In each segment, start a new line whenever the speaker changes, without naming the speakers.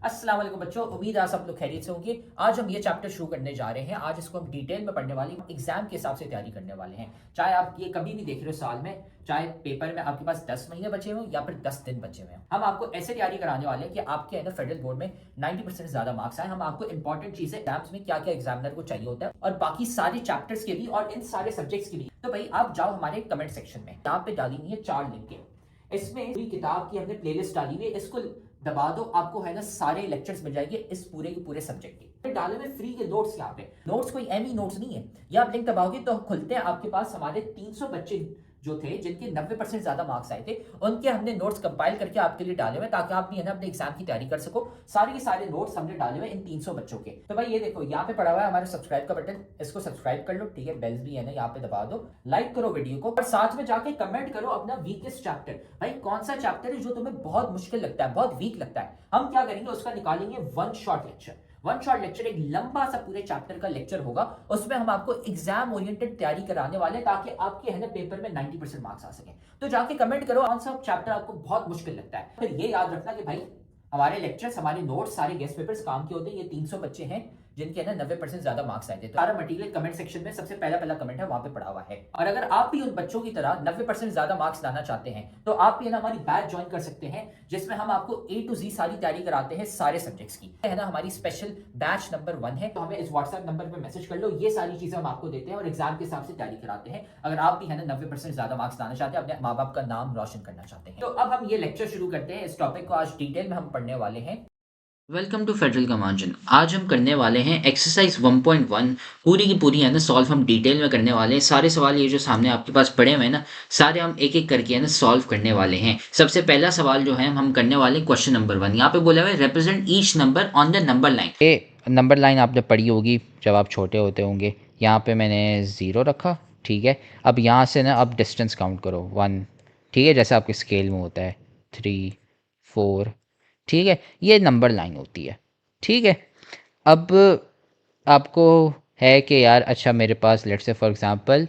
अस्सलाम वालेकुम बच्चों, उम्मीद है आप सब लोग खैरियत से होंगे। आज हम ये चैप्टर शुरू करने जा रहे हैं। आज इसको हम डिटेल में पढ़ने वाले हैं, एग्जाम के हिसाब से तैयारी करने वाले हैं। चाहे आप ये कभी भी देख रहे हो साल में, चाहे पेपर में आपके पास 10 महीने बचे हों या फिर 10 दिन बचे हुए हैं, हम आपको ऐसे तैयारी कराने वाले हैं कि आपके है ना फेडरल बोर्ड में 90% से ज्यादा मार्क्स आए। हम आपको इंपॉर्टेंट चीजें एग्जाम्स में क्या क्या एग्जामिनर को चाहिए होता है और बाकी सारे चैप्टर्स के भी और इन सारे सब्जेक्ट्स के भी। तो भाई आप जाओ हमारे कमेंट सेक्शन में, यहाँ पे डाली हुई है 4 लिंकें। इसमें पूरी किताब की हमने प्लेलिस्ट डाली हुई है, इसको दबा दो, आपको है ना सारे लेक्चर्स मिल जाएंगे इस पूरे के पूरे सब्जेक्ट के। डाले में फ्री के नोट्स, यहाँ पे नोट्स कोई एमी नोट्स नहीं है। ये आप लिंक दबाओगे तो खुलते हैं, आपके पास हमारे 300 बच्चे जो थे जिनके 90% ज्यादा मार्क्स आए थे, उनके हमने नोट्स कंपाइल करके आपके लिए डाले हुए ताकि आप भी है ना अपने एग्जाम की तैयारी कर सको। सारे के सारे नोट्स हमने डाले हुए इन 300 बच्चों के। तो भाई ये देखो यहाँ पे पड़ा हुआ है हमारे सब्सक्राइब का बटन, इसको सब्सक्राइब कर लो, ठीक है। बेल्स भी है ना यहाँ पे दबा दो, लाइक करो वीडियो को और साथ में जाके कमेंट करो अपना वीकेस्ट चैप्टर। भाई कौन सा चैप्टर है जो तुम्हें बहुत मुश्किल लगता है, बहुत वीक लगता है। हम क्या करेंगे, उसका निकालेंगे one shot lecture. One shot lecture एक लंबा सा पूरे चैप्टर का लेक्चर होगा, उसमें हम आपको एग्जाम ओरिएंटेड तैयारी कराने वाले हैं ताकि आपके है ना पेपर में 90% मार्क्स आ सके। तो जाके कमेंट करो कौन सा चैप्टर आपको बहुत मुश्किल लगता है। फिर ये याद रखना कि भाई हमारे लेक्चर्स, हमारे नोट्स, सारे गेस्ट पेपर्स काम के होते हैं। ये 300 बच्चे हैं जिनके ना 90% ज्यादा मार्क्स आए थे। तो सारा मटेरियल कमेंट सेक्शन में सबसे पहला कमेंट है, वहां पे पड़ा हुआ है। और अगर आप भी उन बच्चों की तरह 90% ज्यादा मार्क्स लाना चाहते हैं तो आप भी है ना हमारी बैच ज्वाइन कर सकते हैं, जिसमें हम आपको A to Z सारी तैयारी कराते हैं सारे सब्जेक्ट्स की। है ना हमारी स्पेशल बैच नंबर 1 है, तो हमें इस व्हाट्सएप नंबर पर मैसेज कर लो। ये सारी चीजें हम आपको देते हैं और एग्जाम के हिसाब से तैयारी कराते हैं। अगर आप भी है ना 90% ज्यादा मार्क्स लाना चाहते हैं, अपने माँ बाप का नाम रोशन करना चाहते हैं। तो अब हम ये लेक्चर शुरू करते हैं। इस टॉपिक को आज डिटेल में हम पढ़ने वाले हैं।
वेलकम टू फेडरल कमांजन। आज हम करने वाले हैं एक्सरसाइज 1.1। पूरी की पूरी है ना सॉल्व हम डिटेल में करने वाले हैं। सारे सवाल ये जो सामने आपके पास पड़े हुए हैं ना, सारे हम एक एक करके है ना सॉल्व करने वाले हैं। सबसे पहला सवाल जो है हम करने वाले हैं क्वेश्चन नंबर 1। यहाँ पे बोला हुआ है represent each number on the number line. ये नंबर लाइन आपने पढ़ी होगी जब आप छोटे होते होंगे। यहाँ पे मैंने 0 रखा, ठीक है। अब यहाँ से ना अब डिस्टेंस काउंट करो 1, ठीक है, जैसे आपके स्केल में होता है 3, 4, ठीक है। ये नंबर लाइन होती है, ठीक है। अब आपको है कि यार अच्छा मेरे पास let's say for example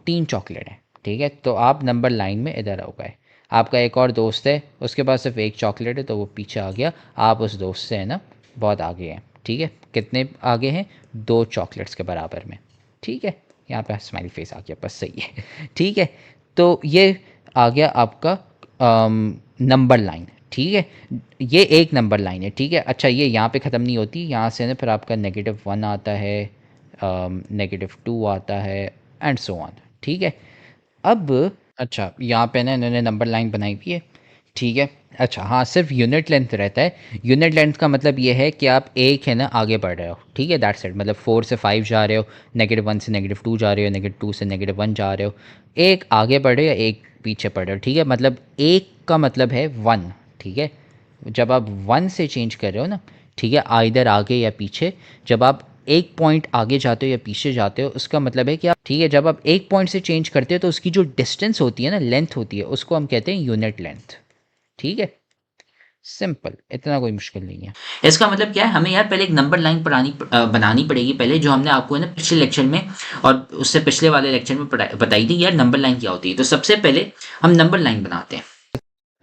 3 chocolate हैं, ठीक है। तो आप नंबर लाइन में इधर आओ गए। आपका एक और दोस्त है, उसके पास सिर्फ एक चॉकलेट है तो वो पीछे आ गया। आप उस दोस्त से है ना बहुत आगे हैं, ठीक है। कितने आगे हैं? 2 चॉकलेट्स के बराबर में, ठीक है। यहाँ पे स्माइली फेस आ गया, बस सही है ठीक है। तो ये आ गया आपका नंबर लाइन, ठीक है। ये एक नंबर लाइन है, ठीक है। अच्छा ये यहाँ पे ख़त्म नहीं होती, यहाँ से ना फिर आपका -1 आता है, -2 आता है एंड सो ऑन, ठीक है। अब अच्छा यहाँ पे ना इन्होंने नंबर लाइन बनाई हुई है, ठीक है। अच्छा हाँ, सिर्फ यूनिट लेंथ रहता है। यूनिट लेंथ का मतलब ये है कि आप एक है ना आगे बढ़ रहे हो, ठीक है। That's it. मतलब 4 से 5 जा रहे हो, -1 से -2 जा रहे हो, -2 से -1 जा रहे हो। एक आगे बढ़ रहे हो या एक पीछे पड़ रहे हो, ठीक है। मतलब एक का मतलब है 1, ठीक है। जब आप 1 से चेंज कर रहे हो ना, ठीक है, आइदर आगे या पीछे, जब आप एक पॉइंट आगे जाते हो या पीछे जाते हो उसका मतलब है कि आप, ठीक है, जब आप एक पॉइंट से चेंज करते हो तो उसकी जो डिस्टेंस होती है ना, लेंथ होती है, उसको हम कहते हैं यूनिट लेंथ, ठीक है। सिंपल, इतना कोई मुश्किल नहीं है। इसका मतलब क्या है, हमें यार पहले एक नंबर लाइन बनानी पड़ेगी पहले, जो हमने आपको है ना पिछले लेक्चर में और उससे पिछले वाले लेक्चर में बताई थी यार नंबर लाइन क्या होती है। तो सबसे पहले हम नंबर लाइन बनाते हैं।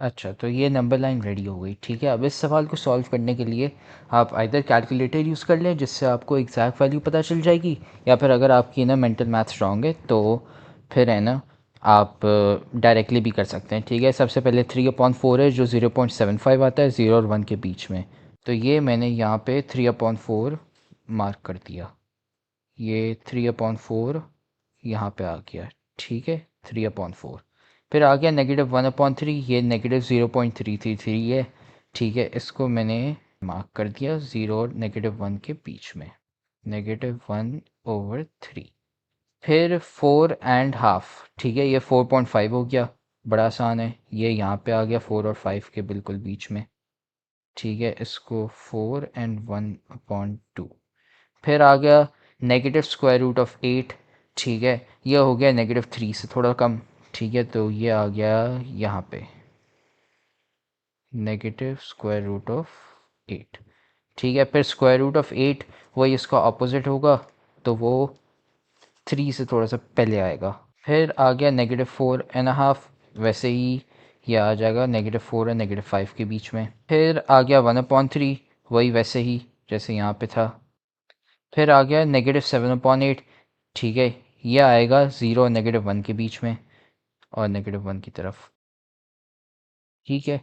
अच्छा तो ये नंबर लाइन रेडी हो गई, ठीक है। अब इस सवाल को सॉल्व करने के लिए आप आइदर कैलकुलेटर यूज़ कर लें जिससे आपको एग्जैक्ट वैल्यू पता चल जाएगी, या फिर अगर आपकी ना मेंटल मैथ स्ट्रॉन्ग है तो फिर है ना आप डायरेक्टली भी कर सकते हैं, ठीक है। सबसे पहले 3/4 है जो 0.75 आता है 0 और 1 के बीच में। तो ये मैंने यहाँ पे 3/4 मार्क कर दिया। ये 3/4 यहाँ पे आ गया, ठीक है। 3/4 फिर आ गया -1/3, ये -0.333 है, ठीक है। इसको मैंने मार्क कर दिया 0 और -1 के बीच में, -1/3। फिर 4.5, ठीक है, ये 4.5 हो गया, बड़ा आसान है। ये यहाँ पे आ गया 4 और 5 के बिल्कुल बीच में, ठीक है। इसको 4 and 1/2। फिर आ गया -√8, ठीक है। ये हो गया -3 से थोड़ा कम, ठीक है। तो ये आ गया यहाँ पे -√8, ठीक है। फिर √8 वही इसका ऑपोजिट होगा, तो वो 3 से थोड़ा सा पहले आएगा। फिर आ गया -4.5, वैसे ही ये आ जाएगा -4 और -5 के बीच में। फिर आ गया 1/3, वही वैसे ही जैसे यहाँ पे था। फिर आ गया -7/8, ठीक है, ये आएगा 0 और -1 के बीच में और -1 की तरफ, ठीक है।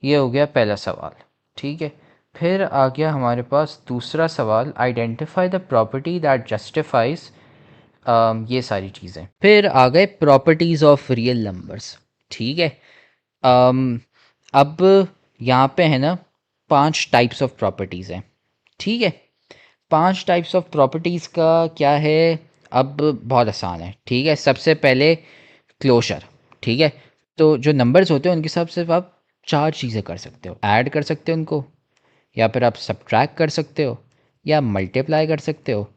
ये हो गया पहला सवाल, ठीक है। फिर आ गया हमारे पास दूसरा सवाल, identify the property that justifies, ये सारी चीज़ें। फिर आ गए प्रॉपर्टीज़ ऑफ रियल नंबर्स, ठीक है। अब यहाँ पे है ना 5 टाइप्स ऑफ प्रॉपर्टीज़ हैं, ठीक है। 5 टाइप्स ऑफ प्रॉपर्टीज़ का क्या है, अब बहुत आसान है, ठीक है। सबसे पहले क्लोजर, ठीक है। तो जो नंबर्स होते हैं उनके साथ सिर्फ आप 4 चीज़ें कर सकते हो, ऐड कर सकते हो उनको, या फिर आप सब्ट्रैक्ट कर सकते हो, या मल्टीप्लाई कर सकते हो,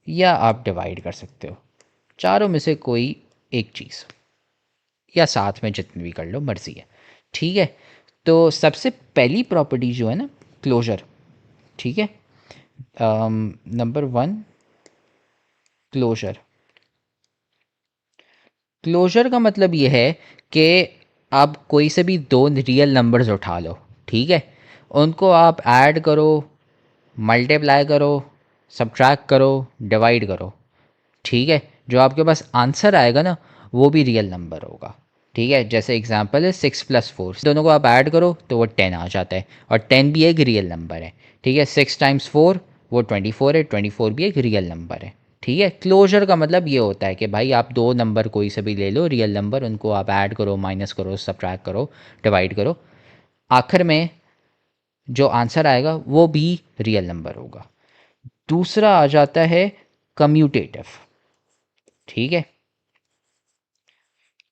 या आप डिवाइड कर सकते हो। चारों में से कोई एक चीज़, या साथ में जितनी भी कर लो, मर्जी है, ठीक है। तो सबसे पहली प्रॉपर्टी जो है ना क्लोजर, ठीक है। Number 1 closure. क्लोजर का मतलब ये है कि आप कोई से भी दो रियल नंबर्स उठा लो, ठीक है, उनको आप ऐड करो, मल्टीप्लाई करो, सब्ट्रैक्ट करो, डिवाइड करो, ठीक है। जो आपके पास आंसर आएगा ना वो भी रियल नंबर होगा, ठीक है। जैसे एग्जांपल है 6 + 4, दोनों को आप ऐड करो तो वो 10 आ जाता है, और 10 भी एक रियल नंबर है, ठीक है। 6 × 4 वो 24 है, 24 भी एक रियल नंबर है, ठीक है। क्लोजर का मतलब ये होता है कि भाई आप दो नंबर कोई से भी ले लो रियल नंबर, उनको आप ऐड करो, माइनस करो, सब्ट्रैक्ट करो, डिवाइड करो, आखिर में जो आंसर आएगा वो भी रियल नंबर होगा। दूसरा आ जाता है कम्यूटेटिव, ठीक है।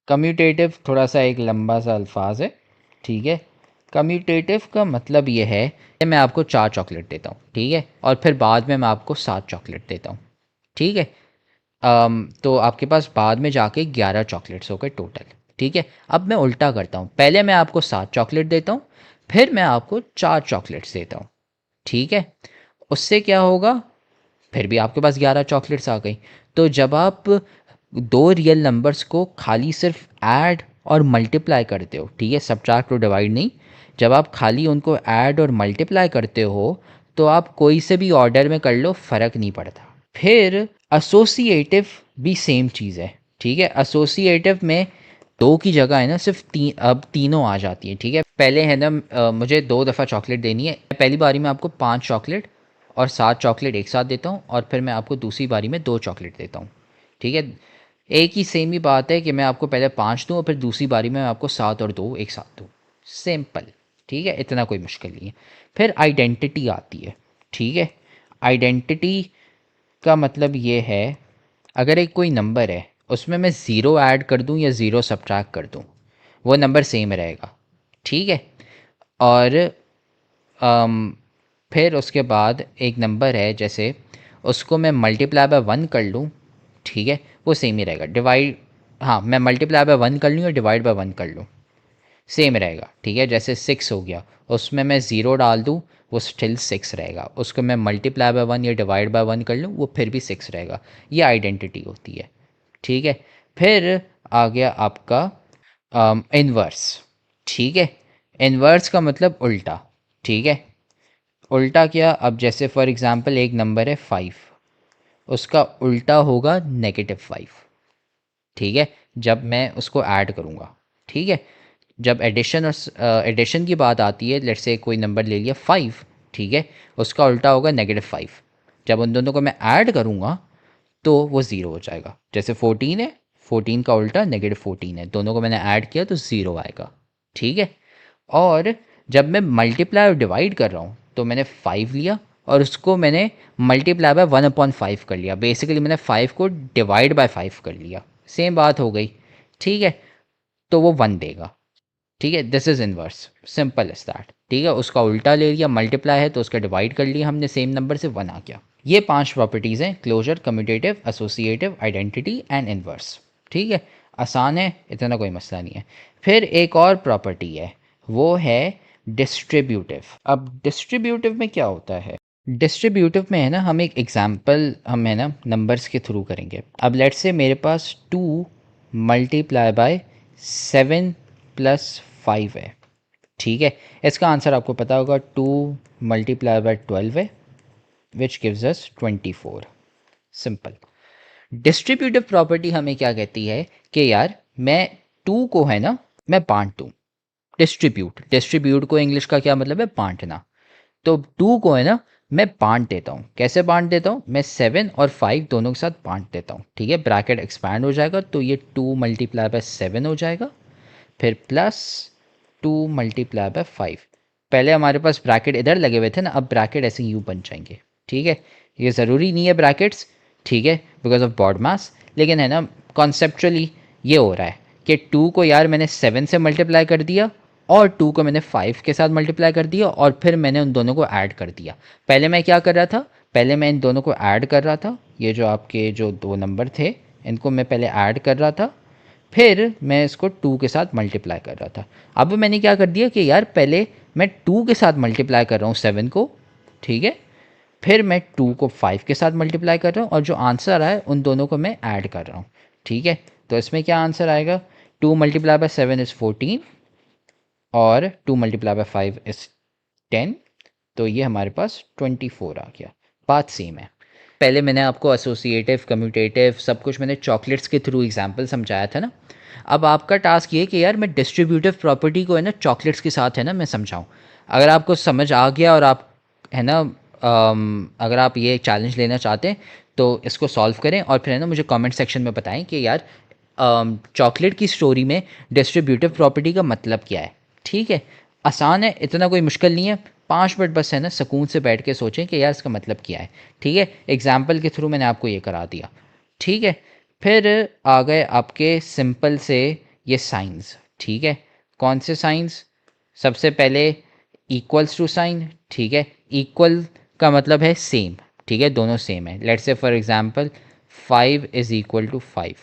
कम्यूटेटिव थोड़ा सा एक लंबा सा अल्फाज है, ठीक है। कम्यूटेटिव का मतलब ये है कि मैं आपको 4 चॉकलेट देता हूँ, ठीक है, और फिर बाद में मैं आपको 7 चॉकलेट देता हूँ, ठीक है। तो आपके पास बाद में जाके 11 चॉकलेट्स हो गए टोटल, ठीक है। अब मैं उल्टा करता हूँ, पहले मैं आपको 7 चॉकलेट देता हूँ, फिर मैं आपको 4 चॉकलेट्स देता हूँ, ठीक है। उससे क्या होगा, फिर भी आपके पास 11 चॉकलेट्स आ गई। तो जब आप दो रियल नंबर्स को खाली सिर्फ ऐड और मल्टीप्लाई करते हो, ठीक है, सब्ट्रैक्ट और डिवाइड नहीं, जब आप खाली उनको ऐड और मल्टीप्लाई करते हो तो आप कोई से भी ऑर्डर में कर लो, फ़र्क नहीं पड़ता। फिर एसोसिएटिव भी सेम चीज़ है, ठीक है। एसोसिएटिव में दो की जगह है ना सिर्फ अब तीनों आ जाती है, ठीक है। पहले है ना मुझे 2 दफ़ा चॉकलेट देनी है, पहली बारी में आपको 5 चॉकलेट और 7 चॉकलेट एक साथ देता हूँ, और फिर मैं आपको दूसरी बारी में 2 चॉकलेट देता हूँ, ठीक है। एक ही सेम ही बात है कि मैं आपको पहले 5 दूँ और फिर दूसरी बारी में मैं आपको 7 और 2 एक साथ दूँ, सिंपल, ठीक है, इतना कोई मुश्किल नहीं है। फिर आइडेंटिटी आती है, ठीक है। आइडेंटिटी का मतलब ये है, अगर एक कोई नंबर है उसमें मैं ज़ीरो ऐड कर दूं या ज़ीरो सब्ट्रैक्ट कर दूं, वो नंबर सेम रहेगा, ठीक है। और फिर उसके बाद एक नंबर है, जैसे उसको मैं मल्टीप्लाई बाय 1 कर लूँ, ठीक है, वो सेम ही रहेगा। डिवाइड, हाँ, मैं मल्टीप्लाई बाय 1 कर लूँ या डिवाइड बाय 1 कर लूँ, सेम रहेगा, ठीक है। जैसे 6 हो गया, उसमें मैं ज़ीरो डाल दूँ वो स्टिल 6 रहेगा, उसको मैं मल्टीप्लाई बाय 1 या डिवाइड बाय 1 कर लूँ वो फिर भी 6 रहेगा। ये आइडेंटिटी होती है, ठीक है। फिर आ गया आपका इन्वर्स, ठीक है। इन्वर्स का मतलब उल्टा, ठीक है। उल्टा क्या, अब जैसे फॉर एग्जांपल एक नंबर है 5, उसका उल्टा होगा -5, ठीक है, जब मैं उसको ऐड करूँगा, ठीक है। जब एडिशन और एडिशन की बात आती है, लेट्स से कोई नंबर ले लिया 5, ठीक है, उसका उल्टा होगा -5, जब उन दोनों को मैं ऐड करूँगा तो वो ज़ीरो हो जाएगा। जैसे 14 है, 14 का उल्टा -14 है, दोनों को मैंने ऐड किया तो ज़ीरो आएगा, ठीक है। और जब मैं मल्टीप्लाई और डिवाइड कर रहा हूँ तो मैंने 5 लिया और उसको मैंने मल्टीप्लाई बाय 1/5 कर लिया, बेसिकली मैंने 5 को डिवाइड बाय 5 कर लिया, सेम बात हो गई, ठीक है। तो वो 1 देगा, ठीक है। This is inverse, simple is that, ठीक है। उसका उल्टा ले लिया, मल्टीप्लाई है तो उसका डिवाइड कर लिया हमने, सेम नंबर से 1 आ गया। ये 5 प्रॉपर्टीज़ हैं, closure, commutative, associative, identity and inverse, ठीक है। आसान है, इतना कोई मसला नहीं है। फिर एक और प्रॉपर्टी है, वो है डिस्ट्रीब्यूटिव। अब डिस्ट्रीब्यूटिव में क्या होता है, डिस्ट्रीब्यूटिव में है ना, हम एक एग्जांपल हम है ना नंबर्स के थ्रू करेंगे। अब लेट्स से मेरे पास 2 मल्टीप्लाई बाय 7 + 5 है, ठीक है। इसका आंसर आपको पता होगा 2 मल्टीप्लाई बाय 12 है, which gives us 24। Simple. Distributive property हमें क्या कहती है कि यार मैं 2 को है ना मैं बांट दूँ। डिस्ट्रीब्यूट को इंग्लिश का क्या मतलब है, बांटना। तो 2 को है ना मैं बांट देता हूँ। कैसे बांट देता हूँ, मैं 7 और 5 दोनों के साथ बांट देता हूँ, ठीक है। ब्रैकेट एक्सपैंड हो जाएगा तो ये 2 मल्टीप्लाई बाय 7 हो जाएगा, फिर प्लस 2 मल्टीप्लाई बाय 5। पहले हमारे पास ब्रैकेट इधर लगे हुए थे ना, अब ब्रैकेट ऐसे यूँ बन जाएंगे, ठीक है। ये ज़रूरी नहीं है ब्रैकेट्स, ठीक है, बिकॉज ऑफ बॉड मास, लेकिन है ना कॉन्सेप्चुअली ये हो रहा है कि 2 को यार मैंने 7 से मल्टीप्लाई कर दिया और 2 को मैंने 5 के साथ मल्टीप्लाई कर दिया और फिर मैंने उन दोनों को ऐड कर दिया। पहले मैं क्या कर रहा था, पहले मैं इन दोनों को ऐड कर रहा था, ये जो आपके जो 2 नंबर थे इनको मैं पहले ऐड कर रहा था, फिर मैं इसको 2 के साथ मल्टीप्लाई कर रहा था। अब मैंने क्या कर दिया कि यार पहले मैं 2 के साथ मल्टीप्लाई कर रहा हूँ 7 को, ठीक है, फिर मैं 2 को 5 के साथ मल्टीप्लाई कर रहा हूँ और जो आंसर आया उन दोनों को मैं ऐड कर रहा हूँ, ठीक है। तो इसमें क्या आंसर आएगा, 2 मल्टीप्लाई बाय 7 इज़ 14 और 2 मल्टीप्लाई बाय 5 इज़ 10, तो ये हमारे पास 24 आ गया। बात सेम है। पहले मैंने आपको एसोसिएटिव, कम्यूटेटिव सब कुछ मैंने चॉकलेट्स के थ्रू एग्जांपल समझाया था ना। अब आपका टास्क ये है कि यार मैं डिस्ट्रीब्यूटिव प्रॉपर्टी को है ना चॉकलेट्स के साथ है ना मैं समझाऊँ। अगर आपको समझ आ गया और आप है ना अगर आप ये चैलेंज लेना चाहते हैं तो इसको सॉल्व करें और फिर है ना मुझे कमेंट सेक्शन में बताएं कि यार चॉकलेट की स्टोरी में डिस्ट्रीब्यूटिव प्रॉपर्टी का मतलब क्या है, ठीक है। आसान है, इतना कोई मुश्किल नहीं है। 5 मिनट बस है ना सुकून से बैठ के सोचें कि यार इसका मतलब क्या है, ठीक है। एग्जाम्पल के थ्रू मैंने आपको ये करा दिया, ठीक है। फिर आ गए आपके सिंपल से ये साइंस, ठीक है। कौन से साइंस, सबसे पहले इक्वल्स टू साइन, ठीक है। इक्वल का मतलब है सेम, ठीक है, दोनों सेम है। Let's say for example 5 is equal to 5,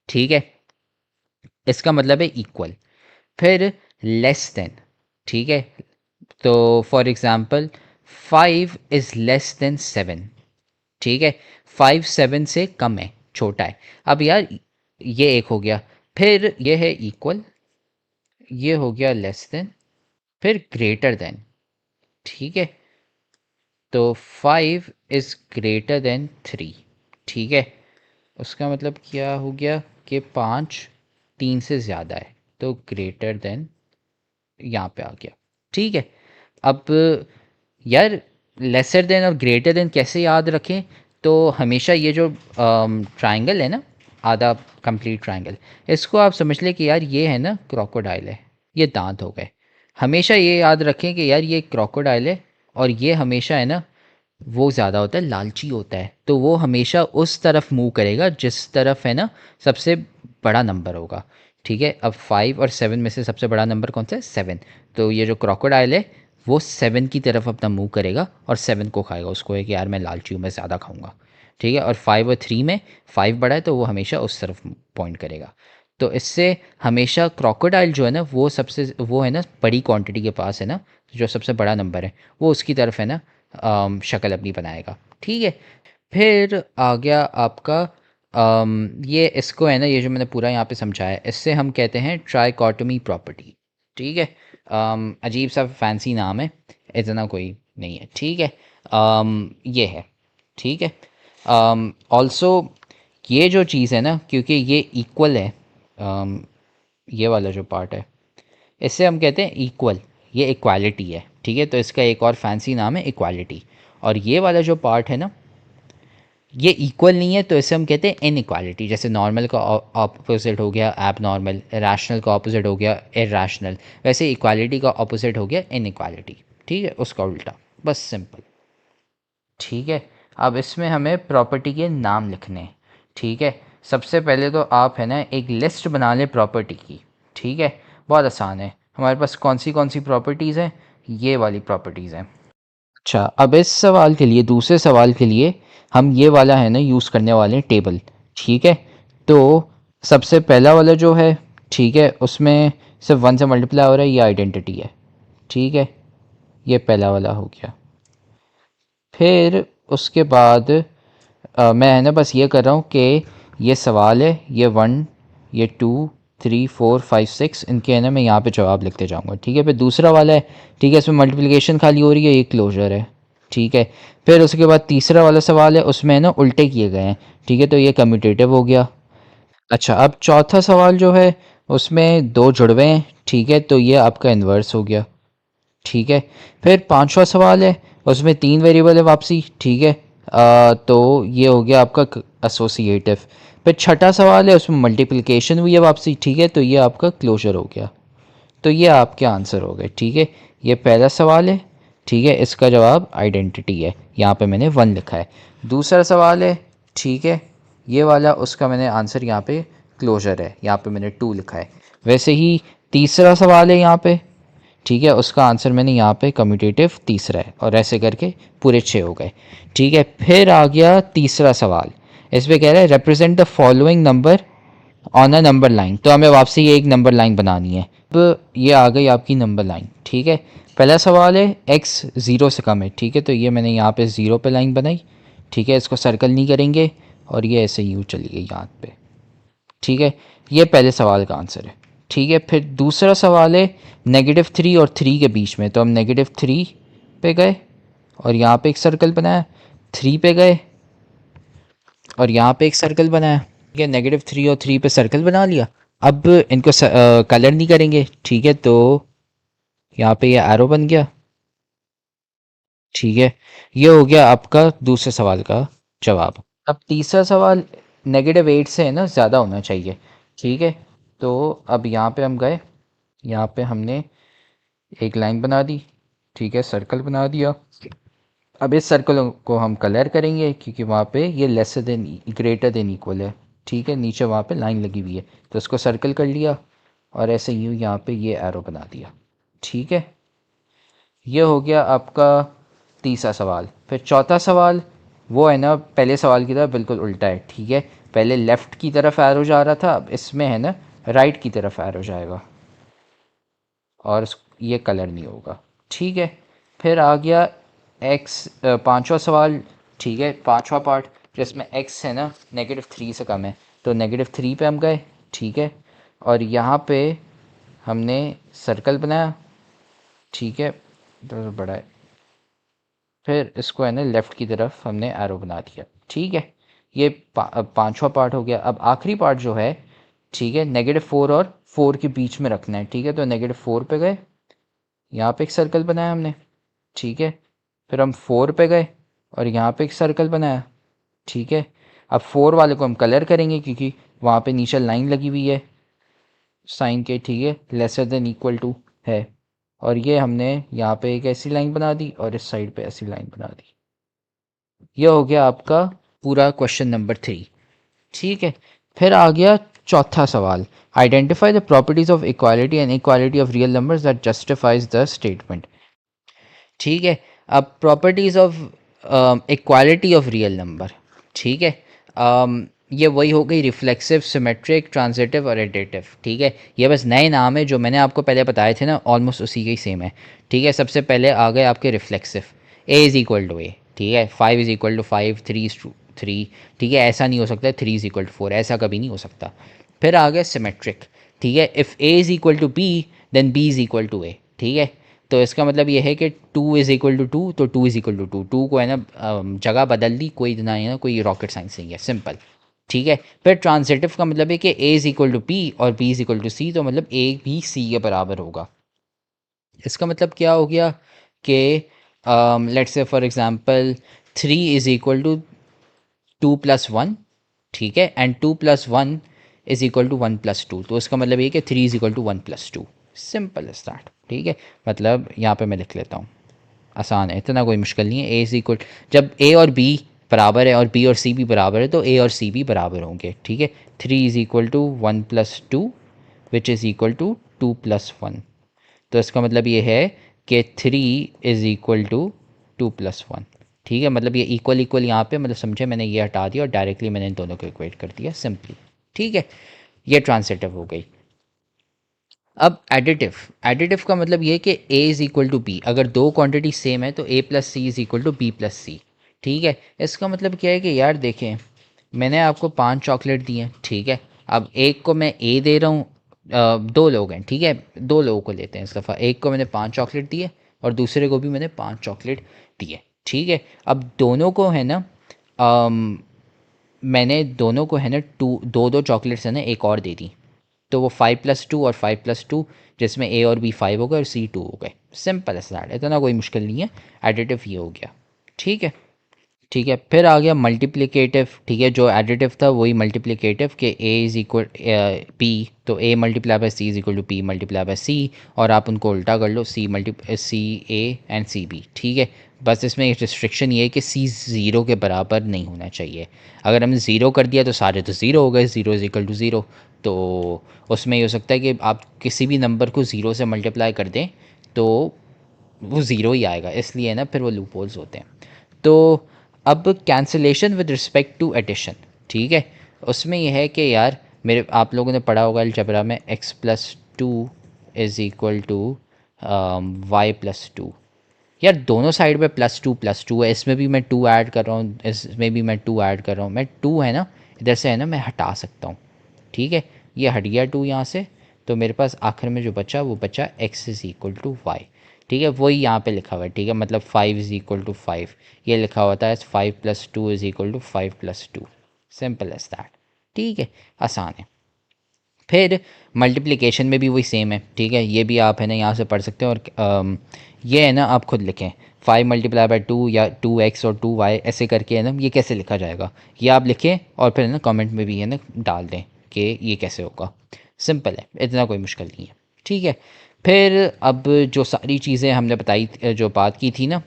ठीक है, इसका मतलब है इक्वल। फिर लेस देन, ठीक है, तो for example 5 is less than 7, ठीक है। 5 7 से कम है, छोटा है। अब यार ये एक हो गया, फिर ये है इक्वल, ये हो गया लेस देन, फिर ग्रेटर देन, ठीक है। तो 5 इज़ ग्रेटर देन 3, ठीक है। उसका मतलब क्या हो गया कि 5 3 से ज़्यादा है, तो ग्रेटर देन यहाँ पे आ गया, ठीक है। अब यार लेसर देन और ग्रेटर देन कैसे याद रखें, तो हमेशा ये जो ट्रायंगल है ना, आधा कंप्लीट ट्रायंगल, इसको आप समझ लें कि यार ये है ना क्रोकोडाइल है, ये दांत हो गए। हमेशा ये याद रखें कि यार ये क्रोकोडाइल है और ये हमेशा है ना वो ज़्यादा होता है, लालची होता है, तो वो हमेशा उस तरफ मूव करेगा जिस तरफ है ना सबसे बड़ा नंबर होगा, ठीक है। अब 5 और 7 में से सबसे बड़ा नंबर कौन सा है, 7, तो ये जो क्रोकोडाइल है वो 7 की तरफ अपना मूव करेगा और 7 को खाएगा। उसको है कि यार मैं लालची हूँ, मैं ज़्यादा खाऊंगा, ठीक है। और 5 और 3 में 5 बड़ा है तो वो हमेशा उस तरफ पॉइंट करेगा। तो इससे हमेशा क्रोकोडाइल जो है ना वो है ना बड़ी क्वांटिटी के पास है ना, जो सबसे बड़ा नंबर है वो उसकी तरफ है ना शक्ल अपनी बनाएगा, ठीक है। फिर आ गया आपका ये इसको है ना, ये जो मैंने पूरा यहाँ पे समझाया है इससे हम कहते हैं ट्राइकोटोमी प्रॉपर्टी, ठीक है। अजीब सा फैंसी नाम है, इतना कोई नहीं है, ठीक है। ये है, ठीक है। ऑल्सो ये जो चीज़ है ना, क्योंकि ये इक्वल है, ये वाला जो पार्ट है इससे हम कहते हैं इक्वल, ये इक्वालिटी है, ठीक है। तो इसका एक और फैंसी नाम है इक्वालिटी। और ये वाला जो पार्ट है ना ये इक्वल नहीं है तो इसे हम कहते हैं इनइक्वालिटी। जैसे नॉर्मल का ऑपोजिट हो गया एब नॉर्मल, रैशनल का ऑपोजिट हो गया इरैशनल, वैसे इक्वालिटी का ऑपोजिट हो गया इनइक्वालिटी, ठीक है, उसका उल्टा, बस सिंपल, ठीक है। अब इसमें हमें प्रॉपर्टी के नाम लिखने हैं, ठीक है। सबसे पहले तो आप है ना एक लिस्ट बना लें प्रॉपर्टी की, ठीक है, बहुत आसान है। हमारे पास कौन सी प्रॉपर्टीज़ हैं, ये वाली प्रॉपर्टीज़ हैं। अच्छा, अब इस सवाल के लिए, दूसरे सवाल के लिए हम ये वाला है ना यूज़ करने वाले हैं टेबल, ठीक है। तो सबसे पहला वाला जो है, ठीक है, उसमें सिर्फ 1 से मल्टीप्लाई हो रहा है, ये आइडेंटिटी है, ठीक है, ये पहला वाला हो गया। फिर उसके बाद मैं है ना बस ये कर रहा हूँ कि ये सवाल है, ये 1 ये 2 3 4 5 6 इनके है ना मैं यहाँ पे जवाब लिखते जाऊँगा, ठीक है। फिर दूसरा वाला है, ठीक है, इसमें मल्टीप्लिकेशन खाली हो रही है, ये क्लोजर है, ठीक है। फिर उसके बाद तीसरा वाला सवाल है, उसमें ना उल्टे किए गए हैं, ठीक है, तो ये कम्यूटेटिव हो गया। अच्छा, अब चौथा सवाल जो है उसमें दो जुड़वे हैं, ठीक है, तो ये आपका इन्वर्स हो गया, ठीक है। फिर पांचवा सवाल है, उसमें तीन वेरिएबल है वापसी, ठीक है, तो ये हो गया आपका एसोसिएटिव। फिर छठा सवाल है, उसमें मल्टीप्लिकेशन हुई है वापसी, ठीक है, तो ये आपका क्लोजर हो गया। तो ये आपके आंसर हो गए, ठीक है। ये पहला सवाल है, ठीक है, इसका जवाब आइडेंटिटी है, यहाँ पे मैंने 1 लिखा है। दूसरा सवाल है, ठीक है, ये वाला उसका मैंने आंसर यहाँ पे क्लोजर है, यहाँ पे मैंने 2 लिखा है। वैसे ही तीसरा सवाल है यहाँ पे, ठीक है, उसका आंसर मैंने यहाँ पे कम्यूटेटिव तीसरा है, और ऐसे करके पूरे 6 हो गए, ठीक है। फिर आ गया तीसरा सवाल, इस पर कह रहा है represent the following number on a number line, तो हमें वापसी एक नंबर लाइन बनानी है। अब ये आ गई आपकी नंबर लाइन, ठीक है। पहला सवाल है x 0 से कम है, ठीक है, तो ये मैंने यहाँ पे 0 पे लाइन बनाई, ठीक है, इसको सर्कल नहीं करेंगे, और ये ऐसे यूँ चली गई यहाँ पे, ठीक है। ये पहले सवाल का आंसर है, ठीक है। फिर दूसरा सवाल है -3 और 3 के बीच में, तो हम -3 पे गए और यहाँ पे एक सर्कल बनाया, 3 पे गए और यहाँ पे एक सर्कल बनाया, ठीक है। -3 और 3 पे सर्कल बना लिया। अब इनको कलर नहीं करेंगे, ठीक है, तो यहाँ पे ये एरो बन गया, ठीक है। ये हो गया आपका दूसरे सवाल का जवाब। अब तीसरा सवाल -8 से है ना ज़्यादा होना चाहिए, ठीक है। तो अब यहाँ पे हम गए, यहाँ पे हमने एक लाइन बना दी, ठीक है, सर्कल बना दिया। अब इस सर्कल को हम कलर करेंगे क्योंकि वहाँ पे ये lesser than greater than equal है, ठीक है, नीचे वहाँ पे लाइन लगी हुई है, तो इसको सर्कल कर लिया और ऐसे यूँ यहाँ पे ये एरो बना दिया, ठीक है। ये हो गया आपका तीसरा सवाल। फिर चौथा सवाल वो है ना पहले सवाल की तरह बिल्कुल उल्टा है, ठीक है। पहले लेफ़्ट की तरफ एरो जा रहा था, अब इसमें है ना राइट की तरफ एरो जाएगा, और ये कलर नहीं होगा, ठीक है। फिर आ गया एक्स, पांचवा सवाल, ठीक है, पांचवा पार्ट जिसमें एक्स है ना -3 से कम है, तो -3 पे हम गए, ठीक है, और यहाँ पे हमने सर्कल बनाया, ठीक है, तो बड़ा है। फिर इसको है ना लेफ़्ट की तरफ हमने एरो बना दिया, ठीक है। ये पांचवा पार्ट हो गया। अब आखिरी पार्ट जो है, ठीक है, -4 और 4 के बीच में रखना है, ठीक है, तो -4 पे गए, यहाँ पे एक सर्कल बनाया हमने, ठीक है। फिर हम 4 पे गए और यहाँ पे एक सर्कल बनाया, ठीक है। अब 4 वाले को हम कलर करेंगे क्योंकि वहाँ पे नीचे लाइन लगी हुई है साइन के, ठीक है, लेसर देन इक्वल टू है, और ये हमने यहाँ पे एक ऐसी लाइन बना दी और इस साइड पे ऐसी लाइन बना दी। यह हो गया आपका पूरा क्वेश्चन नंबर 3, ठीक है। फिर आ गया चौथा सवाल, identify the properties of equality and equality of real numbers that justifies the statement, ठीक है। अब properties of equality of real number, ठीक है, ये वही हो गई रिफ्लेक्सिव, सिमेट्रिक, ट्रांजिटिव और एडिटिव, ठीक है। ये बस नए नाम है जो मैंने आपको पहले बताए थे ना, ऑलमोस्ट उसी के ही सेम है, ठीक है। सबसे पहले आ गए आपके reflexive, A is equal to A, ठीक है, 5 is equal to 5, 3 is to 3, ठीक है, ऐसा नहीं हो सकता 3 इज़ इक्वल टू 4, ऐसा कभी नहीं हो सकता। फिर आ गया सिमेट्रिक, ठीक है, if A is equal to B then B is equal to A, ठीक है। तो इसका मतलब ये है कि 2 इज़ इक्वल टू 2, तो 2 इज़ इक्वल टू 2, 2 को है ना जगह बदल दी, कोई ना है ना कोई रॉकेट साइंस नहीं है, सिंपल, ठीक है। फिर ट्रांजिटिव का मतलब है कि A is equal to B और B is equal to C, तो मतलब ए भी सी के बराबर होगा। इसका मतलब क्या हो गया कि let's say for example 3 is equal to 2 plus 1, ठीक है, and 2 plus 1 is equal to 1 plus 2, तो इसका मतलब ये कि 3 is equal to 1 plus 2, simple is that, ठीक है। मतलब यहाँ पे मैं लिख लेता हूँ, आसान है, इतना कोई मुश्किल नहीं है। ए इज़ इक्वल, जब ए और बी बराबर है और बी और सी भी बराबर है तो ए और सी भी बराबर होंगे, ठीक है। 3 is equal to 1 plus 2 which is equal to 2 plus 1, तो इसका मतलब ये है कि 3 इज़ इक्वल टू 2 प्लस 1, ठीक है। मतलब ये इक्वल इक्वल यहाँ पे मतलब समझे, मैंने ये हटा दिया और डायरेक्टली मैंने इन दोनों को इक्वेट कर दिया सिंपली, ठीक है। ये ट्रांसिटिव हो गई। अब एडिटिव, एडिटिव का मतलब ये कि a is equal to B, अगर दो क्वांटिटी सेम है तो a plus C is equal to B plus C, ठीक है। इसका मतलब क्या है कि यार देखें, मैंने आपको 5 चॉकलेट दी हैं, ठीक है, अब एक को मैं a दे रहा हूँ दो लोग हैं, ठीक है, दो लोगों को लेते हैं इस दफ़ा। एक को मैंने 5 चॉकलेट दिए और दूसरे को भी मैंने 5 चॉकलेट दिए, ठीक है। अब दोनों को है ना मैंने दोनों को है ना दो दो चॉकलेट्स है ना एक और दे दी, तो वो 5+2 और 5+2, जिसमें ए और बी 5 हो गए और सी 2 हो गए। सिंपल है, इतना कोई मुश्किल नहीं है। एडिटिव ये हो गया, ठीक है। ठीक है, फिर आ गया मल्टीप्लिकेटिव, ठीक है, जो एडिटिव था वही मल्टीप्लिकेटिव के ए इज़ इक्वल पी, तो A multiply by C is equal to P multiply by C, और आप उनको उल्टा कर लो, सी ए एंड सी बी, ठीक है। बस इसमें एक रिस्ट्रिक्शन ये है कि सी ज़ीरो के बराबर नहीं होना चाहिए। अगर हमने ज़ीरो कर दिया तो सारे तो ज़ीरो हो गए, zero is equal to zero. तो उसमें ये हो सकता है कि आप किसी भी नंबर को ज़ीरो से मल्टीप्लाई कर दें तो वो ज़ीरो ही आएगा, इसलिए ना फिर वो लूप होल्स होते हैं। तो अब cancellation with respect to addition, ठीक है, उसमें यह है कि यार मेरे आप लोगों ने पढ़ा होगा अलजबरा में x+2 is equal to y+2। यार दोनों साइड पे +2 है, इसमें भी मैं 2 ऐड कर रहा हूँ, इसमें भी मैं 2 ऐड कर रहा हूँ। मैं 2 है ना इधर से है ना मैं हटा सकता हूँ, ठीक है। ये हट गया 2 यहाँ से, तो मेरे पास आखिर में जो बचा वो बचा x is equal to Y, ठीक है। वही यहाँ पे लिखा हुआ है, ठीक है, मतलब 5 इज़ इक्वल टू 5, ये लिखा होता है 5+2 is equal to 5+2। Simple as that, ठीक है, आसान है। फिर मल्टीप्लिकेशन में भी वही सेम है, ठीक है, ये भी आप है ना यहाँ से पढ़ सकते हैं। और ये है ना आप खुद लिखें 5 × 2 या 2x और 2y ऐसे करके है ना ये कैसे लिखा जाएगा, ये आप लिखें और फिर है ना कमेंट में भी है ना डाल दें कि ये कैसे होगा। सिंपल है, इतना कोई मुश्किल नहीं है, ठीक है। फिर अब जो सारी चीज़ें हमने बताई, जो बात की थी ना,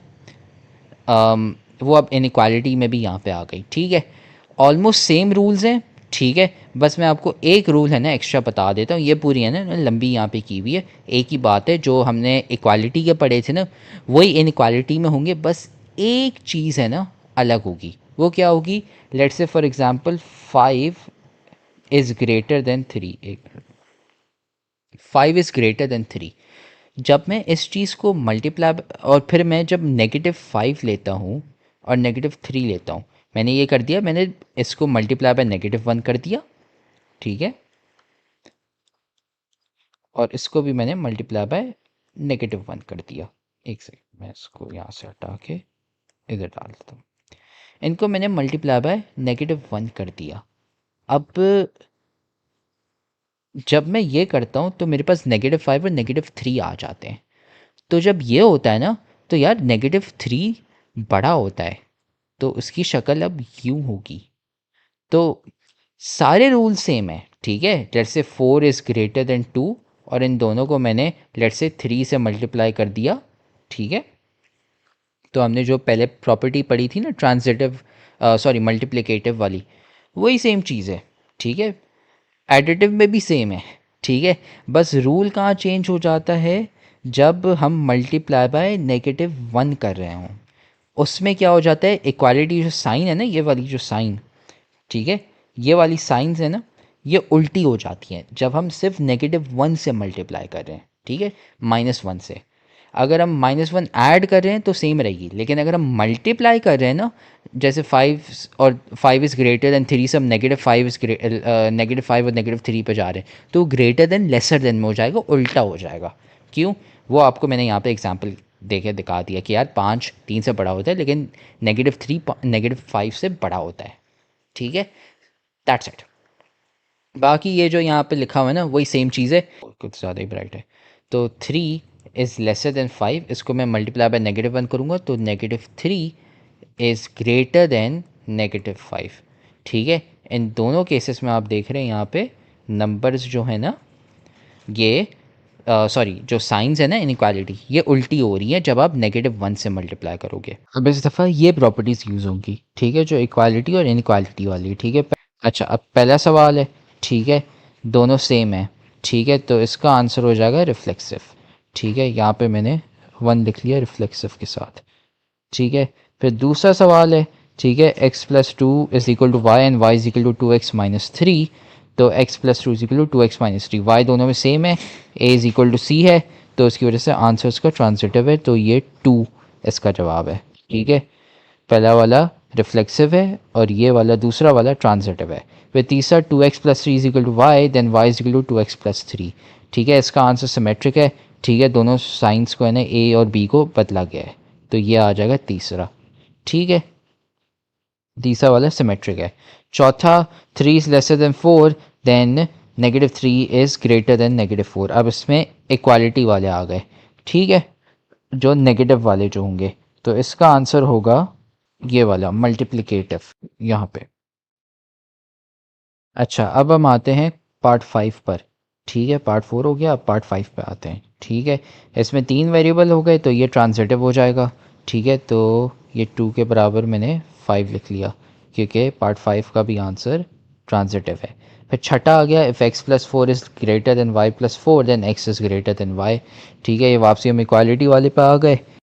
वो अब इनइक्वालिटी में भी यहाँ पे आ गई, ठीक है। ऑलमोस्ट सेम रूल्स हैं, ठीक है, बस मैं आपको एक रूल है ना एक्स्ट्रा बता देता हूँ। ये पूरी है ना लंबी यहाँ पे की हुई है, एक ही बात है जो हमने इक्वालिटी के पढ़े थे ना वही इनइक्वालिटी में होंगे, बस एक चीज़ है ना अलग होगी। वो क्या होगी, let's say for example 5 is greater then 3, 5 is greater then 3। जब मैं इस चीज़ को मल्टीप्लाई और फिर मैं जब -5 लेता हूँ और -3 लेता हूँ, मैंने ये कर दिया, मैंने इसको मल्टीप्लाई बाय -1 कर दिया, ठीक है, और इसको भी मैंने मल्टीप्लाई बाय -1 कर दिया। एक सेकंड, मैं इसको यहाँ से हटा के इधर डाल देता हूँ। इनको मैंने मल्टीप्लाई बाय -1 कर दिया। अब जब मैं ये करता हूँ तो मेरे पास -5 और -3 आ जाते हैं। तो जब ये होता है ना तो यार -3 बड़ा होता है, तो उसकी शक्ल अब यूं होगी। तो सारे रूल सेम है, ठीक है। लेट से 4 इज़ ग्रेटर देन 2 और इन दोनों को मैंने लेट से 3 से मल्टीप्लाई कर दिया, ठीक है। तो हमने जो पहले प्रॉपर्टी पढ़ी थी ना ट्रांजिटिव सॉरी मल्टीप्लिकेटिव वाली, वही सेम चीज़ है, ठीक है। एडिटिव में भी सेम है, ठीक है। बस रूल कहाँ चेंज हो जाता है, जब हम मल्टीप्लाई बाय -1 कर रहे हों, उसमें क्या हो जाता है, इक्वालिटी जो साइन है ना, ये वाली जो साइन, ठीक है, ये वाली साइंस है ना ये उल्टी हो जाती हैं जब हम सिर्फ -1 से मल्टीप्लाई कर रहे हैं, ठीक है, -1 से। अगर हम -1 ऐड कर रहे हैं तो सेम रहेगी, लेकिन अगर हम मल्टीप्लाई कर रहे हैं ना, जैसे 5 और 5 इज़ ग्रेटर देन 3 से हम -5 और -3 पे जा रहे हैं, तो ग्रेटर देन लेसर देन में हो जाएगा, उल्टा हो जाएगा। क्यों, वो आपको मैंने यहाँ पे एग्जांपल देके दिखा दिया कि यार 5 3 से बड़ा होता है, लेकिन -3 -5 से बड़ा होता है, ठीक है। That's it. बाकी ये जो यहाँ पे लिखा हुआ है ना वही सेम चीज़ है, कुछ ज़्यादा ही ब्राइट है। तो 3 इज़ लेसर देन 5, इसको मैं मल्टीप्लाई बाय -1 करूँगा तो -3 इज़ ग्रेटर देन -5, ठीक है। इन दोनों केसेस में आप देख रहे हैं यहाँ पे नंबर्स जो है ना ये सॉरी जो साइंस है ना इनइक्वालिटी ये उल्टी हो रही है जब आप -1 से मल्टीप्लाई करोगे। अब इस दफ़ा ये प्रॉपर्टीज़ यूज़ होंगी, ठीक है, जो इक्वालिटी और इनइक्वालिटी वाली, ठीक है। अच्छा, अब पहला सवाल है, ठीक है, दोनों सेम है, ठीक है, तो इसका आंसर हो जाएगा रिफ्लेक्सिव, ठीक है। यहाँ पे मैंने 1 लिख लिया रिफ्लेक्सिव के साथ, ठीक है। फिर दूसरा सवाल है, ठीक है, x+2 is equal to Y and Y is equal to 2x-3, तो x+2 is equal to 2x-3, Y दोनों में सेम है, a इज़ इक्वल टू सी है, तो उसकी वजह से आंसर इसका ट्रांजिटिव है, तो ये 2 इसका जवाब है, ठीक है। पहला वाला रिफ्लेक्सिव है और ये वाला दूसरा वाला ट्रांजिटिव है। फिर तीसरा 2x+3 is equal to Y, then y is equal to 2x+3। ठीक है, इसका आंसर सिमेट्रिक है। ठीक है, दोनों साइंस को है ना ए और बी को बदला गया है, तो ये आ जाएगा तीसरा। ठीक है, तीसरा वाला सिमेट्रिक है। चौथा 3 is lesser than 4, then -3 is greater than -4। अब इसमें इक्वालिटी वाले आ गए। ठीक है, जो नेगेटिव वाले जो होंगे, तो इसका आंसर होगा ये वाला मल्टीप्लिकेटिव यहाँ पे। अच्छा, अब हम आते हैं पार्ट 5 पर। ठीक है, पार्ट 4 हो गया, अब पार्ट 5 पे आते हैं। ठीक है, इसमें 3 वेरिएबल हो गए, तो ये ट्रांजिटिव हो जाएगा। ठीक है, तो ये 2 के बराबर मैंने 5 लिख लिया, क्योंकि पार्ट 5 का भी आंसर ट्रांजिटिव है। फिर छठा आ गया, if x+4 is greater than y+4 then x is greater than y। ठीक है, ये वापसी हम इक्वालिटी वाले पे आ गए।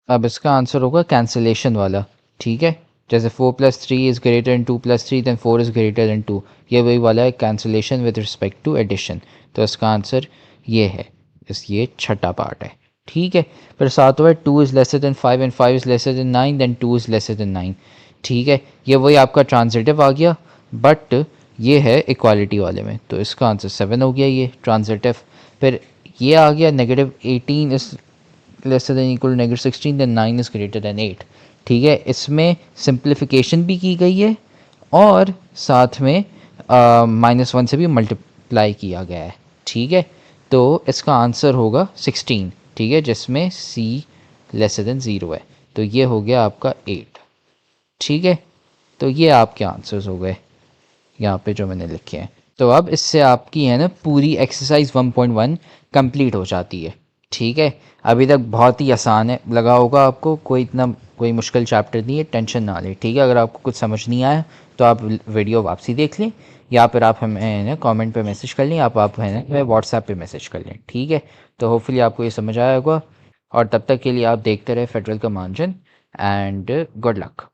अब इसका आंसर होगा कैंसिलेशन वाला। ठीक है, जैसे 4+3 is greater than 2+3 then 4 is greater than 2, ये वही वाला है cancellation with respect to addition. तो इसका आंसर ये है, ये छठा पार्ट है। ठीक है, फिर सातवां 2 is lesser than 5 and 5 is lesser than 9 then 2 is lesser than 9। ठीक है, ये वही आपका ट्रांजिटिव आ गया, बट ये है इक्वालिटी वाले में, तो इसका आंसर 7 हो गया ये ट्रांजिटिव। फिर ये आ गया -18 is lesser than equal to -16 then 9 is greater than 8। ठीक है, इसमें सिंप्लीफिकेशन भी की गई है और साथ में -1 से भी मल्टीप्लाई किया गया है। ठीक है, तो इसका आंसर होगा 16। ठीक है, जिसमें c लेसर देन 0 है, तो ये हो गया आपका 8। ठीक है, तो ये आपके आंसर्स हो गए यहाँ पे जो मैंने लिखे हैं। तो अब इससे आपकी है ना पूरी एक्सरसाइज 1.1 कंप्लीट हो जाती है। ठीक है, अभी तक बहुत ही आसान है, लगा होगा आपको, कोई मुश्किल चैप्टर नहीं है, टेंशन ना लें। ठीक है, अगर आपको कुछ समझ नहीं आया तो आप वीडियो वापसी देख लें, या फिर आप हमें ना कमेंट पे मैसेज कर लें, आप है ना व्हाट्सएप पे मैसेज कर लें। ठीक है, तो होपफुली आपको ये समझ आया होगा, और तब तक के लिए आप देखते रहे फेडरल का margin, and good luck.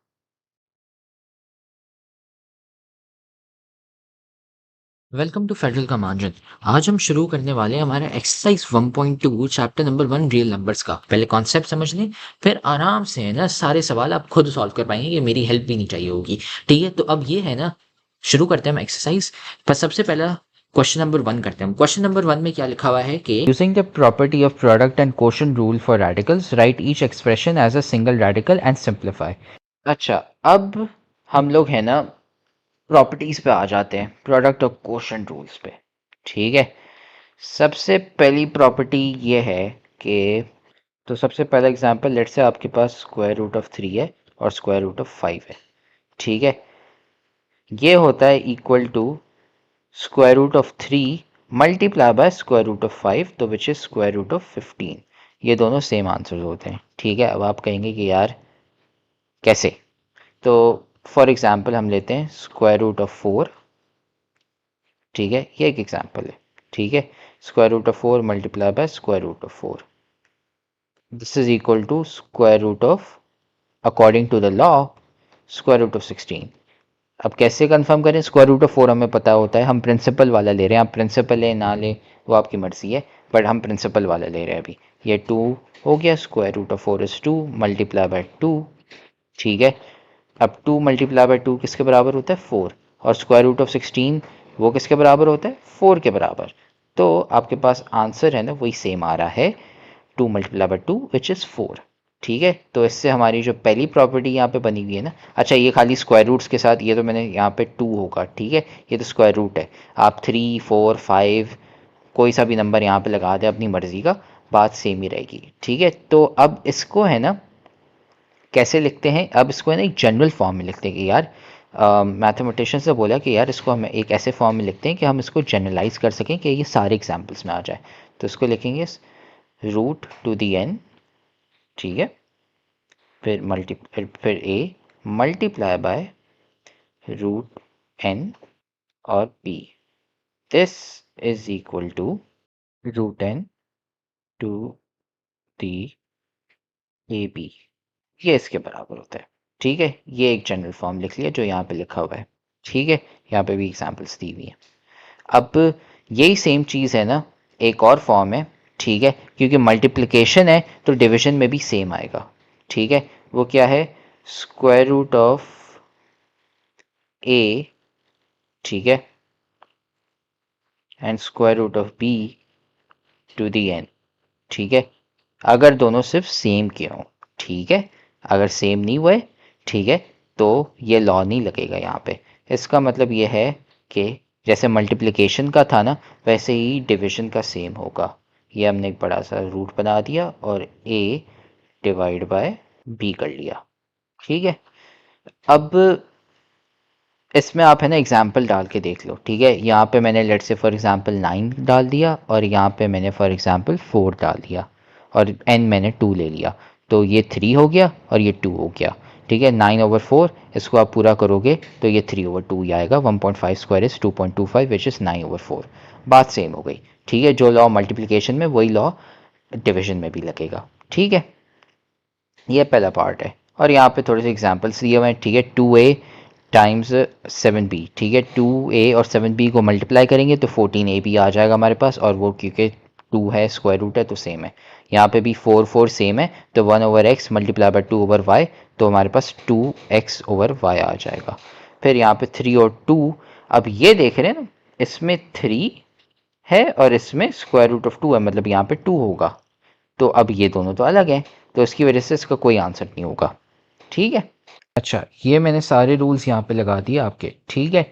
Welcome to federal का मार्जिन। आज हम शुरू करने वाले हैं हमारा exercise 1.2 chapter number 1 real numbers का। पहले कॉन्सेप्ट समझ लें, फिर आराम से है ना सारे सवाल आप खुद सॉल्व कर पाएंगे, ये मेरी हेल्प भी नहीं चाहिए होगी। ठीक है, तो अब ये है ना, शुरू करते हैं हम एक्सरसाइज। पर सबसे पहला क्वेश्चन नंबर 1 करते हैं हम। क्वेश्चन नंबर 1 में क्या लिखा हुआ है कि using the property of product and quotient rule for radicals write each expression as a single radical and simplify. अच्छा, अब हम लोग है ना प्रॉपर्टीज पे आ जाते हैं, प्रोडक्ट और क्वोशंट रूल्स पे। ठीक है, सबसे पहली प्रॉपर्टी ये है कि, तो सबसे पहला एग्जांपल, लेट्स से आपके पास स्क्वायर रूट ऑफ 3 है और स्क्वायर रूट ऑफ 5 है। ठीक है, ये होता है equal to square root of 3 multiply by square root of 5, तो which is square root of 15। ये दोनों सेम आंसर होते हैं। ठीक है, अब आप कहेंगे कि यार कैसे, तो फॉर एग्जाम्पल हम लेते हैं स्क्वायर रूट ऑफ 4। ठीक है, ये एक एग्जाम्पल है। ठीक है, square root of 4 multiply by square root of 4, this is equal to square root of, according to the law, square root of 16। अब कैसे कंफर्म करें, स्क्वायर रूट ऑफ 4 हमें पता होता है, हम प्रिंसिपल वाला ले रहे हैं। आप प्रिंसिपल ले ना ले वो आपकी मर्जी है, बट हम प्रिंसिपल वाला ले रहे हैं अभी। ये 2 हो गया, square root of 4 is 2 multiply by 2। ठीक है, अब 2 मल्टीप्लाई बाय 2 किसके बराबर होता है, 4, और स्क्वायर रूट ऑफ 16 वो किसके बराबर होता है, 4 के बराबर। तो आपके पास आंसर है ना वही सेम आ रहा है, 2 मल्टीप्लाई बाय 2 विच इज़ 4। ठीक है, तो इससे हमारी जो पहली प्रॉपर्टी यहाँ पे बनी हुई है ना, अच्छा ये खाली स्क्वायर रूट्स के साथ, ये तो मैंने यहाँ पे 2 होगा। ठीक है, ये तो स्क्वायर रूट है, आप 3 4 5 कोई सा भी नंबर यहाँ पे लगा दें अपनी मर्जी का, बात सेम ही रहेगी। ठीक है, तो अब इसको है ना कैसे लिखते हैं, अब इसको है ना एक जनरल फॉर्म में लिखते हैं कि यार, मैथमेटिशियन से बोला कि यार इसको हम एक ऐसे फॉर्म में लिखते हैं कि हम इसको जनरलाइज कर सकें कि ये सारे एग्जाम्पल्स में आ जाए। तो इसको लिखेंगे रूट टू दी एन। ठीक है, फिर A multiply by root N और B, this is equal to root N to the A B, ये इसके बराबर होता है। ठीक है, ये एक जनरल फॉर्म लिख लिया जो यहाँ पे लिखा हुआ है। ठीक है, यहाँ पे भी एग्जाम्पल्स दी हुई है। अब यही सेम चीज़ है ना एक और फॉर्म है। ठीक है, क्योंकि मल्टीप्लिकेशन है तो डिवीजन में भी सेम आएगा। ठीक है, वो क्या है, स्क्वायर रूट ऑफ ए, ठीक है, and square root of B to the N, ठीक है, अगर दोनों सिर्फ सेम के हों, ठीक है, अगर सेम नहीं हुए, ठीक है, तो ये लॉ नहीं लगेगा यहाँ पे। इसका मतलब ये है कि जैसे मल्टीप्लिकेशन का था ना, वैसे ही डिवीजन का सेम होगा। ये हमने एक बड़ा सा रूट बना दिया और ए डिवाइड बाय बी कर लिया, ठीक है। अब इसमें आप है ना एग्जाम्पल डाल के देख लो, ठीक है। यहाँ पे मैंने लेट से फॉर एग्जाम्पल 9 डाल दिया और यहाँ पे मैंने फॉर एग्जाम्पल 4 डाल दिया और n मैंने 2 ले लिया, तो ये 3 हो गया और ये 2 हो गया, ठीक है। 9/4 इसको आप पूरा करोगे तो ये 3/2 ही आएगा। 1.5 स्क्वायर इज 2.25 विच इज़ 9/4। बात सेम हो गई, ठीक है। जो लॉ मल्टीप्लिकेशन में वही लॉ डिविजन में भी लगेगा, ठीक है। ये पहला पार्ट है और यहाँ पे थोड़े से एग्जांपल्स दिए हुए हैं, ठीक है। 2a टाइम्स 7b, ठीक है। 2a और 7b को मल्टीप्लाई करेंगे तो 14ab आ जाएगा हमारे पास, और वो क्योंकि 2 है स्क्वायर रूट है तो सेम है। यहाँ पे भी 4 सेम है तो 1/x मल्टीप्लाई बाय 2/y, तो हमारे पास 2x/y आ जाएगा। फिर यहाँ पे 3 और 2, अब ये देख रहे हैं ना, इसमें 3 है और इसमें स्क्वायर रूट ऑफ 2 है, मतलब यहाँ पे 2 होगा। तो अब ये दोनों तो अलग हैं, तो इसकी वजह से इसका कोई आंसर नहीं होगा, ठीक है। अच्छा, ये मैंने सारे रूल्स यहाँ पे लगा दिए आपके, ठीक है।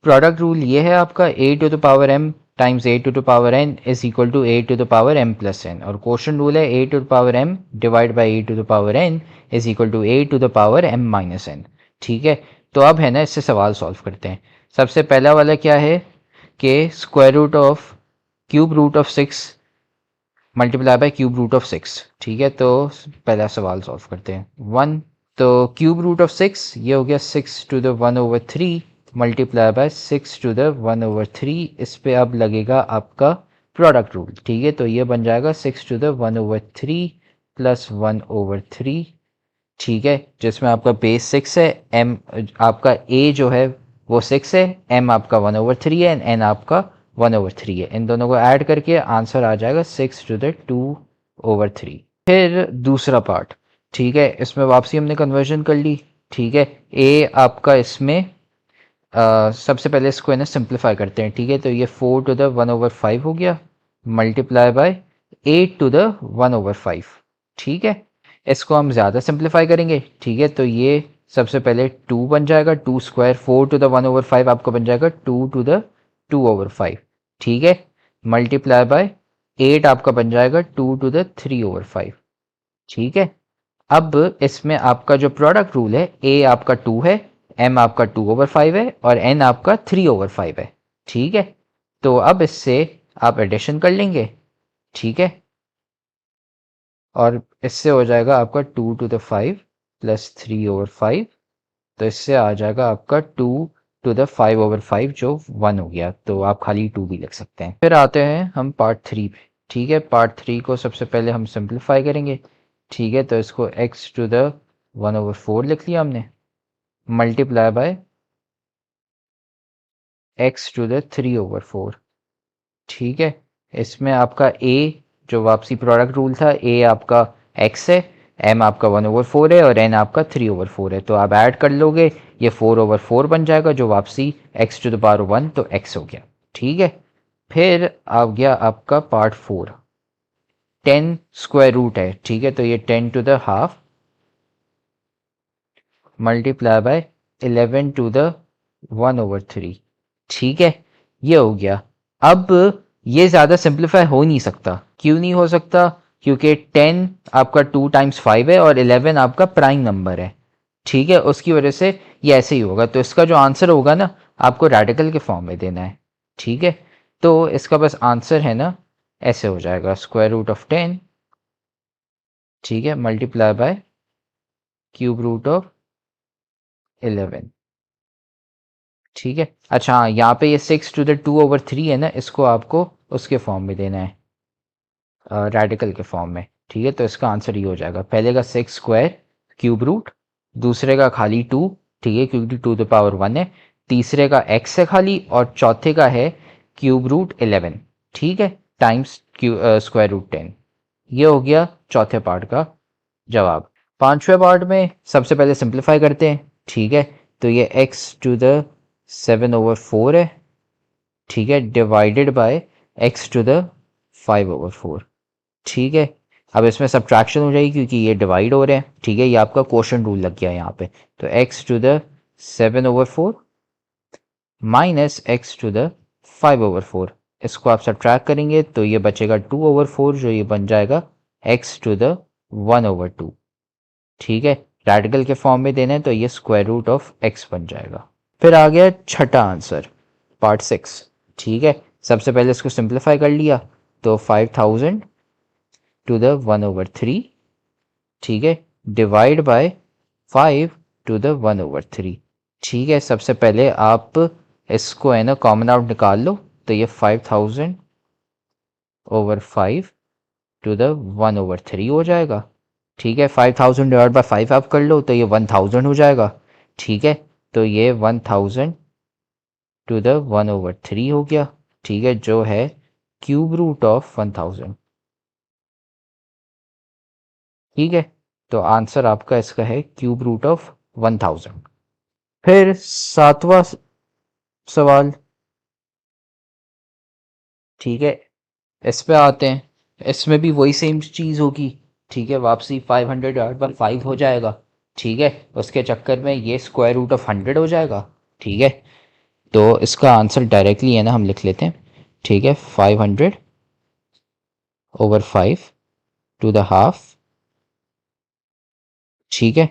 प्रोडक्ट रूल ये है आपका a⁴m times a⁴n is equal to a⁴m plus n, और क्वेश्चन रूल है a⁴m divide by a⁴n is equal to a⁴m minus n, ठीक है। तो अब है ना इससे सवाल सॉल्व करते हैं। सबसे पहला वाला क्या है कि square root of cube root of 6 multiply by cube root of 6, ठीक है। तो पहला सवाल सॉल्व करते हैं। 1, तो क्यूब रूट ऑफ 6 ये हो गया 6⁻³ मल्टीप्लाई बाय 6⁻³ इस पे अब लगेगा आपका प्रोडक्ट रूल, ठीक है। तो ये बन जाएगा 6⁻³ प्लस 1/3, ठीक है, जिसमें आपका बेस 6 है, m आपका a जो है वो 6 है, m आपका 1/3 है, n आपका 1/3 है। इन दोनों को ऐड करके आंसर आ जाएगा 6⁻²/3। फिर दूसरा पार्ट, ठीक है, इसमें वापसी हमने कन्वर्जन कर ली, ठीक है। a आपका इसमें सबसे पहले इसको है ना सिंप्लीफाई करते हैं, ठीक है। तो ये 4⁻1/5 हो गया मल्टीप्लाई बाय 8⁻1/5, ठीक है। इसको हम ज़्यादा सिंप्लीफाई करेंगे, ठीक है। तो ये सबसे पहले 2 बन जाएगा, 2 स्क्वायर 4⁻1/5 आपका बन जाएगा 2⁻2/5, ठीक है, मल्टीप्लाई बाय 8 आपका बन जाएगा 2⁻3/5, ठीक है। अब इसमें आपका जो प्रोडक्ट रूल है, a आपका 2 है, m आपका 2/5 है और n आपका 3/5 है, ठीक है। तो अब इससे आप एडिशन कर लेंगे, ठीक है, और इससे हो जाएगा आपका 2⁻5 प्लस 3/5, तो इससे आ जाएगा आपका 2⁻5/5 जो 1 हो गया, तो आप खाली 2 भी लिख सकते हैं। फिर आते हैं हम पार्ट 3 पे, ठीक है। पार्ट 3 को सबसे पहले हम सिंप्लीफाई करेंगे, ठीक है। तो इसको x⁴ लिख लिया हमने मल्टीप्लाई बाय x⁴, ठीक है। इसमें आपका a जो वापसी प्रोडक्ट रूल था, a आपका x है, m आपका 1/4 है और n आपका 3/4 है, तो आप ऐड कर लोगे, ये 4/4 बन जाएगा जो वापसी x⁴ तो x हो गया, ठीक है। फिर आ गया आपका पार्ट 4, 10 स्क्वायर रूट है, ठीक है। तो ये 10⁻½ मल्टीप्लाई बाय 11⁻1/3, ठीक है, ये हो गया। अब ये ज़्यादा सिंप्लीफाई हो नहीं सकता, क्यों नहीं हो सकता? क्योंकि 10 आपका 2 टाइम्स 5 है और 11 आपका प्राइम नंबर है, ठीक है। उसकी वजह से ये ऐसे ही होगा, तो इसका जो आंसर होगा ना, आपको रेडिकल के फॉर्म में देना है, ठीक है। तो इसका बस आंसर है ना, ऐसे हो जाएगा स्क्वायर रूट ऑफ 10, ठीक है, multiply by cube root of 11, ठीक है। अच्छा हाँ, यहाँ पे ये 6⁻2/3 है ना, इसको आपको उसके फॉर्म में देना है, रेडिकल के फॉर्म में, ठीक है। तो इसका आंसर ये हो जाएगा, पहले का 6 स्क्वायर क्यूब रूट, दूसरे का खाली 2, ठीक है, क्योंकि 2⁻1 है, तीसरे का x है खाली, और चौथे का है क्यूब रूट 11, ठीक है, टाइम्स स्क्वायर रूट 10। ये हो गया चौथे पार्ट का जवाब। पांचवें पार्ट में सबसे पहले सिंप्लीफाई करते हैं, ठीक है। तो ये x⁴ 7/4 है, ठीक है, divided by x to the 5/4, ठीक है। अब इसमें सब्ट्रैक्शन हो जाएगी क्योंकि ये डिवाइड हो रहे हैं, ठीक है, ये आपका क्वोशंट रूल लग गया यहाँ पे। तो x to the 7/4 minus x to the 5/4, इसको आप सब्ट्रैक्ट करेंगे तो ये बचेगा 2/4, जो ये बन जाएगा x टू द 1/2, ठीक है। रेडिकल के फॉर्म में देना है तो ये स्क्वायर रूट ऑफ x बन जाएगा। फिर आ गया छठा आंसर, पार्ट 6, ठीक है। सबसे पहले इसको सिंप्लीफाई कर लिया तो 5000 टू द 1/3, ठीक है, डिवाइड बाय 5 टू द 1/3, ठीक है। सबसे पहले आप इसको है ना कॉमन आउट निकाल लो तो ये 5000/5 टू द 1/3 हो जाएगा, ठीक है। 5000 डिवाइड बाय 5 आप कर लो तो ये 1000 हो जाएगा, ठीक है। तो ये 1000 टू द 1/3 हो गया, ठीक है, जो है क्यूब रूट ऑफ 1000, ठीक है। तो आंसर आपका इसका है क्यूब रूट ऑफ 1000। फिर सातवां सवाल, ठीक है, इस पे आते हैं। इसमें भी वही सेम चीज़ होगी, ठीक है। वापसी 500 डिवाइड बाय 5 हो जाएगा, ठीक है। उसके चक्कर में ये स्क्वायर रूट ऑफ 100 हो जाएगा, ठीक है। तो इसका आंसर डायरेक्टली है ना हम लिख लेते हैं, ठीक है, 500/5 टू द हाफ, ठीक है,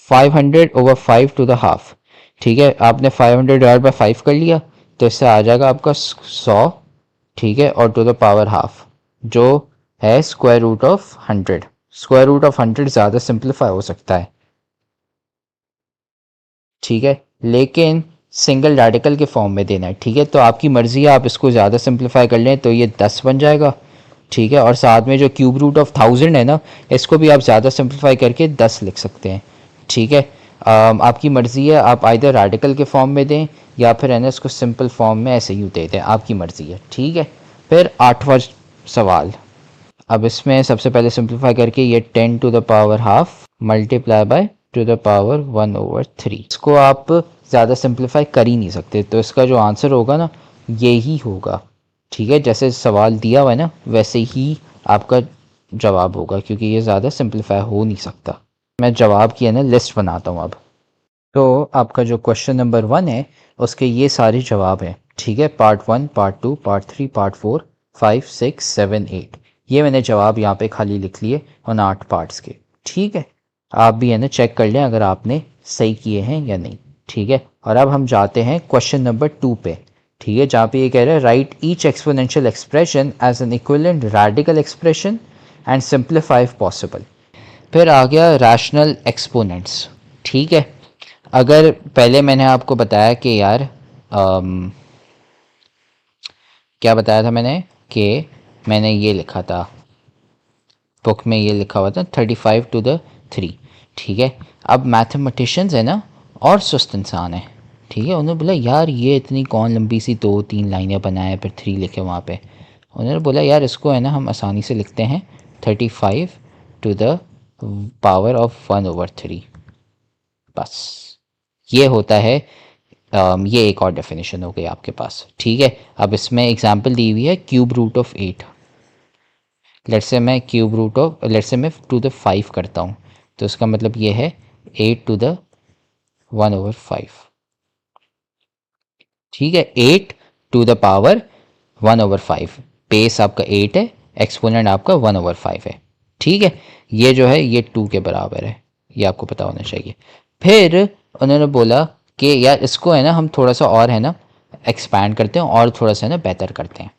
500/5 टू द हाफ, ठीक है। आपने 500 डिवाइड बाय 5 कर लिया तो इससे आ जाएगा आपका 100, ठीक है, और टू द पावर हाफ जो है square root of 100। Square root of 100 ज़्यादा सिंप्लीफाई हो सकता है, ठीक है, लेकिन सिंगल रेडिकल के फॉर्म में देना है, ठीक है। तो आपकी मर्ज़ी है, आप इसको ज़्यादा सिंप्लीफाई कर लें तो ये 10 बन जाएगा, ठीक है। और साथ में जो क्यूब रूट ऑफ 1000 है ना, इसको भी आप ज़्यादा सिंप्लीफाई करके 10 लिख सकते हैं, ठीक है। आपकी मर्ज़ी है, आप आइदर रेडिकल के फॉर्म में दें या फिर है ना इसको सिंपल फॉर्म में ऐसे ही दे दें, आपकी मर्ज़ी है, ठीक है। फिर आठवां सवाल, अब इसमें सबसे पहले सिंप्लीफाई करके ये 10 to the power half multiply by to the power 1/3, इसको आप ज़्यादा सिंप्लीफाई कर ही नहीं सकते, तो इसका जो आंसर होगा ना ये ही होगा, ठीक है। जैसे सवाल दिया हुआ है ना वैसे ही आपका जवाब होगा, क्योंकि ये ज़्यादा सिंप्लीफाई हो नहीं सकता। मैं जवाब की है ना लिस्ट बनाता हूँ अब। तो आपका जो क्वेश्चन नंबर 1 है उसके ये सारे जवाब हैं, ठीक है। पार्ट 1, पार्ट 2, पार्ट 3, पार्ट 4, 5, 6, 7, 8, ये मैंने जवाब यहाँ पे खाली लिख लिए उन 8 पार्ट्स के, ठीक है। आप भी है ना चेक कर लें अगर आपने सही किए हैं या नहीं, ठीक है। और अब हम जाते हैं क्वेश्चन नंबर 2 पे, ठीक है, जहाँ पे ये कह रहा है write each exponential expression as an equivalent radical expression and simplify if possible. फिर आ गया रैशनल एक्सपोनेंट्स, ठीक है। अगर पहले मैंने आपको बताया कि यार क्या बताया था मैंने कि मैंने ये लिखा था बुक में, ये लिखा हुआ था 35 टू द 3, ठीक है। अब मैथमेटिशियंस है ना और सुस्त इंसान है, ठीक है, उन्होंने बोला यार ये इतनी कौन लंबी सी 2-3 लाइनें बनाए फिर 3 लिखे वहाँ पे। उन्होंने बोला यार इसको है ना हम आसानी से लिखते हैं 35 टू द पावर ऑफ 1/3, बस ये होता है। ये एक और डेफिनेशन हो गई आपके पास, ठीक है। अब इसमें एग्जांपल दी हुई है cube root of 8, let's say मैं cube root of let's say मैं टू द 5 करता हूँ तो इसका मतलब ये है 8 टू द 1/5, ठीक है। 8 टू द पावर 1/5, बेस आपका 8 है, एक्सपोनेंट आपका 1/5 है, ठीक है। ये जो है ये 2 के बराबर है, ये आपको पता होना चाहिए। फिर उन्होंने बोला कि यार इसको है ना हम थोड़ा सा और है ना एक्सपैंड करते हैं और थोड़ा सा है ना बेहतर करते हैं।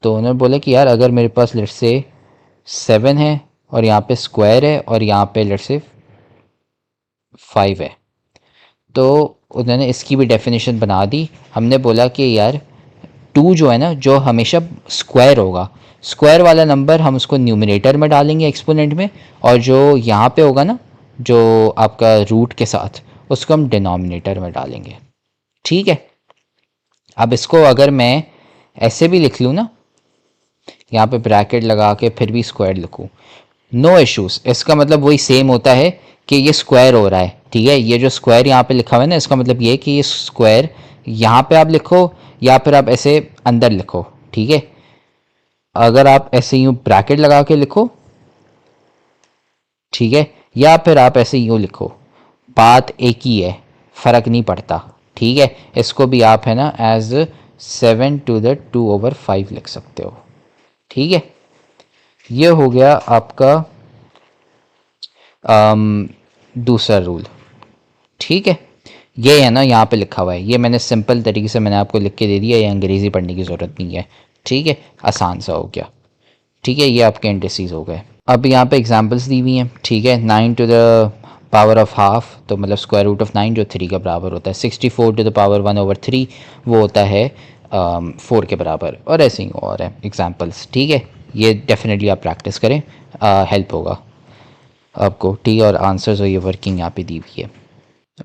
तो उन्होंने बोला कि यार अगर मेरे पास लेट्स से 7 है और यहाँ पे स्क्वायर है और यहाँ पे लेट्स से 5 है, तो उन्होंने इसकी भी डेफिनेशन बना दी। हमने बोला कि यार 2 जो है ना जो हमेशा स्क्वायर होगा, स्क्वायर वाला नंबर हम उसको न्यूमरेटर में डालेंगे एक्सपोनेंट में, और जो यहाँ पे होगा ना जो आपका रूट के साथ उसको हम डिनोमिनेटर में डालेंगे, ठीक है। अब इसको अगर मैं ऐसे भी लिख लूँ ना, यहाँ पे ब्रैकेट लगा के फिर भी स्क्वायर लिखूँ, नो इश्यूज, इसका मतलब वही सेम होता है कि ये स्क्वायर हो रहा है, ठीक है। ये जो स्क्वायर यहाँ पे लिखा हुआ है ना इसका मतलब ये कि ये स्क्वायर यहाँ पे आप लिखो या फिर आप ऐसे अंदर लिखो, ठीक है। अगर आप ऐसे यूं ब्रैकेट लगा के लिखो, ठीक है, या फिर आप ऐसे यूं लिखो, बात एक ही है, फर्क नहीं पड़ता, ठीक है। इसको भी आप है ना एज 7 to the 2/5 लिख सकते हो, ठीक है। ये हो गया आपका दूसरा रूल, ठीक है। ये है ना यहाँ पे लिखा हुआ है, ये मैंने सिंपल तरीके से मैंने आपको लिख के दे दिया, ये अंग्रेज़ी पढ़ने की ज़रूरत नहीं है, ठीक है। आसान सा हो गया, ठीक है। ये आपके इंडिसेस हो गए। अब यहाँ पे एग्जांपल्स दी हुई हैं, ठीक है। 9 to the power of ½ तो मतलब स्क्वायर रूट ऑफ 9 जो 3 का बराबर होता है। 64 to the power 1/3 वो होता है 4 के बराबर, और ऐसे ही और है एग्जांपल्स, ठीक है। ये डेफिनेटली आप प्रैक्टिस करें, हेल्प होगा आपको, ठीक है। और आंसर्स और ये वर्किंग यहाँ पे दी हुई है,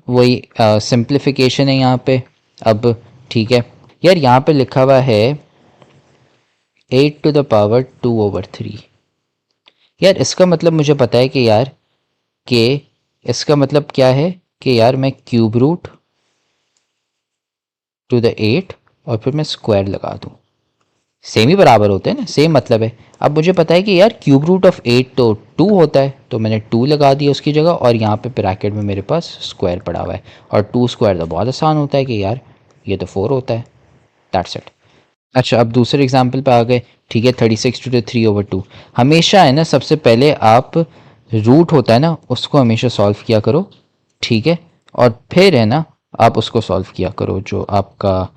वही सिंप्लीफिकेशन है यहाँ पे अब, ठीक है। यार यहाँ पे लिखा हुआ है 8 to the power 2/3। यार इसका मतलब मुझे पता है कि यार कि इसका मतलब क्या है कि यार मैं क्यूब रूट टू द 8 और फिर मैं स्क्वायर लगा दूँ, सेम ही बराबर होते हैं ना, सेम मतलब है। अब मुझे पता है कि यार क्यूब रूट ऑफ 8 तो 2 होता है, तो मैंने 2 लगा दिया उसकी जगह, और यहाँ पे ब्रैकेट में मेरे पास स्क्वायर पड़ा हुआ है, और 2 स्क्वायर तो बहुत आसान होता है कि यार ये तो 4 होता है, दैट्स इट। अच्छा, अब दूसरे एग्जाम्पल पे आ गए, ठीक है। 36 to the 3/2 हमेशा है ना, सबसे पहले आप रूट होता है ना उसको हमेशा सॉल्व किया करो, ठीक है। और फिर है ना आप उसको सॉल्व किया करो, जो आपका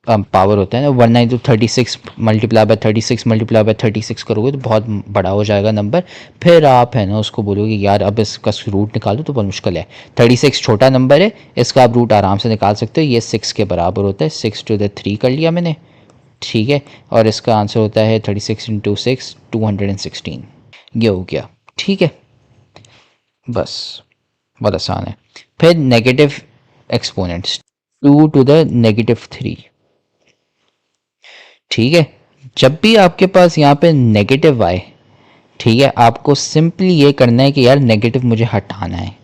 पावर होता है ना, 19 to 36 multiply by 36 multiply by 36 करोगे तो बहुत बड़ा हो जाएगा नंबर। फिर आप है ना उसको बोलोगे यार अब इसका रूट निकालो तो बहुत मुश्किल है, 36 छोटा नंबर है, इसका आप रूट आराम से निकाल सकते हो, ये 6 के बराबर होता है। 6 to the 3 कर लिया मैंने, ठीक है। और इसका आंसर होता है 36 × 6 216, ये हो गया, ठीक है। बस बहुत आसान है। फिर नेगेटिव एक्सपोनेंट्स, 2 to the-3, ठीक है। जब भी आपके पास यहाँ पे नेगेटिव आए, ठीक है, आपको सिंपली ये करना है कि यार नेगेटिव मुझे हटाना है।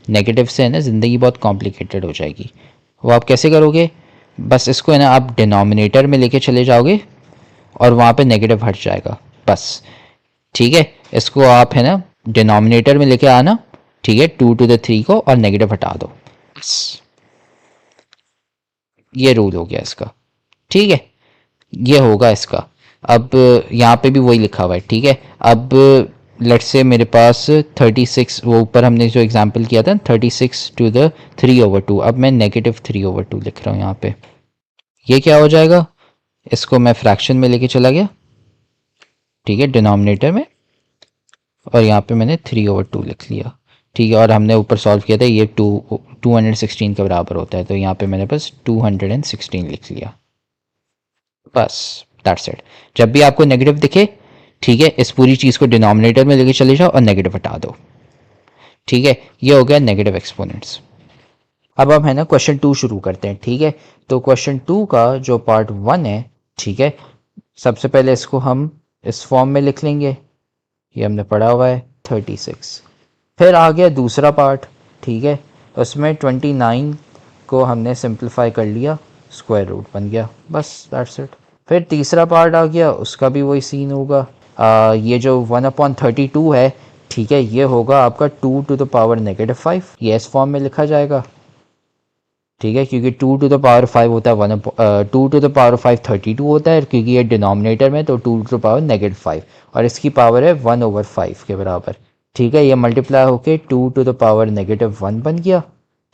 नेगेटिव से है ना ज़िंदगी बहुत कॉम्प्लिकेटेड हो जाएगी। वो आप कैसे करोगे, बस इसको है ना आप डिनोमिनेटर में लेके चले जाओगे और वहाँ पे नेगेटिव हट जाएगा, बस, ठीक है। इसको आप है ना डिनोमिनेटर में लेके आना, ठीक है, 2 to the 3 को, और नेगेटिव हटा दो, बस। ये रूल हो गया इसका, ठीक है। ये होगा इसका। अब यहाँ पे भी वही लिखा हुआ है, ठीक है। अब लेट्स से मेरे पास 36, वो ऊपर हमने जो एग्जांपल किया था 36 to the 3/2, अब मैं -3/2 लिख रहा हूँ यहाँ पे। ये क्या हो जाएगा, इसको मैं फ्रैक्शन में लेके चला गया, ठीक है, डिनोमिनेटर में, और यहाँ पे मैंने 3/2 लिख लिया, ठीक है। और हमने ऊपर सॉल्व किया था, ये 216 के बराबर होता है, तो यहाँ पे मैंने बस 216 लिख लिया, बस, दैट्स इट। जब भी आपको नेगेटिव दिखे, ठीक है, इस पूरी चीज़ को डिनोमिनेटर में लेके चले जाओ और नेगेटिव हटा दो, ठीक है। ये हो गया नेगेटिव एक्सपोनेंट्स। अब हम है ना क्वेश्चन 2 शुरू करते हैं, ठीक है। तो क्वेश्चन 2 का जो पार्ट 1 है, ठीक है, सबसे पहले इसको हम इस फॉर्म में लिख लेंगे, ये हमने पढ़ा हुआ है 36। फिर आ गया दूसरा पार्ट, ठीक है, उसमें 29 को हमने सिंप्लीफाई कर लिया, स्क्वायर रूट बन गया, बस, दैट्स इट। फिर तीसरा पार्ट आ गया, उसका भी वही सीन होगा। ये जो 1/32 है, ठीक है, ये होगा आपका 2 to the power -5, ये इस फॉर्म में लिखा जाएगा, ठीक है, क्योंकि 2 to the power 5 होता है 2 to the power 5 32 होता है, क्योंकि ये डिनोमिनेटर में, तो 2 to the power -5, और इसकी पावर है 1/5 के बराबर, ठीक है। ये मल्टीप्लाई होके 2 to the power -1 बन गया,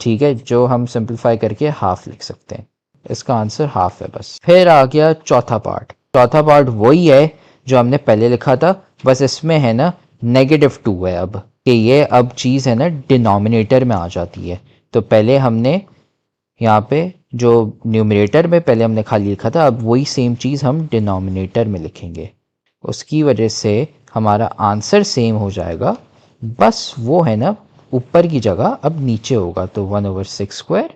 ठीक है, जो हम सिंप्लीफाई करके हाफ लिख सकते हैं। इसका आंसर हाफ है, बस। फिर आ गया चौथा पार्ट। चौथा पार्ट वही है जो हमने पहले लिखा था, बस इसमें है ना -2 है अब, कि ये अब चीज़ है ना डिनोमिनेटर में आ जाती है। तो पहले हमने यहाँ पे जो न्यूमरेटर में पहले हमने खाली लिखा था, अब वही सेम चीज़ हम डिनोमिनेटर में लिखेंगे, उसकी वजह से हमारा आंसर सेम हो जाएगा, बस वो है ना ऊपर की जगह अब नीचे होगा, तो 1/6²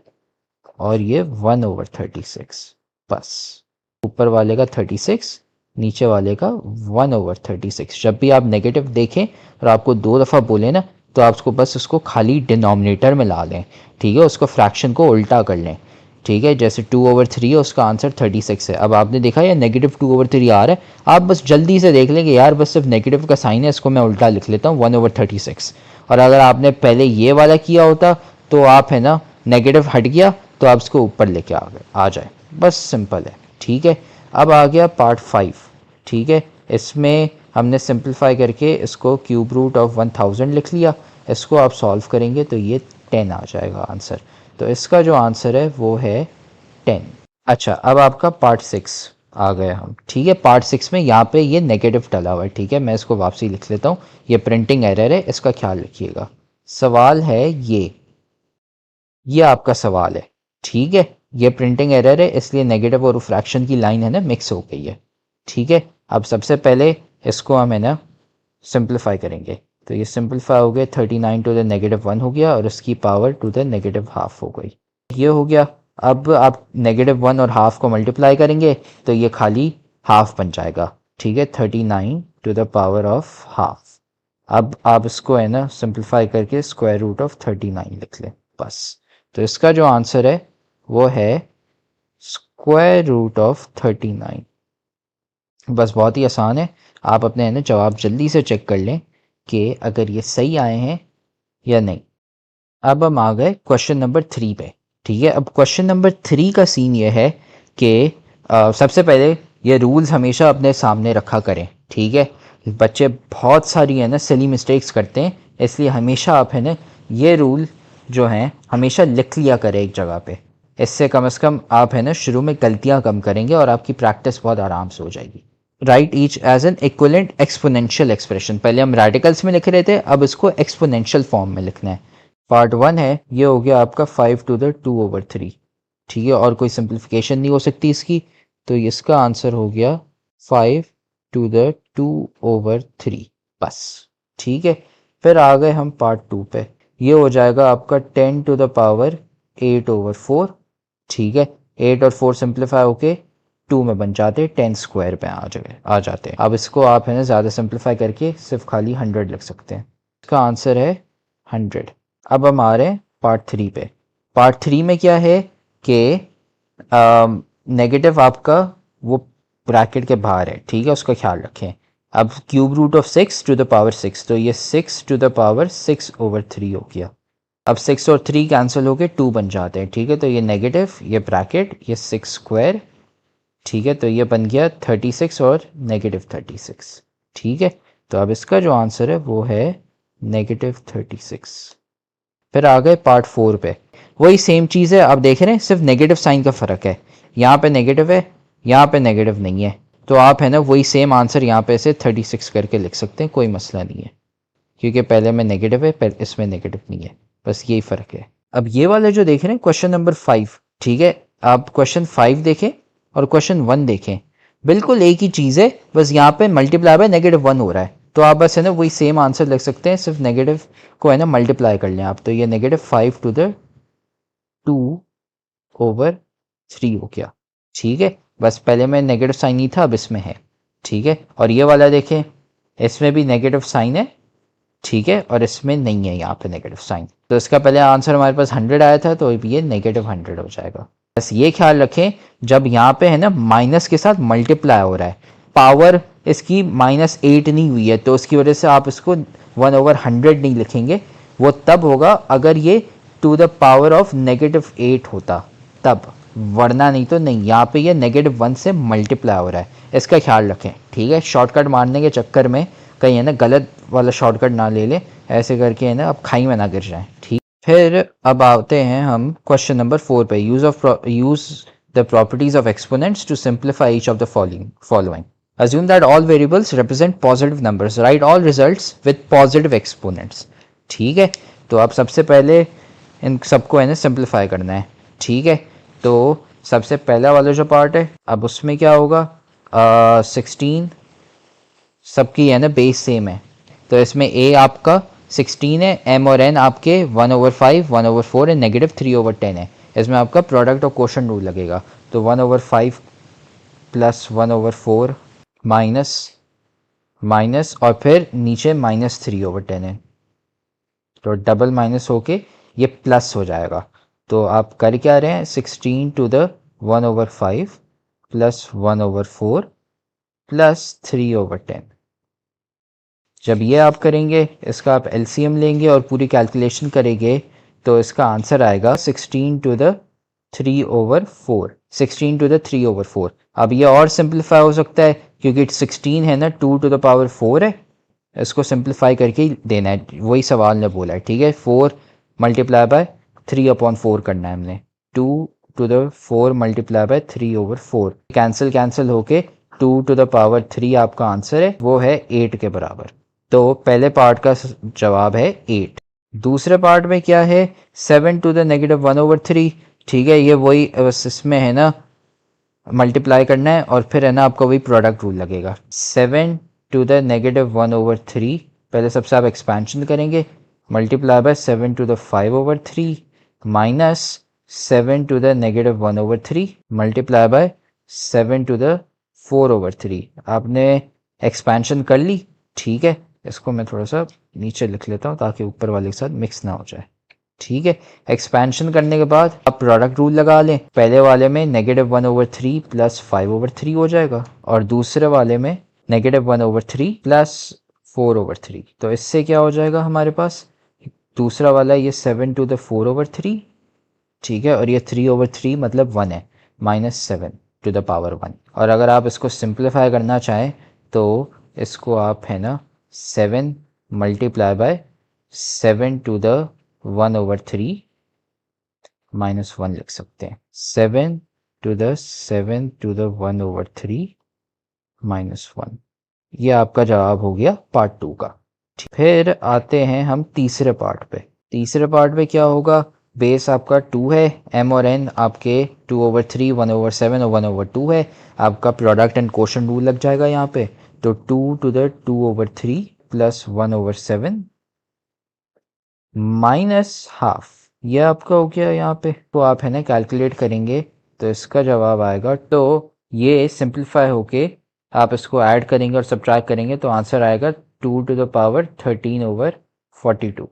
और ये 1/36, बस। ऊपर वाले का 36, नीचे वाले का 1/36। जब भी आप नेगेटिव देखें और आपको 2 दफ़ा बोले ना, तो आप उसको बस उसको खाली डिनोमिनेटर में ला लें, ठीक है, उसको फ्रैक्शन को उल्टा कर लें, ठीक है, जैसे 2/3 है उसका आंसर 36 है। अब आपने देखा ये -2/3 आ रहा है, आप बस जल्दी से देख लेंगे यार बस सिर्फ नेगेटिव का साइन है, इसको मैं उल्टा लिख लेता हूँ 1/36। और अगर आपने पहले ये वाला किया होता तो आप है ना नेगेटिव हट गया तो आप इसको ऊपर लेके आ जाए, बस सिंपल है। ठीक है, अब आ गया पार्ट 5। ठीक है, इसमें हमने सिंप्लीफाई करके इसको क्यूब रूट ऑफ 1000 लिख लिया। इसको आप सॉल्व करेंगे तो ये 10 आ जाएगा आंसर। तो इसका जो आंसर है वो है 10। अच्छा, अब आपका पार्ट 6 आ गया हम। ठीक है, पार्ट 6 में यहाँ पे ये नेगेटिव डला हुआ है। ठीक है, मैं इसको वापसी लिख लेता हूँ, ये प्रिंटिंग एरर है, इसका ख्याल रखिएगा। सवाल है ये आपका सवाल है। ठीक है, ये प्रिंटिंग एरर है इसलिए नेगेटिव और फ्रैक्शन की लाइन है ना मिक्स हो गई है। ठीक है, अब सबसे पहले इसको हम है ना सिंप्लीफाई करेंगे, तो ये सिंप्लीफाई हो गया 39 टू द -1 हो गया और उसकी पावर टू द -½ हो गई, ये हो गया। अब आप -1 और हाफ को मल्टीप्लाई करेंगे तो ये खाली हाफ बन जाएगा। ठीक है, 39 to the power of half. अब आप इसको है ना सिंप्लीफाई करके स्क्वायर रूट ऑफ 39 लिख लें बस। तो इसका जो आंसर है वो है स्क्वायर रूट ऑफ 39। बस बहुत ही आसान है, आप अपने है ना जवाब जल्दी से चेक कर लें कि अगर ये सही आए हैं या नहीं। अब हम आ गए क्वेश्चन नंबर 3 पे। ठीक है, अब क्वेश्चन नंबर 3 का सीन ये है कि सबसे पहले ये रूल्स हमेशा अपने सामने रखा करें। ठीक है, बच्चे बहुत सारी है ना सिली मिस्टेक्स करते हैं, इसलिए हमेशा आप है ना ये रूल जो हैं हमेशा लिख लिया करें एक जगह पे। इससे कम से कम आप है ना शुरू में गलतियां कम करेंगे और आपकी प्रैक्टिस बहुत आराम से हो जाएगी। Write each as an equivalent exponential expression, पहले हम रेडिकल्स में लिख रहे थे, अब इसको एक्सपोनेंशियल फॉर्म में लिखना है। पार्ट 1 है, ये हो गया आपका 5 टू द 2/3। ठीक है, और कोई सिंप्लीफिकेशन नहीं हो सकती इसकी, तो इसका आंसर हो गया 5 टू द 2/3 बस। ठीक है, फिर आ गए हम पार्ट 2 पे, ये हो जाएगा आपका 10 टू द पावर 8/4। ठीक है, 8 और 4 सिंप्लीफाई होके 2 में बन जाते, 10 स्क्वायर पे आ जाते। अब इसको आप है ना ज़्यादा सिंप्लीफाई करके सिर्फ खाली 100 लिख सकते हैं। इसका आंसर है 100। अब हम आ रहे हैं पार्ट 3 पे। पार्ट 3 में क्या है कि नेगेटिव आपका वो ब्रैकेट के बाहर है। ठीक है, उसका ख्याल रखें। अब cube root of 6 to the power 6, तो ये 6 टू द पावर 6/3 हो गया। अब 6 और 3 कैंसिल होके 2 बन जाते हैं। ठीक है, तो ये नेगेटिव, ये ब्रैकेट, ये 6 स्क्वायर। ठीक है, तो ये बन गया 36 और -36। ठीक है, तो अब इसका जो आंसर है वो है -36। फिर आ गए पार्ट 4 पे, वही सेम चीज़ है। आप देख रहे हैं सिर्फ नेगेटिव साइन का फ़र्क है, यहाँ पे नेगेटिव है, यहाँ पे नेगेटिव नहीं है, तो आप है ना वही सेम आंसर यहाँ पे से 36 करके लिख सकते हैं, कोई मसला नहीं है, क्योंकि पहले में नेगेटिव है, इसमें नेगेटिव नहीं है, बस यही फ़र्क है। अब ये वाला जो देख रहे हैं क्वेश्चन नंबर 5, ठीक है, आप क्वेश्चन 5 देखें और क्वेश्चन 1 देखें, बिल्कुल एक ही चीज़ है, बस यहाँ पे मल्टीप्लाई बाय -1 हो रहा है, तो आप बस है ना वही सेम आंसर लिख सकते हैं, सिर्फ नेगेटिव को है ना मल्टीप्लाई कर लें आप, तो ये -5 टू द 2/3 हो गया। ठीक है, बस पहले में नेगेटिव साइन नहीं था, अब इसमें है। ठीक है, और ये वाला देखें, इसमें भी नेगेटिव साइन है। ठीक है, और इसमें नहीं है यहाँ पे नेगेटिव साइन, तो इसका पहले आंसर हमारे पास 100 आया था, तो ये -100 हो जाएगा। बस ये ख्याल रखें, जब यहाँ पे है ना माइनस के साथ मल्टीप्लाई हो रहा है, पावर इसकी -8 नहीं हुई है, तो उसकी वजह से आप इसको 1/100 नहीं लिखेंगे, वो तब होगा अगर ये टू द पावर ऑफ -8 होता तब, वरना नहीं तो नहीं। यहाँ पे ये -1 से मल्टीप्लाई हो रहा है, इसका ख्याल रखें। ठीक है, शॉर्टकट मारने के चक्कर में कहीं है ना गलत वाला शॉर्टकट ना ले लें, ऐसे करके है ना अब खाई में ना गिर जाएं। ठीक, फिर अब आते हैं हम क्वेश्चन नंबर 4 पे, use the properties of exponents to simplify each of the following. Assume that all variables represent positive numbers. Write all results with positive exponents. ठीक है, तो आप सबसे पहले इन सबको है ना सिंप्लीफाई करना है। ठीक है, तो सबसे पहला वाला जो पार्ट है, अब उसमें क्या होगा, 16 सबकी है ना बेस सेम है, तो इसमें a आपका 16 है, m और n आपके 1/5, 1/4 है, -3/10 है। इसमें आपका प्रोडक्ट और क्वोशंट रूल लगेगा, तो 1/5 प्लस 1/4 माइनस और फिर नीचे -3/10 है, तो डबल माइनस होके ये प्लस हो जाएगा, तो आप कर क्या रहे हैं, 16 टू द 1/5 प्लस 1/4 प्लस 3/10। जब ये आप करेंगे, इसका आप एलसीएम लेंगे और पूरी कैलकुलेशन करेंगे, तो इसका आंसर आएगा 16 टू द 3/4। 16 to the 3/4। अब ये और सिंप्लीफाई हो सकता है क्योंकि 16 है ना, 2 टू द पावर 4 है, इसको सिंप्लीफाई करके ही देना है, वही सवाल ने बोला है। ठीक है, 4 मल्टीप्लाई बाय 3/4 करना है हमने। 2 to the 4 multiply by 3/4 cancel cancel होके 2 टू द पावर 3 आपका आंसर है, वो है 8 के बराबर। तो पहले पार्ट का जवाब है 8। दूसरे पार्ट में क्या है, 7 टू द -1/3। ठीक है, ये वही बस इसमें है ना मल्टीप्लाई करना है और फिर है ना आपका वही प्रोडक्ट रूल लगेगा। 7 टू द -1/3, पहले सबसे आप एक्सपेंशन करेंगे, multiply by 7 to the 5/3 minus 7 to the -1/3 multiply by 7 to the 4/3। आपने एक्सपेंशन कर ली। ठीक है, इसको मैं थोड़ा सा नीचे लिख लेता हूँ ताकि ऊपर वाले के साथ मिक्स ना हो जाए। ठीक है, एक्सपेंशन करने के बाद आप प्रोडक्ट रूल लगा लें। पहले वाले में -1/3 प्लस 5/3 हो जाएगा और दूसरे वाले में -1/3 प्लस 4/3। तो इससे क्या हो जाएगा हमारे पास, दूसरा वाला ये 7 टू द 4/3। ठीक है, और ये 3/3 मतलब 1 है, -7 टू द पावर 1। और अगर आप इसको सिंप्लीफाई करना चाहें तो इसको आप है ना 7 मल्टीप्लाई बाय 7 टू द 1/3 -1 लिख सकते हैं। 7 टू द 1/3 -1। ये आपका जवाब हो गया पार्ट 2 का। फिर आते हैं हम तीसरे पार्ट पे। तीसरे पार्ट में क्या होगा, बेस आपका 2 है, m और n आपके 2/3, 1/7 और 1/2 है। आपका प्रोडक्ट एंड क्वोशंट रूल लग जाएगा यहाँ पे। तो 2 to the 2/3 plus 1/7 minus half, ये आपका हो गया यहाँ पे। तो आप है ना कैलकुलेट करेंगे तो इसका जवाब आएगा, तो ये सिंप्लीफाई होके आप इसको ऐड करेंगे और सब्ट्रैक्ट करेंगे तो आंसर आएगा 2 टू द पावर 13/42।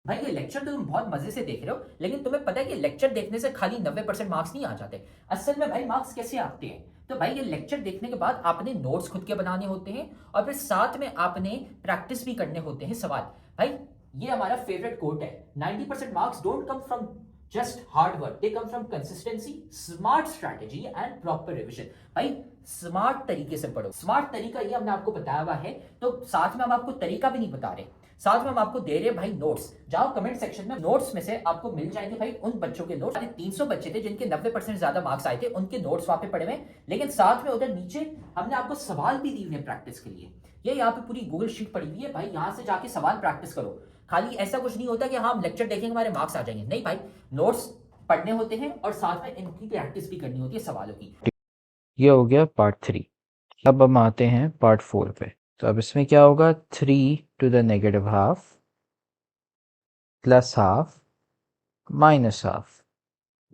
भाई ये लेक्चर तो तुम बहुत मजे से देख रहे हो, लेकिन तुम्हें पता है कि लेक्चर देखने से खाली 90% मार्क्स नहीं आ जाते। असल में भाई मार्क्स कैसे आते हैं, तो भाई ये लेक्चर देखने के बाद आपने नोट्स खुद के बनाने होते हैं और फिर साथ में आपने प्रैक्टिस भी करने होते हैं सवाल। भाई ये हमारा फेवरेट कोट है, 90% marks don't come from just hard work, they come from consistency, smart strategy and proper revision. भाई स्मार्ट तरीके से पढ़ो, स्मार्ट तरीका ये हमने आपको बताया हुआ है, तो साथ में हम आपको तरीका भी नहीं बता रहे, साथ में हम आपको दे रहे हैं भाई नोट्स। जाओ कमेंट सेक्शन में, नोट्स में से आपको मिल जाएंगे भाई उन बच्चों के नोट्स। 300 बच्चे थे जिनके 90% ज्यादा मार्क्स आए थे, उनके नोट्स वहां पे पड़े हुए, लेकिन साथ में उधर नीचे हमने आपको सवाल भी दिए हुए प्रैक्टिस के लिए। ये यहाँ पे पूरी गूगल शीट पड़ी हुई है भाई, यहाँ से जाके सवाल प्रैक्टिस करो। खाली ऐसा कुछ नहीं होता कि हाँ हम लेक्चर देखेंगे हमारे मार्क्स आ जाएंगे, नहीं भाई, नोट्स पढ़ने होते हैं और साथ में इनकी प्रैक्टिस भी करनी होती है सवालों की।
ये हो गया पार्ट 3। अब हम आते हैं पार्ट 4 पे। तो अब इसमें क्या होगा, 3 to the -1/2 plus half minus half.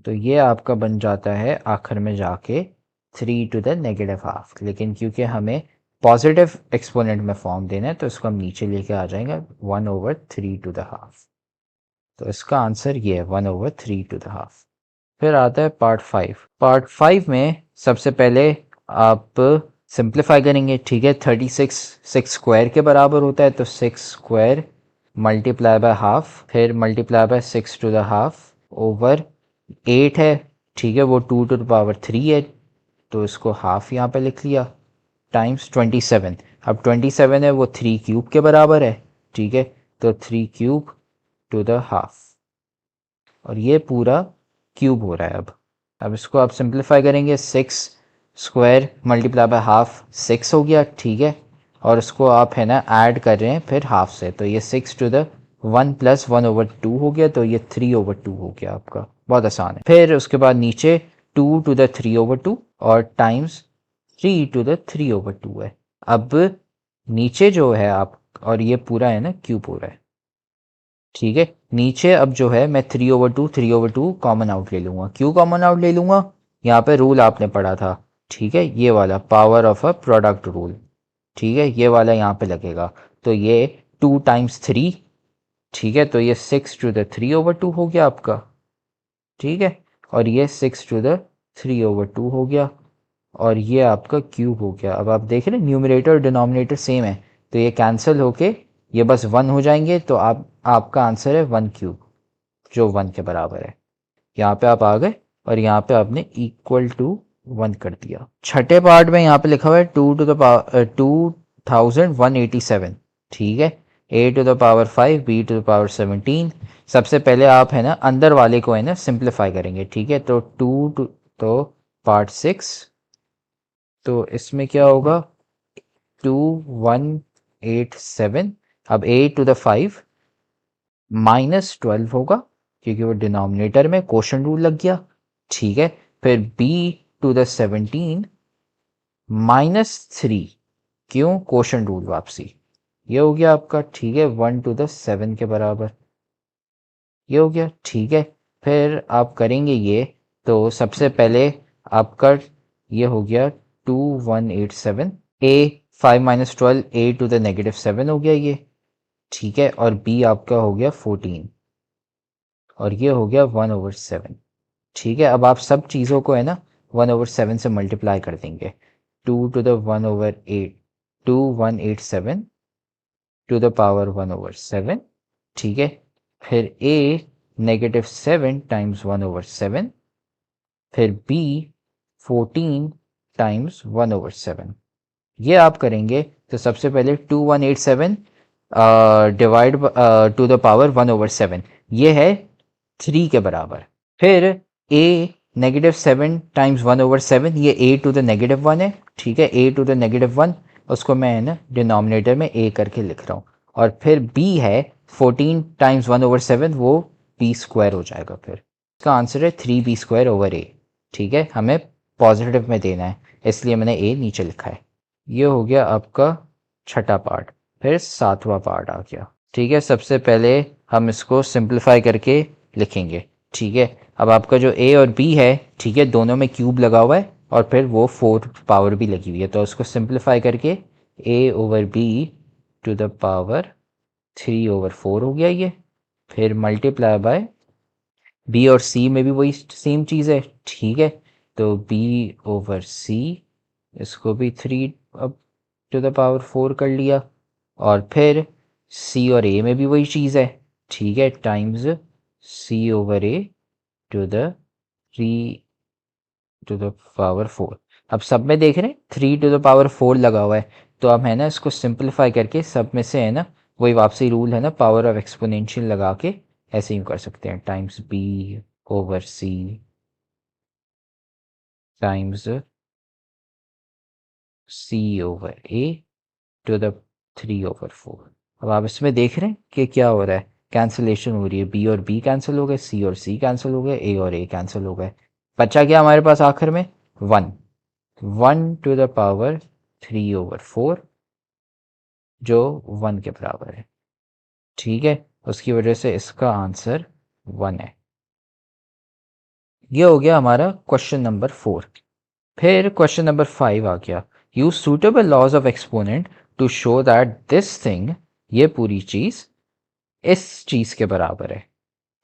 तो ये आपका बन जाता है आखिर में जाके 3 टू द -1/2, लेकिन क्योंकि हमें पॉजिटिव एक्सपोनेंट में फॉर्म देना है तो इसको हम नीचे लेके आ जाएंगे 1/3 टू द हाफ। तो इसका आंसर ये है 1/3 टू द हाफ। फिर आता है पार्ट 5। पार्ट 5 में सबसे पहले आप सिंप्लीफाई करेंगे। ठीक है, 36 6 स्क्वायर के बराबर होता है, तो 6 स्क्वायर मल्टीप्लाई बाय हाफ, फिर multiply by 6 to the half over 8 है। ठीक है, वो 2 टू द पावर 3 है, तो इसको हाफ यहाँ पे लिख लिया, टाइम्स 27। अब 27 है वो 3 क्यूब के बराबर है। ठीक है, तो 3 क्यूब टू द हाफ, और ये पूरा क्यूब हो रहा है। अब इसको आप सिंप्लीफाई करेंगे, 6 स्क्वायर मल्टीप्लाई बाय हाफ 6 हो गया। ठीक है, और इसको आप है ना ऐड कर रहे हैं फिर हाफ से, तो ये 6 टू द 1 प्लस 1/2 हो गया, तो ये 3/2 हो गया आपका। बहुत आसान है। फिर उसके बाद नीचे 2 टू द 3/2 और टाइम्स 3 टू द 3/2 है। अब नीचे जो है आप, और ये पूरा है ना क्यूब हो रहा है। ठीक है, नीचे अब जो है मैं 3/2 कॉमन आउट ले लूंगा। क्यों कॉमन आउट ले लूंगा, यहाँ पे रूल आपने पढ़ा था। ठीक है, ये वाला power of a product rule. ठीक है, ये वाला यहाँ पे लगेगा, तो ये 2 टाइम्स 3। ठीक है, तो ये 6 टू द 3/2 हो गया आपका। ठीक है, और ये 6^3/2 हो गया, और ये आपका क्यूब हो गया। अब आप देख रहे हैं न्यूमरेटर और डिनोमिनेटर सेम है, तो ये कैंसिल होके ये बस 1 हो जाएंगे, तो आपका आंसर है 1 क्यूब, जो 1 के बराबर है। यहाँ पे आप आ गए और यहाँ पे आपने इक्वल टू 1 कर दिया। छठे पार्ट में यहाँ पे लिखा हुआ है 2187, ठीक है, a⁵, b⁵17। सबसे पहले आप है ना अंदर वाले को है ना सिंप्लीफाई करेंगे, ठीक है, तो तो पार्ट 6, तो इसमें क्या होगा 2187, अब a⁵ -12 होगा क्योंकि वो डिनोमिनेटर में क्वोशंट रूल लग गया, ठीक है, फिर b⁵ -3, क्यों, क्वोशंट रूल वापसी, ये हो गया आपका, ठीक है, 1⁵ के बराबर, ये हो गया, ठीक है। फिर आप करेंगे ये, तो सबसे पहले आपका ये हो गया 2187, a⁵ -12 a⁵ हो गया ये, ठीक है, और b आपका हो गया 14, और ये हो गया 1/7, ठीक है। अब आप सब चीज़ों को है ना 1/7 से मल्टीप्लाई कर देंगे, 2187 1/7, ठीक है, फिर a⁻7 टाइम्स 1/7, फिर b 14 टाइम्स 1/7। ये आप करेंगे तो सबसे पहले 2187 डिवाइड टू द पावर 1/7, ये है 3 के बराबर। फिर a⁻7 टाइम्स 1/7, ये a⁻1 है, ठीक है, a⁻1, उसको मैं है ना डिनोमिनेटर में a करके लिख रहा हूँ, और फिर b है 14 टाइम्स 1/7, वो b² हो जाएगा। फिर इसका आंसर है 3b²/a, ठीक है, हमें पॉजिटिव में देना है इसलिए मैंने a नीचे लिखा है। ये हो गया आपका छठा पार्ट। फिर सातवां पार्ट आ गया, ठीक है। सबसे पहले हम इसको सिंप्लीफाई करके लिखेंगे, ठीक है। अब आपका जो a और b है, ठीक है, दोनों में क्यूब लगा हुआ है और फिर वो 4 पावर भी लगी हुई है, तो उसको सिंप्लीफाई करके a/b⁵ 3/4 हो गया ये। फिर मल्टीप्लाई बाय b और c में भी वही सेम चीज़ है, ठीक है, तो b/c, इसको भी 3/4 कर लिया, और फिर c और a में भी वही चीज़ है, ठीक है, टाइम्स c/a⁴ अब सब में देख रहे हैं 3/4 लगा हुआ है, तो अब है ना इसको सिंप्लीफाई करके सब में से है ना वही वापसी रूल है ना, पावर ऑफ एक्सपोनेंशियल लगा के ऐसे ही कर सकते हैं, टाइम्स b/c टाइम्स c/a⁴। अब आप इसमें देख रहे हैं कि क्या हो रहा है, कैंसिलेशन हो रही है, b और b कैंसिल हो गए, c और c कैंसिल हो गए, a और a कैंसिल हो गए, बचा क्या हमारे पास आखिर में 1 1⁴ जो 1 के बराबर है, ठीक है, उसकी वजह से इसका आंसर 1 है। ये हो गया हमारा क्वेश्चन नंबर 4। फिर क्वेश्चन नंबर 5 आ गया, use suitable laws of exponent to show that this thing, ये पूरी चीज इस चीज के बराबर है।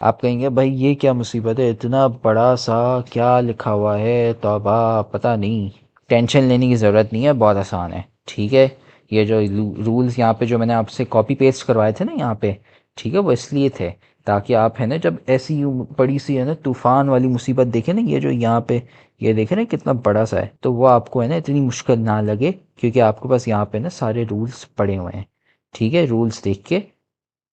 आप कहेंगे भाई ये क्या मुसीबत है, इतना बड़ा सा क्या लिखा हुआ है, तौबा, पता नहीं, टेंशन लेने की ज़रूरत नहीं है, बहुत आसान है, ठीक है। ये जो रूल्स यहाँ पे जो मैंने आपसे कॉपी पेस्ट करवाए थे ना यहाँ पे, ठीक है, वो इसलिए थे ताकि आप है ना जब ऐसी बड़ी सी है ना तूफान वाली मुसीबत देखें ना, ये जो यहाँ पे ये देखें ना कितना बड़ा सा है, तो वो आपको है ना इतनी मुश्किल ना लगे, क्योंकि आपके पास यहाँ पे ना सारे रूल्स पड़े हुए हैं, ठीक है। रूल्स देख के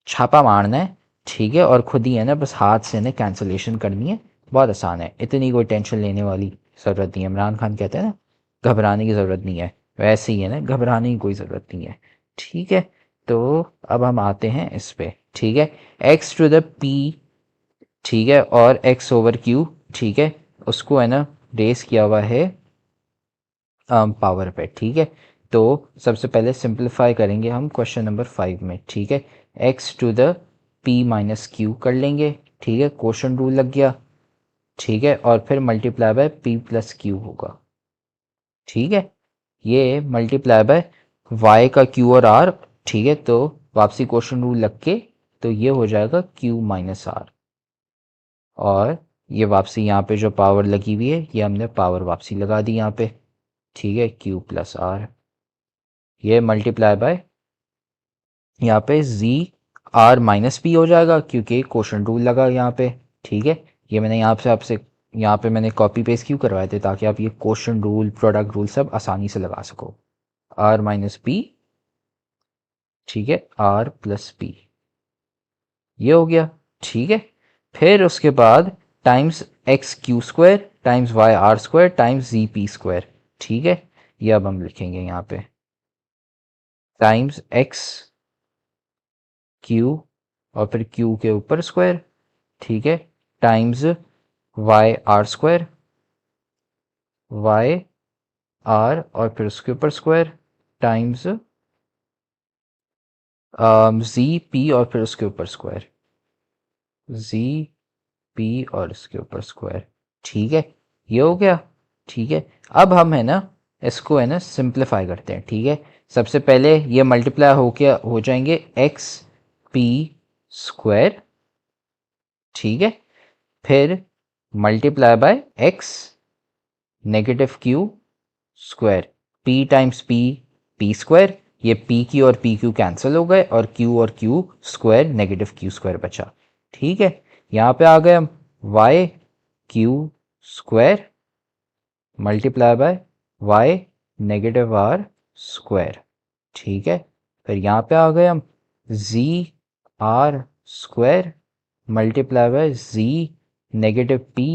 छापा मारना है, ठीक है, और खुद ही है ना बस हाथ से ना कैंसलेशन करनी है, बहुत आसान है, इतनी कोई टेंशन लेने वाली ज़रूरत नहीं है। इमरान खान कहते हैं ना घबराने की ज़रूरत नहीं है, वैसे ही है ना घबराने की कोई ज़रूरत नहीं है, ठीक है। तो अब हम आते हैं इस पे, ठीक है, x⁵p, ठीक है, और x/q, ठीक है, उसको है ना रेस किया हुआ है पावर पे, ठीक है। तो सबसे पहले सिंप्लीफाई करेंगे हम क्वेश्चन नंबर 5 में, ठीक है, x⁵p⁻q कर लेंगे, ठीक है, क्वोशंट रूल लग गया, ठीक है, और फिर मल्टीप्लाई बाय p+q होगा, ठीक है, ये मल्टीप्लाई बाय y का q और r, ठीक है, तो वापसी क्वोशंट रूल लग के तो ये हो जाएगा q - r, और ये वापसी यहाँ पे जो पावर लगी हुई है ये हमने पावर वापसी लगा दी यहाँ पे, ठीक है, क्यू प्लस आर, ये मल्टीप्लाई बाय यहाँ पे जी आर माइनस पी हो जाएगा क्योंकि क्वोशंट रूल लगा यहाँ पे, ठीक है। ये मैंने यहाँ से आपसे यहाँ पे मैंने कॉपी पेस्ट क्यों करवाए थे, ताकि आप ये क्वोशंट रूल प्रोडक्ट रूल सब आसानी से लगा सको। आर माइनस पी, ठीक है, आर प्लस पी, ये हो गया, ठीक है। फिर उसके बाद times X Q square times Y R square times G P square, ठीक है। ये अब हम लिखेंगे यहाँ पे टाइम्स एक्स क्यू और फिर क्यू के ऊपर स्क्वायर, ठीक है, times Y R square, Y R और फिर उसके ऊपर स्क्वायर टाइम्स जी पी और फिर उसके ऊपर स्क्वायर, जी पी और इसके ऊपर स्क्वायर, ठीक है, ये हो गया, ठीक है। अब हम है ना इसको है ना सिंप्लीफाई करते हैं, ठीक है। सबसे पहले ये मल्टीप्लाई होके हो जाएंगे एक्स पी स्क्वायर, ठीक है, फिर multiply by X negative Q square, P times P P square, ये पी क्यू और पी क्यू कैंसिल हो गए और Q square negative Q square बचा, ठीक है। यहाँ पे आ गए हम Y Q square multiply by Y negative R square, ठीक है। फिर यहाँ पे आ गए हम G R square multiply by G negative P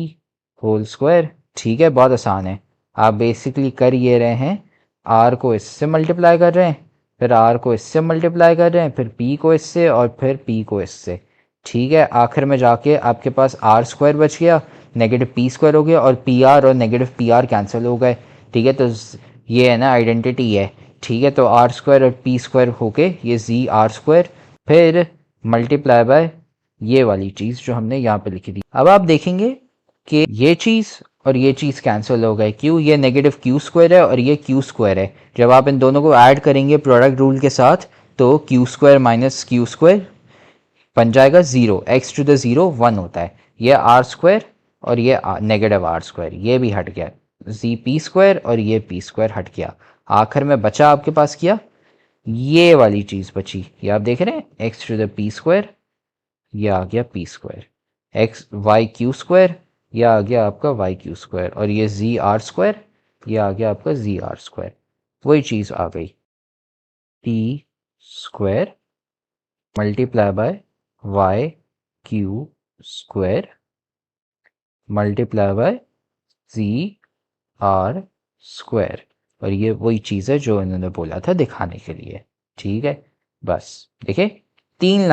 whole square, ठीक है, बहुत आसान है। आप बेसिकली कर ये रहे हैं, आर को इससे मल्टीप्लाई कर रहे हैं, फिर आर को इससे मल्टीप्लाई कर रहे हैं, फिर पी को इससे और फिर पी को इससे, ठीक है। आखिर में जाके आपके पास आर स्क्वायर बच गया, नेगेटिव पी स्क्वायर हो गया और पी आर और नेगेटिव पी आर कैंसिल हो गए, ठीक है। तो ये है ना आइडेंटिटी है, ठीक है। तो आर स्क्वायर और पी स्क्वायर होके ये जी आर स्क्वायर, फिर मल्टीप्लाई बाय ये वाली चीज़ जो हमने यहाँ पे लिखी थी। अब आप देखेंगे कि ये चीज़ और ये चीज़ कैंसिल हो गए, क्यों, ये नेगेटिव क्यू स्क्वायर है और ये क्यू स्क्वायर है। जब आप इन दोनों को ऐड करेंगे प्रोडक्ट रूल के साथ तो Q square minus Q square बन जाएगा zero, X to the zero one होता है, ये आर स्क्वायर और ये नेगेटिव आर स्क्वायर ये भी हट गया, जी पी स्क्वायर और ये पी स्क्वायर हट गया। आखिर में बचा आपके पास क्या, ये वाली चीज़ बची, ये आप देख रहे हैं X to the P square, ये आ गया P square, X Y Q square, ये आ गया आपका वाई क्यू स्क्वायर और ये जी आर स्क्वायर, ये आ गया आपका जी आर स्क्वायर, वही चीज़ आ गई T square multiply by Y Q square multiply by G R square, और ये वही चीज़ है जो इन्होंने बोला था दिखाने के लिए, ठीक है। बस देखिए तीन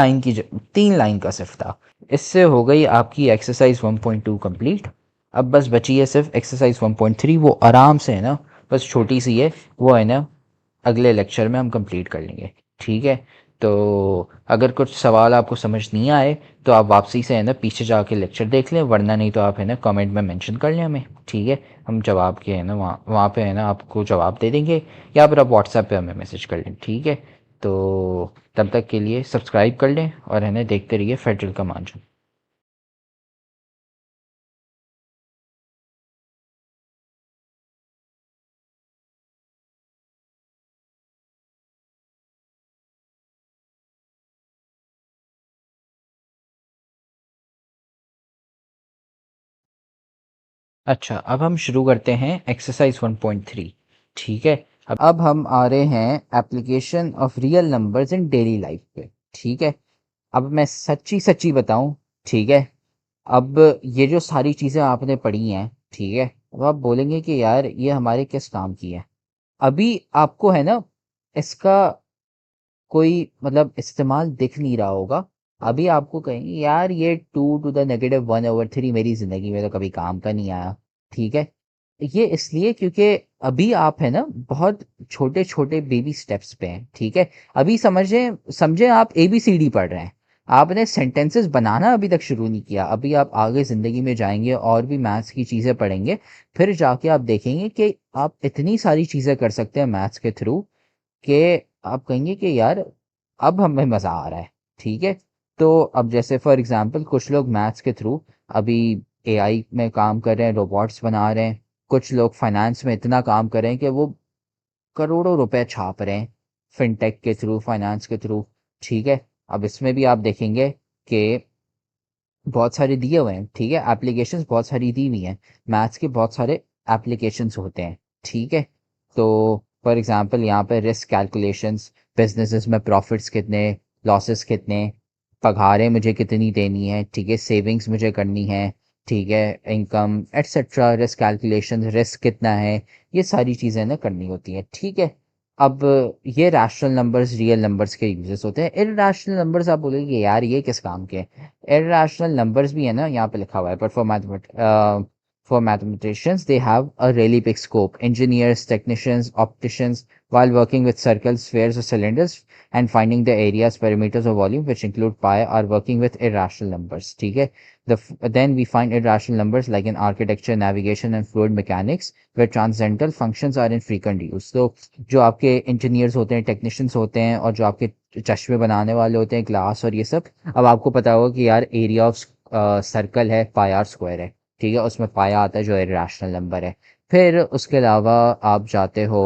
लाइन का सिर्फ था। इससे हो गई आपकी एक्सरसाइज 1.2 कंप्लीट। अब बस बची है सिर्फ एक्सरसाइज 1.3, वो आराम से है ना, बस छोटी सी है, वो है ना अगले लेक्चर में हम कंप्लीट कर लेंगे, ठीक है। तो अगर कुछ सवाल आपको समझ नहीं आए तो आप वापसी से है ना पीछे जाके लेक्चर देख लें, वरना नहीं तो आप है ना कमेंट में मेंशन कर लें हमें, ठीक है। हम जवाब के है ना वहाँ पे है ना आपको जवाब दे देंगे, या फिर आप व्हाट्सएप पे हमें मैसेज कर लें, ठीक है। तो तब तक के लिए सब्सक्राइब कर लें और है ना देखते रहिए फेडरल का मार्जिन। अच्छा, अब हम शुरू करते हैं एक्सरसाइज 1.3, ठीक है। अब हम आ रहे हैं application of real numbers in daily life पे, ठीक है। अब मैं सच्ची सच्ची बताऊं, ठीक है, अब ये जो सारी चीज़ें आपने पढ़ी हैं, ठीक है, अब आप बोलेंगे कि यार ये हमारे किस काम की है। अभी आपको है ना इसका कोई मतलब इस्तेमाल दिख नहीं रहा होगा। अभी आपको कहेंगे यार ये 2⁻⁻⁰ मेरी ज़िंदगी में तो कभी काम का नहीं आया, ठीक है। ये इसलिए क्योंकि अभी आप है ना बहुत छोटे छोटे बेबी स्टेप्स पे हैं, ठीक है। अभी समझे आप ABCD पढ़ रहे हैं, आपने सेंटेंसेस बनाना अभी तक शुरू नहीं किया। अभी आप आगे ज़िंदगी में जाएंगे और भी मैथ्स की चीज़ें पढ़ेंगे, फिर जाके आप देखेंगे कि आप इतनी सारी चीज़ें कर सकते हैं मैथ्स के थ्रू कि आप कहेंगे कि यार अब हमें मज़ा आ रहा है, ठीक है। तो अब जैसे फॉर एग्जांपल कुछ लोग मैथ्स के थ्रू अभी एआई में काम कर रहे हैं, रोबोट्स बना रहे हैं, कुछ लोग फाइनेंस में इतना काम कर रहे हैं कि वो करोड़ों रुपए छाप रहे हैं फिनटेक के थ्रू, फाइनेंस के थ्रू। ठीक है, अब इसमें भी आप देखेंगे कि बहुत सारे दिए हुए हैं, ठीक है, एप्लीकेशंस बहुत सारी दी हुई हैं, मैथ्स के बहुत सारे एप्लीकेशंस होते हैं। ठीक है, तो फॉर एग्जांपल यहाँ पे रिस्क कैलकुलेशंस, बिजनेसेस में प्रॉफिट्स कितने, लॉसेस कितने, पगारें मुझे कितनी देनी है, ठीक है, सेविंग्स मुझे करनी है, ठीक है, income etcetera, risk calculations, risk कितना है, ये सारी चीज़ें ना करनी होती हैं। ठीक है, अब ये रैशनल नंबर्स, रियल नंबर्स के यूजेस होते हैं। इरैशनल नंबर्स आप बोलेंगे यार ये किस काम के हैं? irrational numbers भी है ना, यहाँ पे लिखा हुआ है, but for mathematicians they have a really big scope. Engineers, technicians, opticians, while working with circles, spheres or cylinders and finding the areas, perimeters or volume which include pi, are working with irrational numbers. ठीक है, then we find irrational numbers like in architecture, navigation and fluid mechanics where transcendental functions are in frequent use. तो जो आपके engineers होते हैं, technicians होते हैं, और जो आपके चश्मे बनाने वाले होते हैं, ग्लास और ये सब, अब आपको पता होगा कि यार एरिया ऑफ सर्कल है पाई आर स्क्वायर है। ठीक है, उसमें पाया आता है जो इरेशनल नंबर है। फिर उसके अलावा आप जाते हो,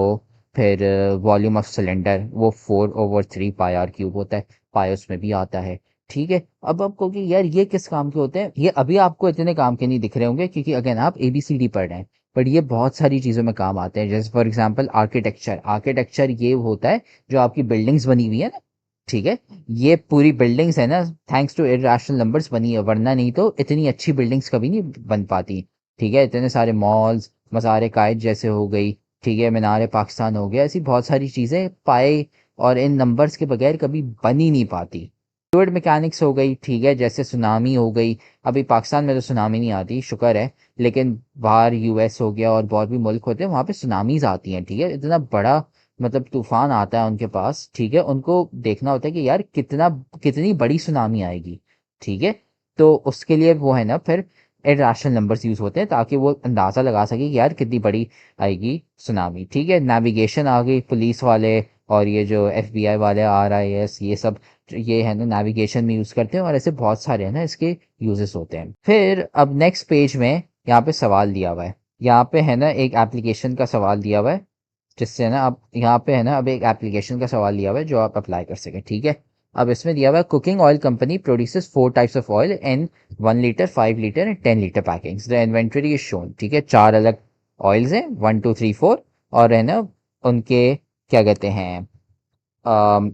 फिर वॉल्यूम ऑफ सिलेंडर, वो 4/3 पाई आर क्यूब होता है, पाई उसमें भी आता है। ठीक है, अब आप कहोगे यार ये किस काम के होते हैं? ये अभी आपको इतने काम के नहीं दिख रहे होंगे क्योंकि अगेन आप ABCD पढ़ रहे हैं, बट ये बहुत सारी चीज़ों में काम आते हैं। जैसे फॉर एग्जांपल आर्किटेक्चर, आर्किटेक्चर ये होता है जो आपकी बिल्डिंग्स बनी हुई है ना, ठीक है, ये पूरी बिल्डिंग्स है ना, थैंक्स टू इरेशनल नंबर्स बनी है, वरना नहीं तो इतनी अच्छी बिल्डिंग्स कभी नहीं बन पाती। ठीक है, इतने सारे मॉल्स, मज़ार कायद जैसे हो गई, ठीक है, मीनार पाकिस्तान हो गया, ऐसी बहुत सारी चीज़ें पाए और इन नंबर्स के बगैर कभी बन ही नहीं पाती। फ्लूइड मैकेनिक्स हो गई, ठीक है, जैसे सुनामी हो गई। अभी पाकिस्तान में तो सुनामी नहीं आती, शुक्र है, लेकिन बाहर US हो गया और बहुत भी मुल्क होते हैं वहाँ पे सुनामीज आती हैं। ठीक है, इतना बड़ा मतलब तूफान आता है उनके पास, ठीक है, उनको देखना होता है कि यार कितनी बड़ी सुनामी आएगी। ठीक है, तो उसके लिए वो है ना, फिर इरेशनल नंबर्स यूज होते हैं ताकि वो अंदाज़ा लगा सके कि यार कितनी बड़ी आएगी सुनामी। ठीक है, नेविगेशन आ गई, पुलिस वाले और ये जो FBI वाले, RIS, ये सब ये है ना नेविगेशन में यूज़ करते हैं, और ऐसे बहुत सारे है ना इसके यूजेस होते हैं। फिर अब नेक्स्ट पेज में यहाँ पे सवाल दिया हुआ है, यहाँ पे है ना एक एप्लीकेशन का सवाल दिया हुआ है, जिससे है ना अब यहाँ पे है ना अब एक एप्लीकेशन का सवाल दिया हुआ है जो आप अप्लाई कर सकें। ठीक है, अब इसमें दिया हुआ है cooking oil company produces 4 types of oil in 1 litre, 5 litre and 10 litre packings, the inventory is shown. ठीक है, 4 अलग ऑयल्स हैं, 1 2 3 4, और है ना उनके क्या कहते हैं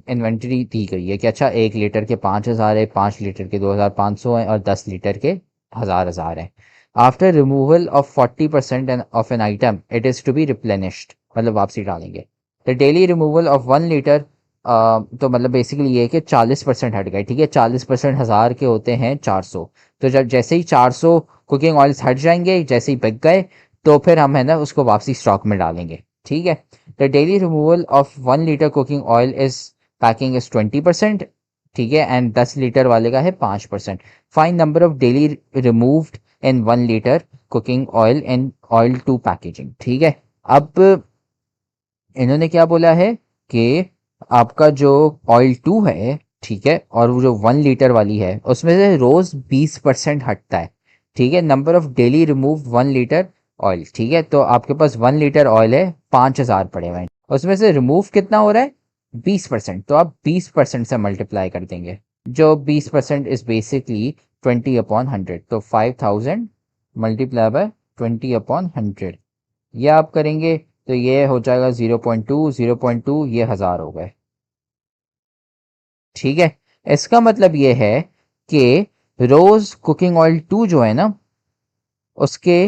इन्वेंटरी दी गई है कि अच्छा 1 लीटर के 5,000 है, 5 लीटर के 2,500 हैं, और 10 लीटर के 1,000 हैं। After removal of 40% of an item it is to be replenished, मतलब वापसी डालेंगे। The daily removal of 1 litre, तो मतलब बेसिकली ये है कि 40% हट गए। ठीक है, 40% 1,000 के होते हैं 400, तो जब जैसे ही 400 कुकिंग ऑयल्स हट जाएंगे, जैसे ही बिक गए, तो फिर हम है ना उसको वापसी स्टॉक में डालेंगे। ठीक है, the daily removal of 1 litre cooking oil is packing is 20%। ठीक है, एंड 10 लीटर वाले का है 5%। Fine number of daily removed in 1 litre cooking oil in oil to packaging. ठीक है, अब इन्होंने क्या बोला है कि आपका जो ऑयल 2 है, ठीक है, और वो जो 1 लीटर वाली है उसमें से रोज 20% हटता है। ठीक है, number of daily remove 1 litre oil. ठीक है, तो आपके पास 1 लीटर ऑयल है, 5,000 पड़े हुए हैं, उसमें से रिमूव कितना हो रहा है? 20%। तो आप 20% से मल्टीप्लाई कर देंगे, जो 20% इज बेसिकली 20/100, तो 5,000 मल्टीप्लाई बाय 20/100, ये आप करेंगे तो ये हो जाएगा 0.2, ये 1,000 हो गए। ठीक है, इसका मतलब ये है कि रोज कुकिंग ऑयल 2 जो है ना, उसके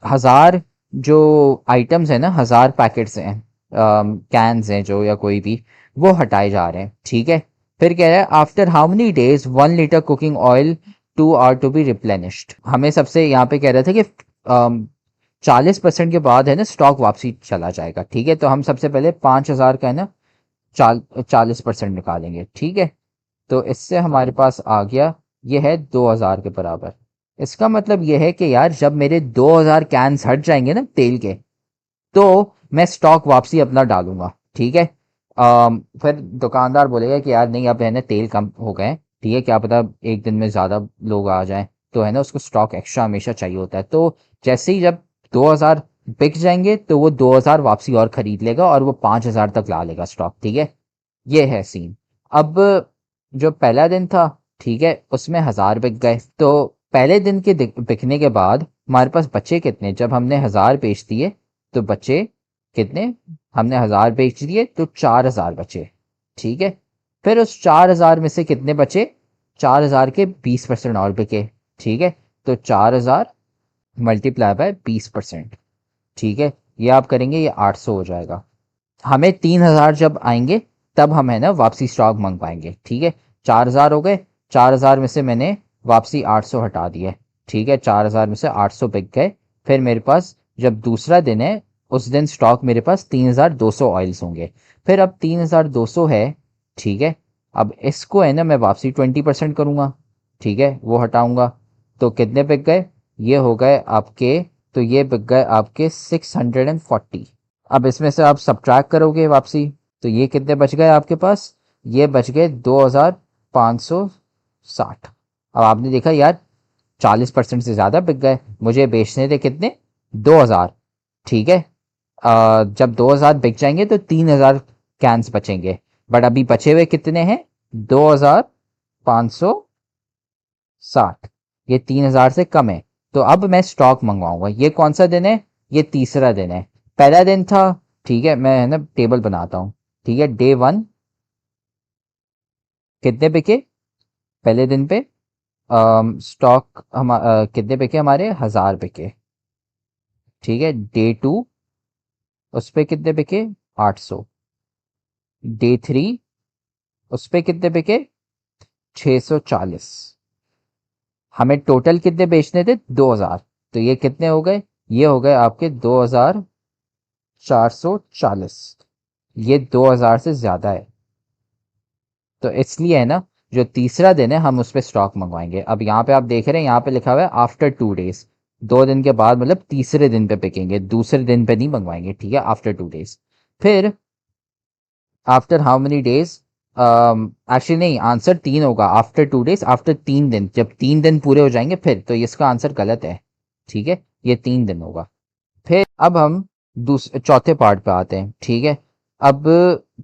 1,000 जो आइटम्स है ना, 1,000 पैकेट्स हैं, कैंस हैं जो, या कोई भी, वो हटाए जा रहे हैं। ठीक है, फिर कह रहा है after how many days 1 litre cooking oil 2 are to be replenished. हमें सबसे यहाँ पे कह रहा था कि 40% के बाद है ना स्टॉक वापसी चला जाएगा। ठीक है, तो हम सबसे पहले 5,000 का है ना 40% निकालेंगे। ठीक है, तो इससे हमारे पास आ गया, ये है 2,000 के बराबर। इसका मतलब ये है कि यार जब मेरे 2,000 कैंस हट जाएंगे ना तेल के, तो मैं स्टॉक वापसी अपना डालूंगा। ठीक है, फिर दुकानदार बोलेगा कि यार नहीं अब है ना तेल कम हो गए, ठीक है, क्या पता एक दिन में ज़्यादा लोग आ जाएं, तो है ना उसको स्टॉक एक्स्ट्रा हमेशा चाहिए होता है। तो जैसे ही जब 2000 बिक जाएंगे तो वो 2000 वापसी और खरीद लेगा और वो 5000 तक ला लेगा स्टॉक, ठीक है। ये है सीन। अब जो पहला दिन था, ठीक है, उसमें 1000 बिक गए। तो पहले दिन के बिकने के बाद हमारे पास बचे कितने, जब हमने 1000 बेच दिए तो बचे कितने, हमने 1000 बेच दिए तो 4000 बचे, ठीक है। फिर उस 4000 में से कितने बचे, 4000 के 20% और बिके, ठीक है। तो 4000 मल्टीप्लाई बाय 20%, ठीक है। ये आप करेंगे ये 800 हो जाएगा। हमें 3000 जब आएंगे तब हम है ना वापसी स्टॉक मंगवाएंगे, ठीक है। 4000 हो गए, 4000 में से मैंने वापसी 800 हटा दिया, ठीक है। 4000 में से 800 बिक गए। फिर मेरे पास जब दूसरा दिन है उस दिन स्टॉक मेरे पास 3200 ऑयल्स होंगे। फिर अब 3200 है, ठीक है। अब इसको है ना मैं वापसी 20% करूँगा, ठीक है, वो हटाऊंगा। तो कितने बिक गए, ये हो गए आपके, तो ये बिक गए आपके 640। अब इसमें से आप सब्ट्रैक्ट करोगे वापसी, तो ये कितने बच गए आपके पास, ये बच गए 2560। अब आपने देखा यार 40% से ज़्यादा बिक गए, मुझे बेचने थे कितने, 2000, ठीक है। जब 2000 बिक जाएंगे तो 3000 कैंस बचेंगे, बट अभी बचे हुए कितने हैं, 2560, ये 3000 से कम है। तो अब मैं स्टॉक मंगवाऊंगा। ये कौन सा दिन है, ये तीसरा दिन है। पहला दिन था, ठीक है, मैं है ना टेबल बनाता हूँ, ठीक है। डे 1 कितने बिके पहले दिन पे, स्टॉक हम कितने बिके हमारे, 1000 बिके, ठीक है। डे 2 उस पे कितने बिके, 800। डे 3 उस पे कितने बिके, 640। हमें टोटल कितने बेचने थे, 2000। तो ये कितने हो गए, ये हो गए आपके 2440। ये 2000 से ज्यादा है, तो इसलिए है ना जो तीसरा दिन है हम उस पर स्टॉक मंगवाएंगे। अब यहाँ पे आप देख रहे हैं, यहाँ पे लिखा हुआ है आफ्टर 2 डेज, 2 दिन के बाद, मतलब तीसरे दिन पे बिकेंगे, दूसरे दिन पे नहीं मंगवाएंगे, ठीक है, आफ्टर 2 डेज। फिर after how many days, actually नहीं, आंसर 3 होगा, आफ्टर 2 डेज, आफ्टर 3 दिन, जब 3 दिन पूरे हो जाएंगे फिर, तो इसका आंसर गलत है, ठीक है, ये 3 दिन होगा। फिर अब हम चौथे पार्ट पे आते हैं, ठीक है। अब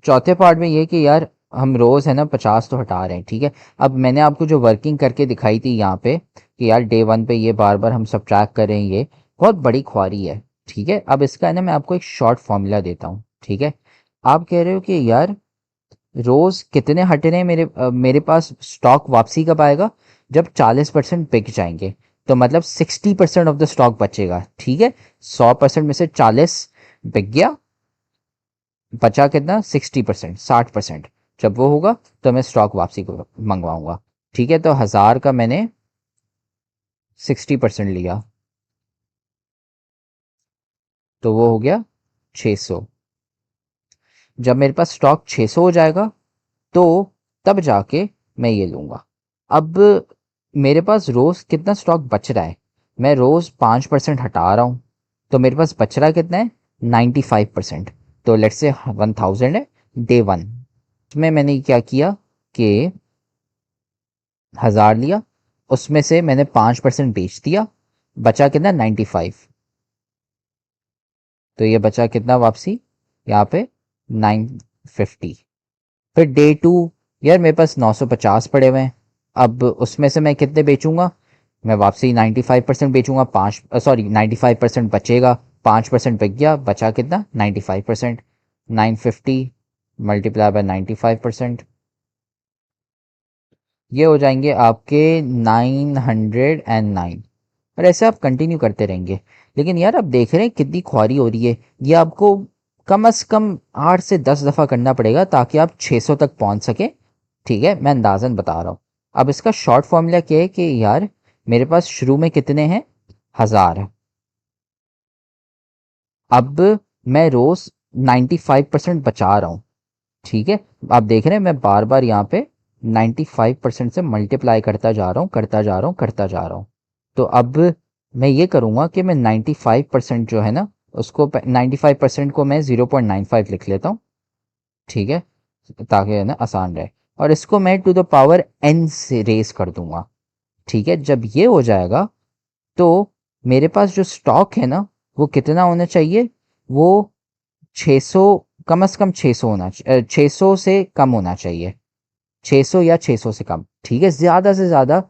चौथे पार्ट में ये कि यार हम रोज है ना 50 तो हटा रहे हैं, ठीक है। अब मैंने आपको जो वर्किंग करके दिखाई थी यहाँ पे कि यार डे 1 पे ये बार बार हम सब्ट्रैक्ट करें, ये बहुत बड़ी ख्वारी है, ठीक है। अब इसका है ना मैं आपको एक शॉर्ट फॉर्मूला देता हूँ, ठीक है। आप कह रहे हो कि यार रोज कितने हटने हैं मेरे पास स्टॉक वापसी कब आएगा, जब 40% बिक जाएंगे, तो मतलब 60% ऑफ द स्टॉक बचेगा, ठीक है। 100% में से 40 बिक गया, बचा कितना, 60%, 60%। जब वो होगा तो मैं स्टॉक वापसी को मंगवाऊंगा, ठीक है। तो 1000 का मैंने 60% लिया, तो वो हो गया 600। जब मेरे पास स्टॉक 600 हो जाएगा तो तब जाके मैं ये लूंगा। अब मेरे पास रोज कितना स्टॉक बच रहा है, मैं रोज 5% हटा रहा हूँ, तो मेरे पास बच रहा कितना है, 95%। तो लेट्स से 1000 है डे 1, उसमें मैंने क्या किया कि 1000 लिया, उसमें से मैंने 5% बेच दिया, बचा कितना, 95। तो ये बचा कितना वापसी, यहाँ पे 950। फिर डे 2, यार मेरे पास 950 पड़े हुए हैं, अब उसमें से मैं कितने बेचूंगा, मैं वापसी 95% बेचूंगा, 95% बचेगा, 5% बिक गया, बचा कितना, 95%। 950 मल्टीप्लाई बाय 95%, ये हो जाएंगे आपके 909। और ऐसे आप कंटिन्यू करते रहेंगे। लेकिन यार आप देख रहे हैं कितनी ख्वारी हो रही है, ये आपको कम से कम 8 से 10 दफ़ा करना पड़ेगा ताकि आप 600 तक पहुंच सके, ठीक है, मैं अंदाजन बता रहा हूँ। अब इसका शॉर्ट फॉर्मूला क्या है कि यार मेरे पास शुरू में कितने हैं, 1000। अब मैं रोज 95% बचा रहा हूँ, ठीक है। आप देख रहे हैं मैं बार बार यहाँ पे 95% से मल्टीप्लाई करता जा रहा हूँ, करता जा रहा हूँ, करता जा रहा हूँ। तो अब मैं ये करूँगा कि मैं 95% जो है ना उसको 95% को मैं 0.95 लिख लेता हूँ, ठीक है, ताकि है ना आसान रहे। और इसको मैं टू द पावर n से रेस कर दूंगा, ठीक है, जब ये हो जाएगा तो मेरे पास जो स्टॉक है ना वो कितना होना चाहिए, वो 600, कम से कम 600 होना चाहिए, 600 से कम होना चाहिए, 600 या 600 से कम, ठीक है, ज़्यादा से ज़्यादा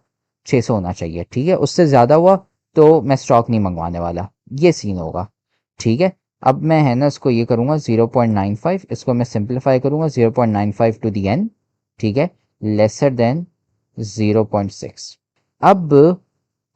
600 होना चाहिए, ठीक है, उससे ज़्यादा हुआ तो मैं स्टॉक नहीं मंगवाने वाला, ये सीन होगा, ठीक है। अब मैं है ना इसको ये करूँगा 0.95, इसको मैं सिंप्लीफाई करूँगा 0.95 टू दी एन, ठीक है, लेसर देन 0.6। अब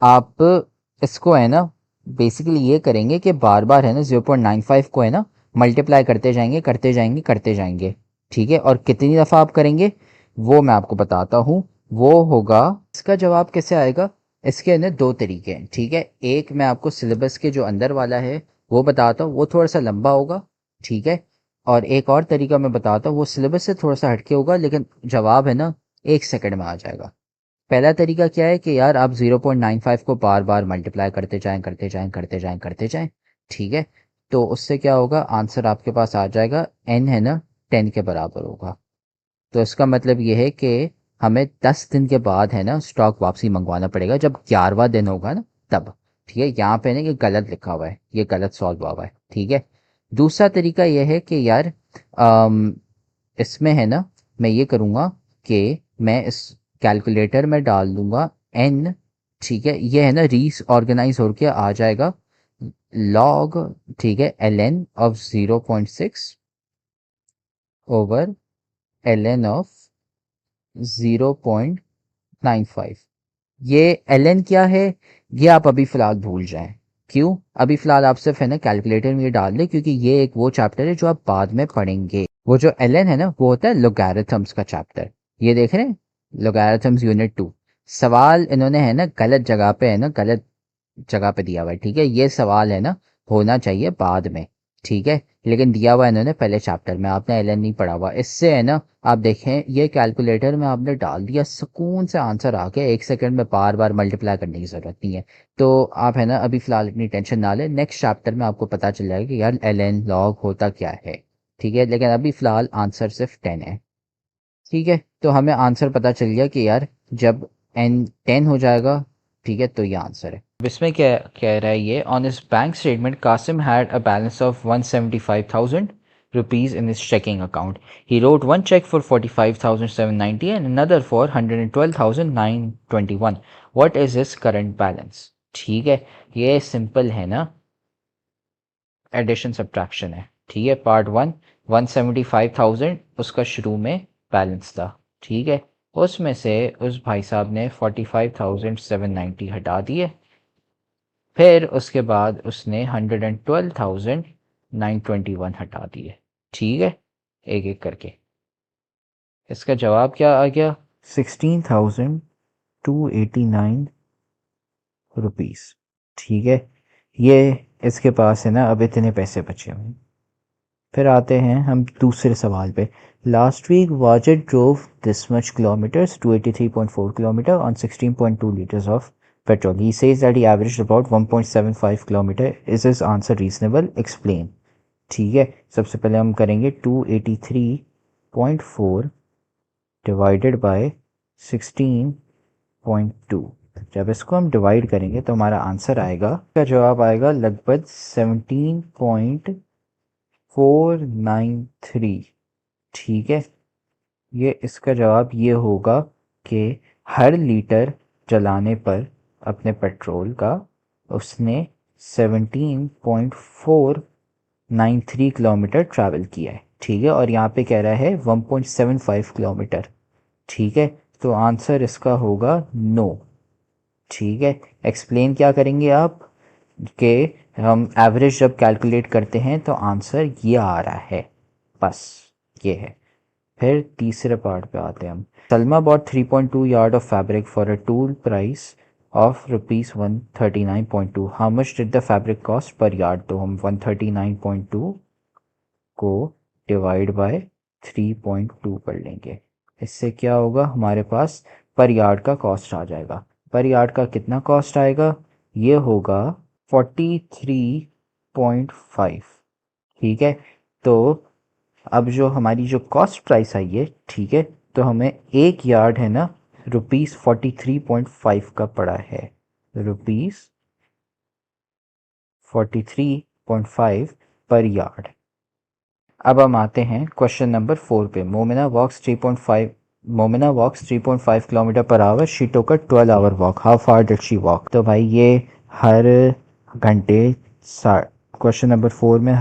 आप इसको है ना बेसिकली ये करेंगे कि बार बार है ना 0.95 को है ना मल्टीप्लाई करते जाएंगे करते जाएंगे करते जाएंगे, ठीक है, और कितनी दफ़ा आप करेंगे वो मैं आपको बताता हूँ। वो होगा, इसका जवाब कैसे आएगा, इसके अंदर दो तरीके हैं, ठीक है, एक मैं आपको सिलेबस के जो अंदर वाला है वो बताता हूँ, वो थोड़ा सा लंबा होगा, ठीक है, और एक और तरीका मैं बताता हूँ वो सिलेबस से थोड़ा सा हटके होगा लेकिन जवाब है ना 1 सेकंड में आ जाएगा। पहला तरीका क्या है कि यार आप 0.95 को बार बार मल्टीप्लाई करते जाएं करते जाएं करते जाएं करते जाएं, ठीक है, तो उससे क्या होगा, आंसर आपके पास आ जाएगा, n है ना 10 के बराबर होगा। तो इसका मतलब ये है कि हमें 10 दिन के बाद है ना स्टॉक वापसी मंगवाना पड़ेगा, जब 11वां दिन होगा ना तब, ठीक है, यहाँ पे ना ये गलत लिखा हुआ है, ये गलत सॉल्व हुआ है, ठीक है। दूसरा तरीका ये है कि यार अम, इसमें है ना मैं ये करूँगा कि मैं इस कैलकुलेटर में डाल दूंगा n, ठीक है, ये है ना रीस ऑर्गेनाइज होकर आ जाएगा लॉग, ठीक है, ln of 0.6 over ln of 0.95। ये ln क्या है, ये आप अभी फ़िलहाल भूल जाएं, क्यों, अभी फ़िलहाल आप सिर्फ है ना कैलकुलेटर में ये डाल दें क्योंकि ये एक वो चैप्टर है जो आप बाद में पढ़ेंगे। वो जो ln है ना वो होता है लोगैरिथम्स का चैप्टर, ये देख रहे हैं, लोगैरिथम्स यूनिट 2। सवाल इन्होंने है ना गलत जगह पे है ना गलत जगह पे दिया हुआ है, ठीक है, ये सवाल है ना होना चाहिए बाद में, ठीक है, लेकिन दिया हुआ है इन्होंने पहले चैप्टर में, आपने एलन नहीं पढ़ा हुआ, इससे है ना आप देखें ये कैलकुलेटर में आपने डाल दिया, सुकून से आंसर आ गया, 1 सेकंड में बार बार मल्टीप्लाई करने की ज़रूरत नहीं है। तो आप है ना अभी फ़िलहाल इतनी टेंशन ना लें, नेक्स्ट चैप्टर में आपको पता चल जाएगा कि यार एलन लॉग होता क्या है, ठीक है, लेकिन अभी फ़िलहाल आंसर सिर्फ 10 है, ठीक है। तो हमें आंसर पता चल गया कि यार जब एन 10 हो जाएगा, ठीक है, तो ये आंसर है। अब इसमें क्या कह रहा है ये, on his bank statement Qasim had a balance of 175,000 rupees in his checking account. He wrote one check for 45,790 and another for 112,921. What is his current balance? ठीक है, ये सिंपल है ना, एडिशन सब्ट्रैक्शन है, ठीक है, पार्ट 175,000 उसका शुरू में बैलेंस था, ठीक है, उसमें से उस भाई साहब ने 45,790 हटा दिए, फिर उसके बाद उसने 112,921 हटा दिए, ठीक है, एक एक करके। इसका जवाब क्या आ गया, 16,289 रुपीज़, ठीक है, ये इसके पास है ना अब इतने पैसे बचे हुए हैं। फिर आते हैं हम दूसरे सवाल पे। Last week Wajid drove this much kilometres 283.4 kilometre on 16.2 litres of petrol. He says that he averaged about 1.75 kilometre. Is his answer reasonable? Explain. ठीक है, सबसे पहले हम करेंगे 283.4 डिवाइडेड बाय 16.2। जब इसको हम डिवाइड करेंगे तो हमारा आंसर आएगा, इसका जवाब आएगा लगभग 17.493, ठीक है, ये इसका जवाब ये होगा कि हर लीटर चलाने पर अपने पेट्रोल का उसने 17.493 किलोमीटर ट्रैवल किया है, ठीक है, और यहाँ पे कह रहा है 1.75 किलोमीटर, ठीक है, तो आंसर इसका होगा नो, ठीक है। एक्सप्लेन क्या करेंगे आप कि हम एवरेज जब कैलकुलेट करते हैं तो आंसर ये आ रहा है, बस ये है। फिर तीसरे पार्ट पे आते हैं हम। Salma bought 3.2 yard of fabric for a total price of ₹139.2। How much did the fabric cost per yard, तो हम 139.2 को डिवाइड बाय 3.2 कर लेंगे, इससे क्या होगा हमारे पास पर यार्ड का कॉस्ट आ जाएगा। पर यार्ड का कितना कॉस्ट आएगा, ये होगा 43.5, ठीक है। तो अब जो हमारी जो कॉस्ट प्राइस आई है, ठीक है, तो हमें 1 यार्ड है ना
रुपीज़ 43.5 का पड़ा है, रुपीज़ 43.5 पर यार्ड। अब हम आते हैं क्वेश्चन नंबर 4 पे। Momina walks 3.5 kilometre per hour, she took a 12 hour walk, how far did she walk. तो भाई ये हर घंटे, क्वेश्चन नंबर 4 में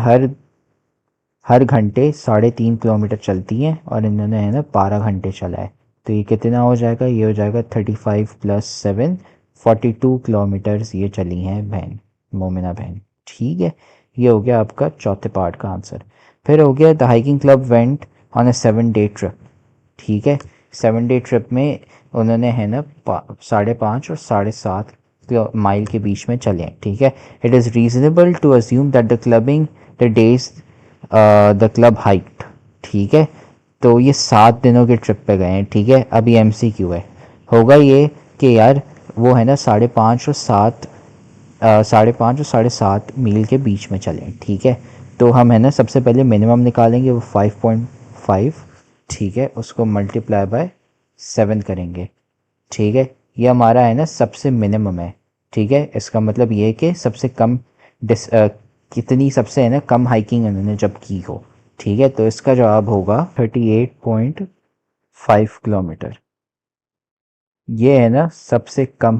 हर घंटे 3.5 किलोमीटर चलती हैं और इन्होंने है ना 12 घंटे चला है। तो ये कितना हो जाएगा, ये हो जाएगा 35 + 7, 42 किलोमीटर्स ये चली हैं बहन, मोमिना बहन। ठीक है, ये हो गया आपका चौथे पार्ट का आंसर। फिर हो गया the hiking club went on a 7-day trip. ठीक है, 7-day ट्रिप में उन्होंने है ना 5.5 और 7.5 माइल के बीच में चले हैं। ठीक है, it is reasonable to assume that the days the club hiked. ठीक है, तो ये 7 दिनों के ट्रिप पे गए हैं। ठीक है, अभी MCQ है, होगा ये कि यार वो है ना 5.5 और 7.5 मील के बीच में चलें। ठीक है, तो हम है ना सबसे पहले मिनिमम निकालेंगे, वो 5.5। ठीक है, उसको मल्टीप्लाई बाय 7 करेंगे। ठीक है, ये हमारा है ना सबसे मिनिमम है। ठीक है, इसका मतलब ये है कि सबसे कम कितनी सबसे है ना कम हाइकिंग उन्होंने जब की हो। ठीक है, तो इसका जवाब होगा 38.5 किलोमीटर। ये है ना सबसे कम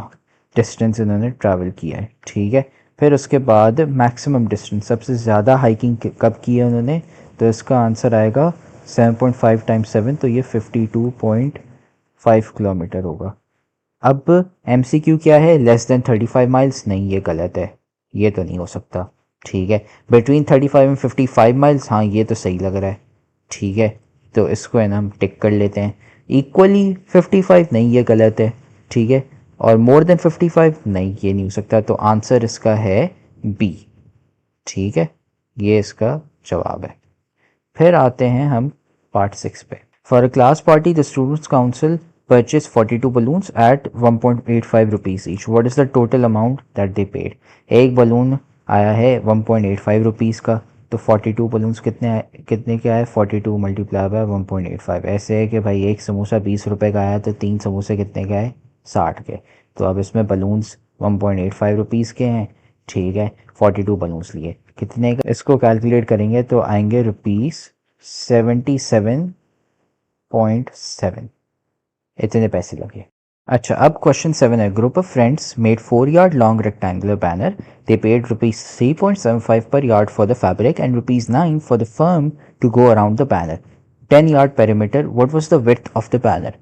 डिस्टेंस इन्होंने ट्रैवल किया है। ठीक है, फिर उसके बाद मैक्सिमम डिस्टेंस, सबसे ज़्यादा हाइकिंग कब की है उन्होंने, तो इसका आंसर आएगा 7.5 × 7, तो ये 52.5 किलोमीटर होगा। अब MCQ क्या है, लेस देन 35 माइल्स, नहीं ये गलत है, ये तो नहीं हो सकता। ठीक है, बिटवीन 35 एंड 55 माइल्स, हाँ ये तो सही लग रहा है। ठीक है, तो इसको है ना हम टिक कर लेते हैं। इक्वली 55, नहीं ये गलत है। ठीक है, और मोर देन 55, नहीं ये नहीं हो सकता, तो आंसर इसका है बी। ठीक है, ये इसका जवाब है। फिर आते हैं हम पार्ट 6 पे। For a class party the students council purchased 42 balloons at 1.85 rupees each. What is the total amount that they paid? एक बलून आया है 1.85 रुपीज़ का, तो 42 बलून्स कितने के आए, 42 मल्टीप्लाई बाय 1.85। ऐसे है कि भाई एक समोसा 20 रुपये का आया, तो 3 समोसे कितने के आए, 60 के। तो अब इसमें बलून्स 1.85 रुपीज़ के हैं। ठीक है, 42 बलून्स लिए, कितने का, इसको कैलकुलेट करेंगे तो आएंगे ₹77.7, इतने पैसे लगे। अच्छा, अब क्वेश्चन 7 है। Group of friends made 4 yard long rectangular banner, they paid ₹3.75 per yard for the fabric and ₹9 for the firm to go around the banner, 10 yard perimeter, what was the width of the banner.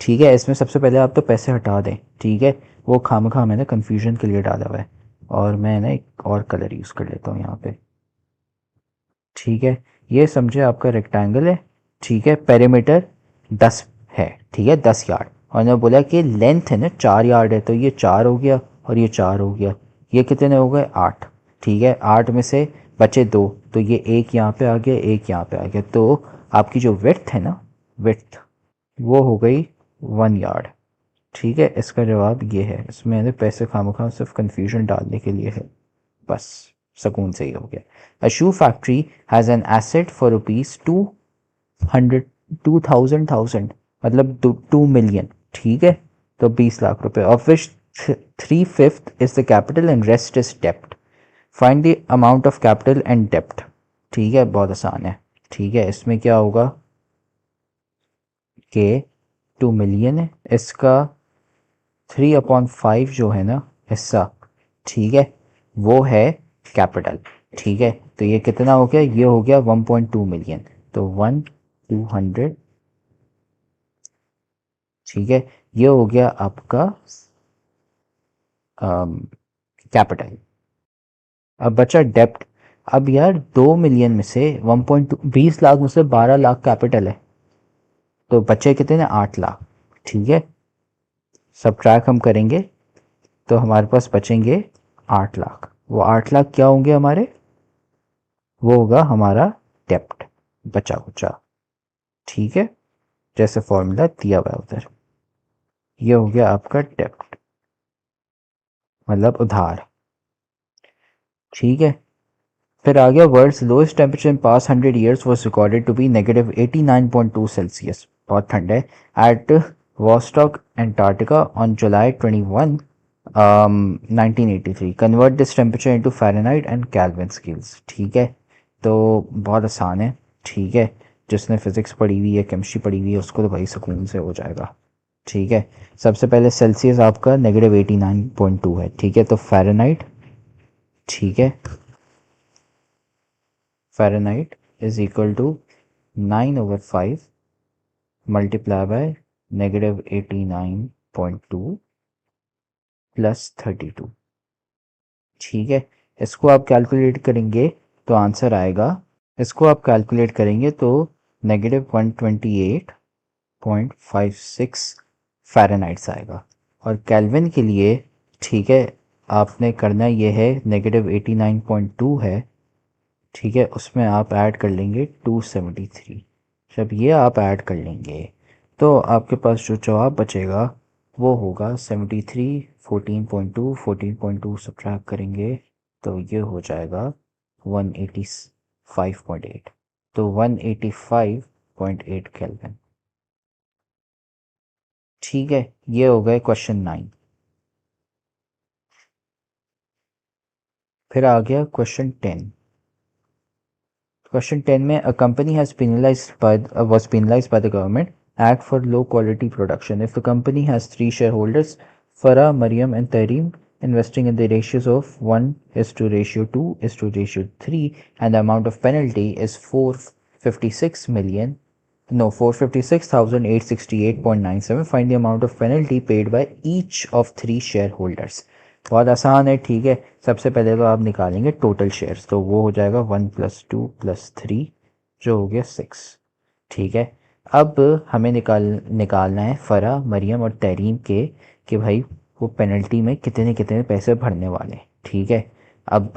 ठीक है, इसमें सबसे पहले आप तो पैसे हटा दें। ठीक है, वो खामखा मैंने कन्फ्यूजन के लिए डाला हुआ है, और मैं ना एक और कलर यूज़ कर लेता हूँ यहाँ पे। ठीक है, ये समझे आपका रेक्टेंगल है। ठीक है, पेरीमीटर 10 है। ठीक है, 10 यार्ड, और ने बोला कि लेंथ है ना 4 यार्ड है, तो ये 4 हो गया और ये 4 हो गया, ये कितने हो गए, 8। ठीक है, 8 में से बचे 2, तो ये एक यहाँ पे आ गया, एक यहाँ पे आ गया, तो आपकी जो विड्थ है ना, विड्थ वो हो गई 1 यार्ड। ठीक है, इसका जवाब ये है। इसमें मैंने पैसे खामखा सिर्फ कन्फ्यूजन डालने के लिए है, बस सुकून से ही हो गया। A shoe factory has an asset for ₹2,000,000, मतलब 2 मिलियन। ठीक है, तो 20 लाख रुपए, of which 3/5 is the capital and rest is dept, find the amount of capital and डेप्ट। ठीक है, बहुत आसान है। ठीक है, इसमें क्या होगा कि 2 मिलियन है, इसका 3/5 जो है ना हिस्सा, ठीक है, वो है कैपिटल। ठीक है, तो ये कितना हो गया, ये हो गया 1.2 मिलियन, तो 1/200। ठीक है, ये हो गया आपका कैपिटल। अब बचा डेप्ट। अब यार 2 मिलियन में से 1.2, 20 लाख में से 12 लाख कैपिटल है, तो बचे कितने, 8 लाख। ठीक है, सब ट्रैक हम करेंगे तो हमारे पास बचेंगे 8 लाख। वो 8 लाख क्या होंगे हमारे, वो होगा हमारा डेप्ट, बचा कुचा। ठीक है, जैसे फॉर्मूला दिया हुआ है उधर, ये हो गया आपका डेप्ट, मतलब उधार। ठीक है, फिर आ गया world's lowest temperature in past 100 years was recorded to be -89.2 Celsius, बहुत ठंड है, at Vostok Antarctica on July 21 1983 convert this temperature into Fahrenheit and Kelvin scales. ठीक है, तो बहुत आसान है। ठीक है, जिसने फिज़िक्स पढ़ी हुई है, केमिस्ट्री पढ़ी हुई है, उसको तो भाई सुकून से हो जाएगा। ठीक है, सबसे पहले सेल्सियस आपका -89.2 है। ठीक है, तो फ़ारेनहाइट, ठीक है, Fahrenheit is equal to 9/5 multiply by -89.2 plus 32। ठीक है, इसको आप कैलकुलेट करेंगे तो आंसर आएगा, इसको आप कैलकुलेट करेंगे तो -128.56 फ़ारेनहाइट्स आएगा। और केल्विन के लिए, ठीक है, आपने करना ये है -89.2 है, ठीक है, उसमें आप ऐड कर लेंगे 273। जब ये आप ऐड कर लेंगे तो आपके पास जो जवाब बचेगा वो होगा 73, 14.2 सब्ट्रैक्ट करेंगे तो ये हो जाएगा 185.8। तो 185.8 केल्विन। ठीक है, ये हो गए क्वेश्चन 9। फिर आ गया क्वेश्चन 10। Question 10 में a company has was penalized by the government act for low quality production. If the company has 3 shareholders, Farah, Mariam and Tareem, investing in the ratios of 1:2:3 and the amount of penalty is 456,868.97, find the amount of penalty paid by each of 3 shareholders. बहुत आसान है। ठीक है, सबसे पहले तो आप निकालेंगे टोटल शेयर्स, तो वो हो जाएगा 1 + 2 + 3 जो हो गया 6। ठीक है, अब हमें निकालना है फ़रा, मरियम और तहरीम के कि भाई वो पेनल्टी में कितने कितने पैसे भरने वाले। ठीक है, अब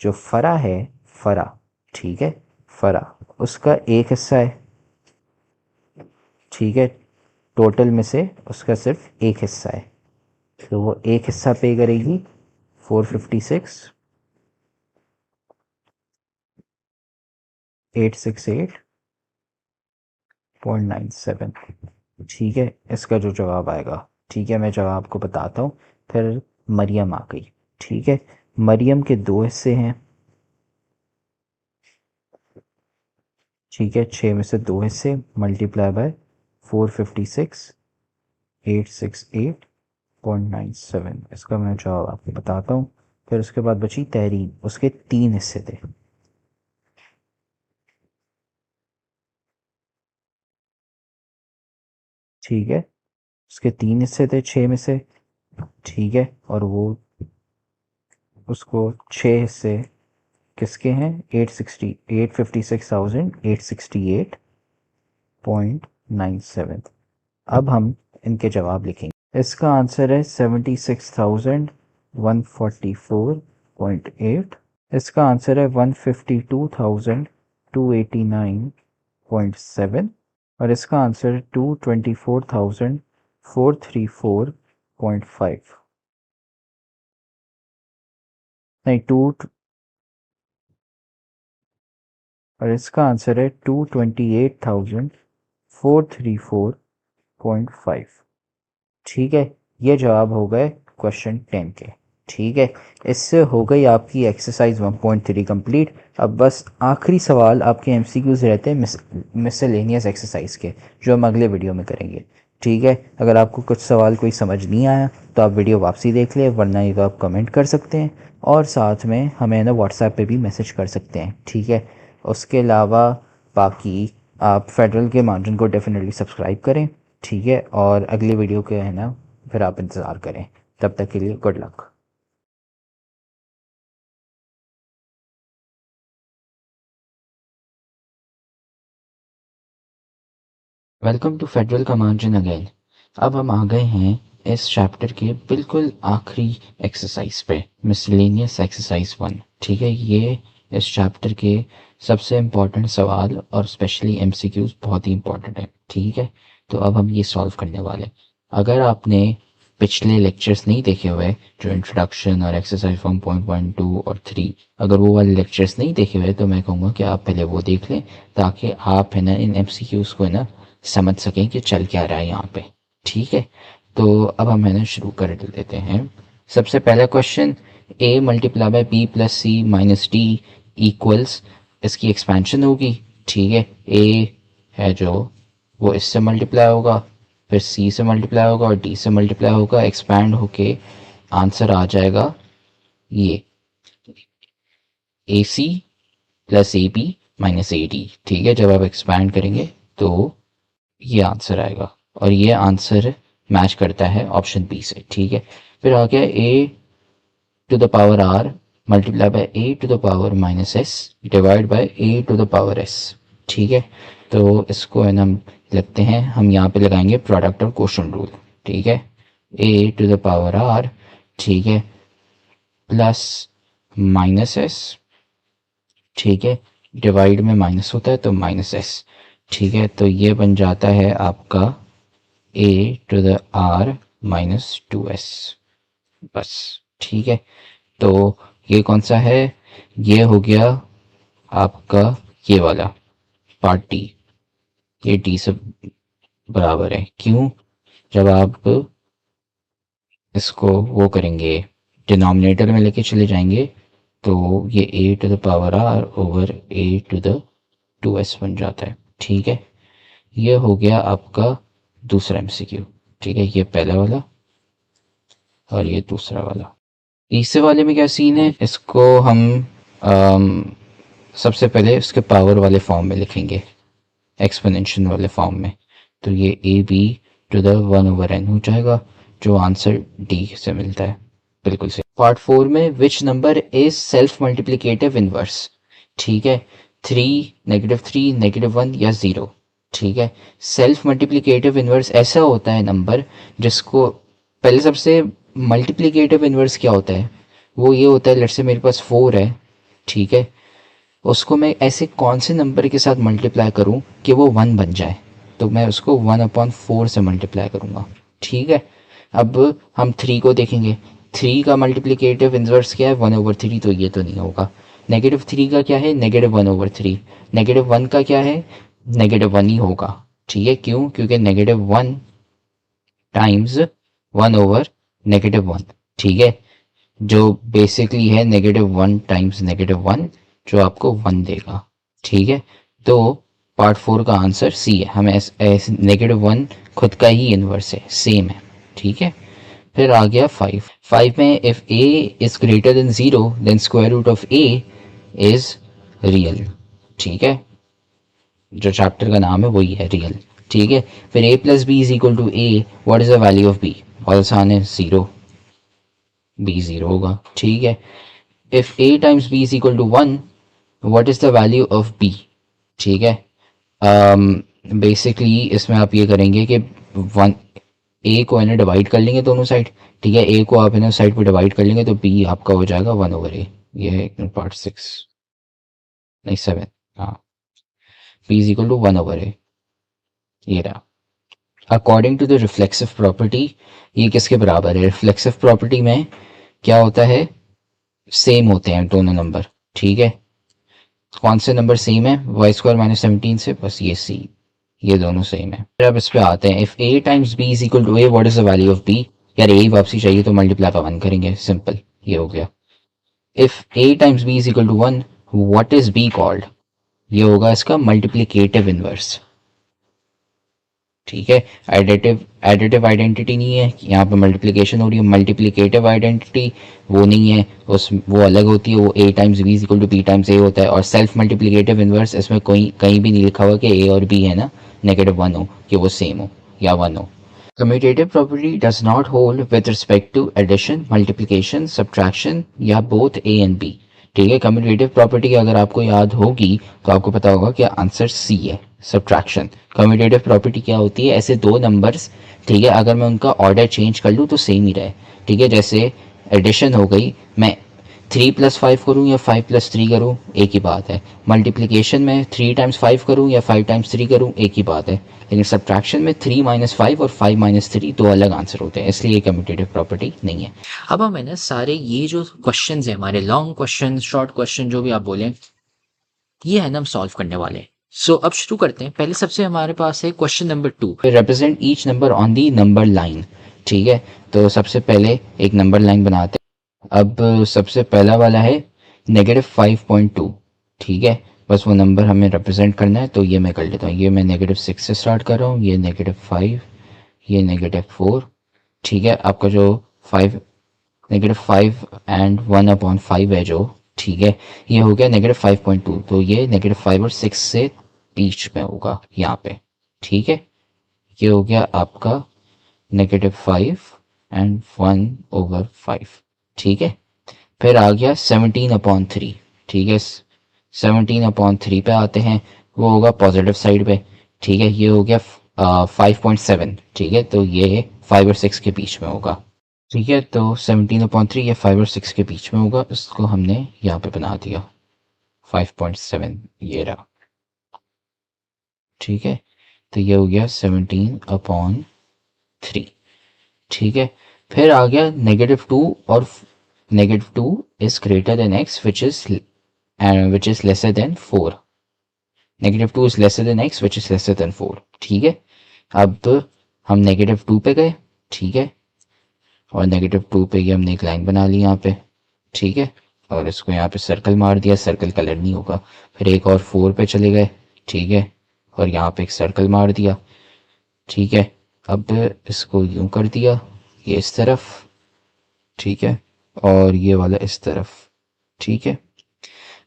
जो फ़रा है, फ़रा, ठीक है, फ़रा उसका एक हिस्सा है। ठीक है, टोटल में से उसका सिर्फ एक हिस्सा है, तो वो एक हिस्सा पे करेगी 456,868.97। ठीक है, इसका जो जवाब आएगा, ठीक है, मैं जवाब को बताता हूँ। फिर मरियम आ गई। ठीक है, मरियम के 2 हिस्से हैं। ठीक है, 6 में से 2 हिस्से मल्टीप्लाई बाय 456,868.97। इसका मैं जवाब आपको बताता हूँ। फिर उसके बाद बची तहरीम, उसके 3 हिस्से थे। ठीक है, उसके 3 हिस्से थे 6 में से। ठीक है, और वो उसको 6 हिस्से किसके हैं, 856,868.97। अब हम इनके जवाब लिखेंगे। इसका आंसर है 76,144.8। इसका आंसर है 152,289.7 और इसका आंसर 224,434.5। नहीं, और इसका आंसर है 228,434.5। ठीक है, ये जवाब हो गए क्वेश्चन 10 के। ठीक है, इससे हो गई आपकी एक्सरसाइज 1.3 कंप्लीट। अब बस आखिरी सवाल आपके एमसीक्यूज रहते हैं मिसलेनियस एक्सरसाइज के, जो हम अगले वीडियो में करेंगे। ठीक है, अगर आपको कुछ सवाल कोई समझ नहीं आया तो आप वीडियो वापसी देख लें, वरना ये तो आप कमेंट कर सकते हैं और साथ में हमें ना व्हाट्सएप पे भी मैसेज कर सकते हैं। ठीक है, उसके अलावा बाकी आप फेडरल के मार्जिन को डेफिनेटली सब्सक्राइब करें। ठीक है, और अगली वीडियो के है ना फिर आप इंतज़ार करें। तब तक के लिए good luck.
Welcome to federal का मार्जिन अगेन। अब हम आ गए हैं इस चैप्टर के बिल्कुल आखिरी एक्सरसाइज पे, मिसलेनियस एक्सरसाइज 1। ठीक है, ये इस चैप्टर के सबसे इम्पोर्टेंट सवाल और स्पेशली एमसीक्यूज बहुत ही इम्पोर्टेंट है। ठीक है, तो अब हम ये सॉल्व करने वाले। अगर आपने पिछले लेक्चर्स नहीं देखे हुए, जो इंट्रोडक्शन और एक्सरसाइज 1.12 और 3, अगर वो वाले लेक्चर्स नहीं देखे हुए तो मैं कहूँगा कि आप पहले वो देख लें, ताकि आप है ना इन एमसीक्यूज को है ना समझ सकें कि चल क्या रहा है यहाँ पे। ठीक है, तो अब हम है ना शुरू कर देते हैं। सबसे पहला question, a multiply by b plus C minus D equals, इसकी एक्सपेंशन होगी। ठीक है, a है जो वो इससे मल्टीप्लाई होगा, फिर c से मल्टीप्लाई होगा और d से मल्टीप्लाई होगा, एक्सपैंड होके आंसर आ जाएगा ये AC plus AB minus AD। ठीक है, जब आप एक्सपैंड करेंगे तो ये आंसर आएगा और ये आंसर मैच करता है ऑप्शन बी से। ठीक है, फिर आ गया a to the power r multiply by a to the power minus s divide by a to the power s। ठीक है, तो इसको है ना हम लगते हैं, हम यहाँ पे लगाएंगे प्रोडक्ट और क्वोशंट रूल। ठीक है, a to the power r, ठीक है, प्लस माइनस s, ठीक है, डिवाइड में माइनस होता है तो माइनस s। ठीक है, तो ये बन जाता है आपका a to the r minus 2s, बस। ठीक है, तो ये कौन सा है, ये हो गया आपका ये वाला पार्ट डी, ये डी से बराबर है। क्यों, जब आप इसको वो करेंगे डिनोमिनेटर में लेके चले जाएंगे तो ये a to the power r over a to the 2s बन जाता है। ठीक है, ये हो गया आपका दूसरा MCQ। ठीक है, ये पहला वाला और ये दूसरा वाला। तीसरे वाले में क्या सीन है, इसको हम सबसे पहले उसके पावर वाले फॉर्म में लिखेंगे, एक्सपोनेंशियल वाले फॉर्म में। तो ये AB to the 1 over n हो जाएगा, जो आंसर D से मिलता है, बिल्कुल सही। पार्ट 4 में which number is self multiplicative inverse. ठीक है, 3, -3, -1 या 0। ठीक है, सेल्फ मल्टीप्लिकेटिव इनवर्स ऐसा होता है नंबर जिसको, पहले सबसे मल्टीप्लिकेटिव इनवर्स क्या होता है, वो ये होता है, लेट्स से मेरे पास 4 है। ठीक है, उसको मैं ऐसे कौन से नंबर के साथ मल्टीप्लाई करूं कि वो 1 बन जाए, तो मैं उसको 1/4 से मल्टीप्लाई करूंगा। ठीक है, अब हम 3 को देखेंगे, 3 का मल्टीप्लिकेटिव इनवर्स क्या है, 1/3, तो ये तो नहीं होगा। -3 का क्या है, -1/3। -1 का क्या है, -1 ही होगा। ठीक है, क्यों, क्योंकि -1 टाइम्स 1/-1। ठीक है, जो बेसिकली है -1 टाइम्स -1, जो आपको 1 देगा। ठीक है, तो पार्ट 4 का आंसर सी है, हमें -1 खुद का ही इनवर्स है, सेम है। ठीक है, फिर आ गया 5 में, if a is greater than 0 then square root of a is real. ठीक है, जो चैप्टर का नाम है वही है रियल। ठीक है, फिर a plus B is equal to a, what is the value of b, बहुत आसान है, 0, b 0 होगा। ठीक है, if a times b is equal to 1, what is the value of b। ठीक है, बेसिकली इसमें आप ये करेंगे कि 1 a को है ना डिवाइड कर लेंगे दोनों साइड। ठीक है, a को आप है ना साइड पे डिवाइड कर लेंगे तो b आपका हो जाएगा 1/a। ये है पार्ट 6, नहीं 7, हाँ, b is equal to 1/a, ये रहा। According to the reflexive property, ये किसके बराबर है, रिफ्लेक्सिव प्रॉपर्टी में क्या होता है, सेम होते हैं दोनों नंबर। ठीक है, कौन से नंबर सेम है, y² - 17 से, बस ये c, ये दोनों सेम है। फिर अब इस पे आते हैं, if a times b is equal to a, what is the value of b। यार a वापसी चाहिए तो मल्टीप्लाई का 1 करेंगे, सिंपल, ये हो गया। If a times b is equal to 1, what is b called, ये होगा इसका मल्टीप्लिकेटिव इनवर्स। ठीक है, एडिटिव आइडेंटिटी नहीं है, यहाँ पे मल्टीप्लिकेशन हो रही है, मल्टीप्लिकेटिव आइडेंटिटी वो नहीं है, उस वो अलग होती है, वो a times b equal to b times a होता है। और सेल्फ मल्टीप्लिकेटिव इनवर्स, इसमें कोई कहीं भी नहीं लिखा हुआ कि a और b है ना -1 हो, कि वो सेम हो या 1 हो। Commutative property does not hold with respect to addition, multiplication, subtraction या बोथ a एंड b। ठीक है, कम्यूटेटिव प्रॉपर्टी अगर आपको याद होगी तो आपको पता होगा कि आंसर सी है, सब्ट्रैक्शन। कम्यूटेटिव प्रॉपर्टी क्या होती है, ऐसे दो नंबर्स, ठीक है, अगर मैं उनका ऑर्डर चेंज कर लूँ तो सेम ही रहे। ठीक है, जैसे एडिशन हो गई, मैं 3 + 5 करूँ या 5 + 3 करूँ, एक ही बात है। मल्टीप्लिकेशन में 3 × 5 करूँ या 5 × 3 करूँ, एक ही बात है। लेकिन सब्ट्रैक्शन में 3 - 5 और 5 - 3 दो अलग आंसर होते हैं, इसलिए कम्यूटेटिव प्रॉपर्टी नहीं है।
अब हम है ना सारे ये जो क्वेश्चंस है हमारे, लॉन्ग क्वेश्चन, शॉर्ट क्वेश्चन, जो भी आप बोलें, ये है ना हम सॉल्व करने वाले हैं।
सो अब शुरू करते हैं। पहले सबसे हमारे पास है question number 2, represent each number on the number line. ठीक है, तो सबसे पहले एक नंबर लाइन बनाते हैं। अब सबसे पहला वाला है -5.2। ठीक है, बस वो नंबर हमें रिप्रेजेंट करना है, तो ये मैं कर लेता हूँ। ये मैं -6 से स्टार्ट कर रहा हूँ, ये -5, ये -4। ठीक है, आपका जो 5 -5 एंड 1/5 है जो, ठीक है, ये हो गया -5.2। तो ये -5 और 6 से बीच में होगा यहाँ पे। ठीक है, ये हो गया आपका -5 एंड 1/5। ठीक है, फिर आ गया 17/3। ठीक है, 17/3 पे आते हैं, वो होगा पॉजिटिव साइड पे। ठीक है, ये हो गया 5.7। ठीक है, तो ये 5 और 6 के बीच में होगा। ठीक है, तो 17/3 ये 5 और 6 के बीच में होगा, इसको हमने यहाँ पे बना दिया 5.7, ये रहा। ठीक है, तो ये हो गया 17/3। ठीक है, फिर आ गया -2 और -2 is greater then x which is lesser than 4। -2 is lesser then x which is lesser than 4। ठीक है, अब हम -2 पे गए। ठीक है, और -2 पे ये हमने एक लाइन बना ली यहाँ पे। ठीक है, और इसको यहाँ पे सर्कल मार दिया, सर्कल कलर नहीं होगा। फिर एक और 4 पे चले गए। ठीक है, और यहाँ पे एक सर्कल मार दिया। ठीक है, अब इसको यूं कर दिया, ये इस तरफ। ठीक है, और ये वाला इस तरफ। ठीक है,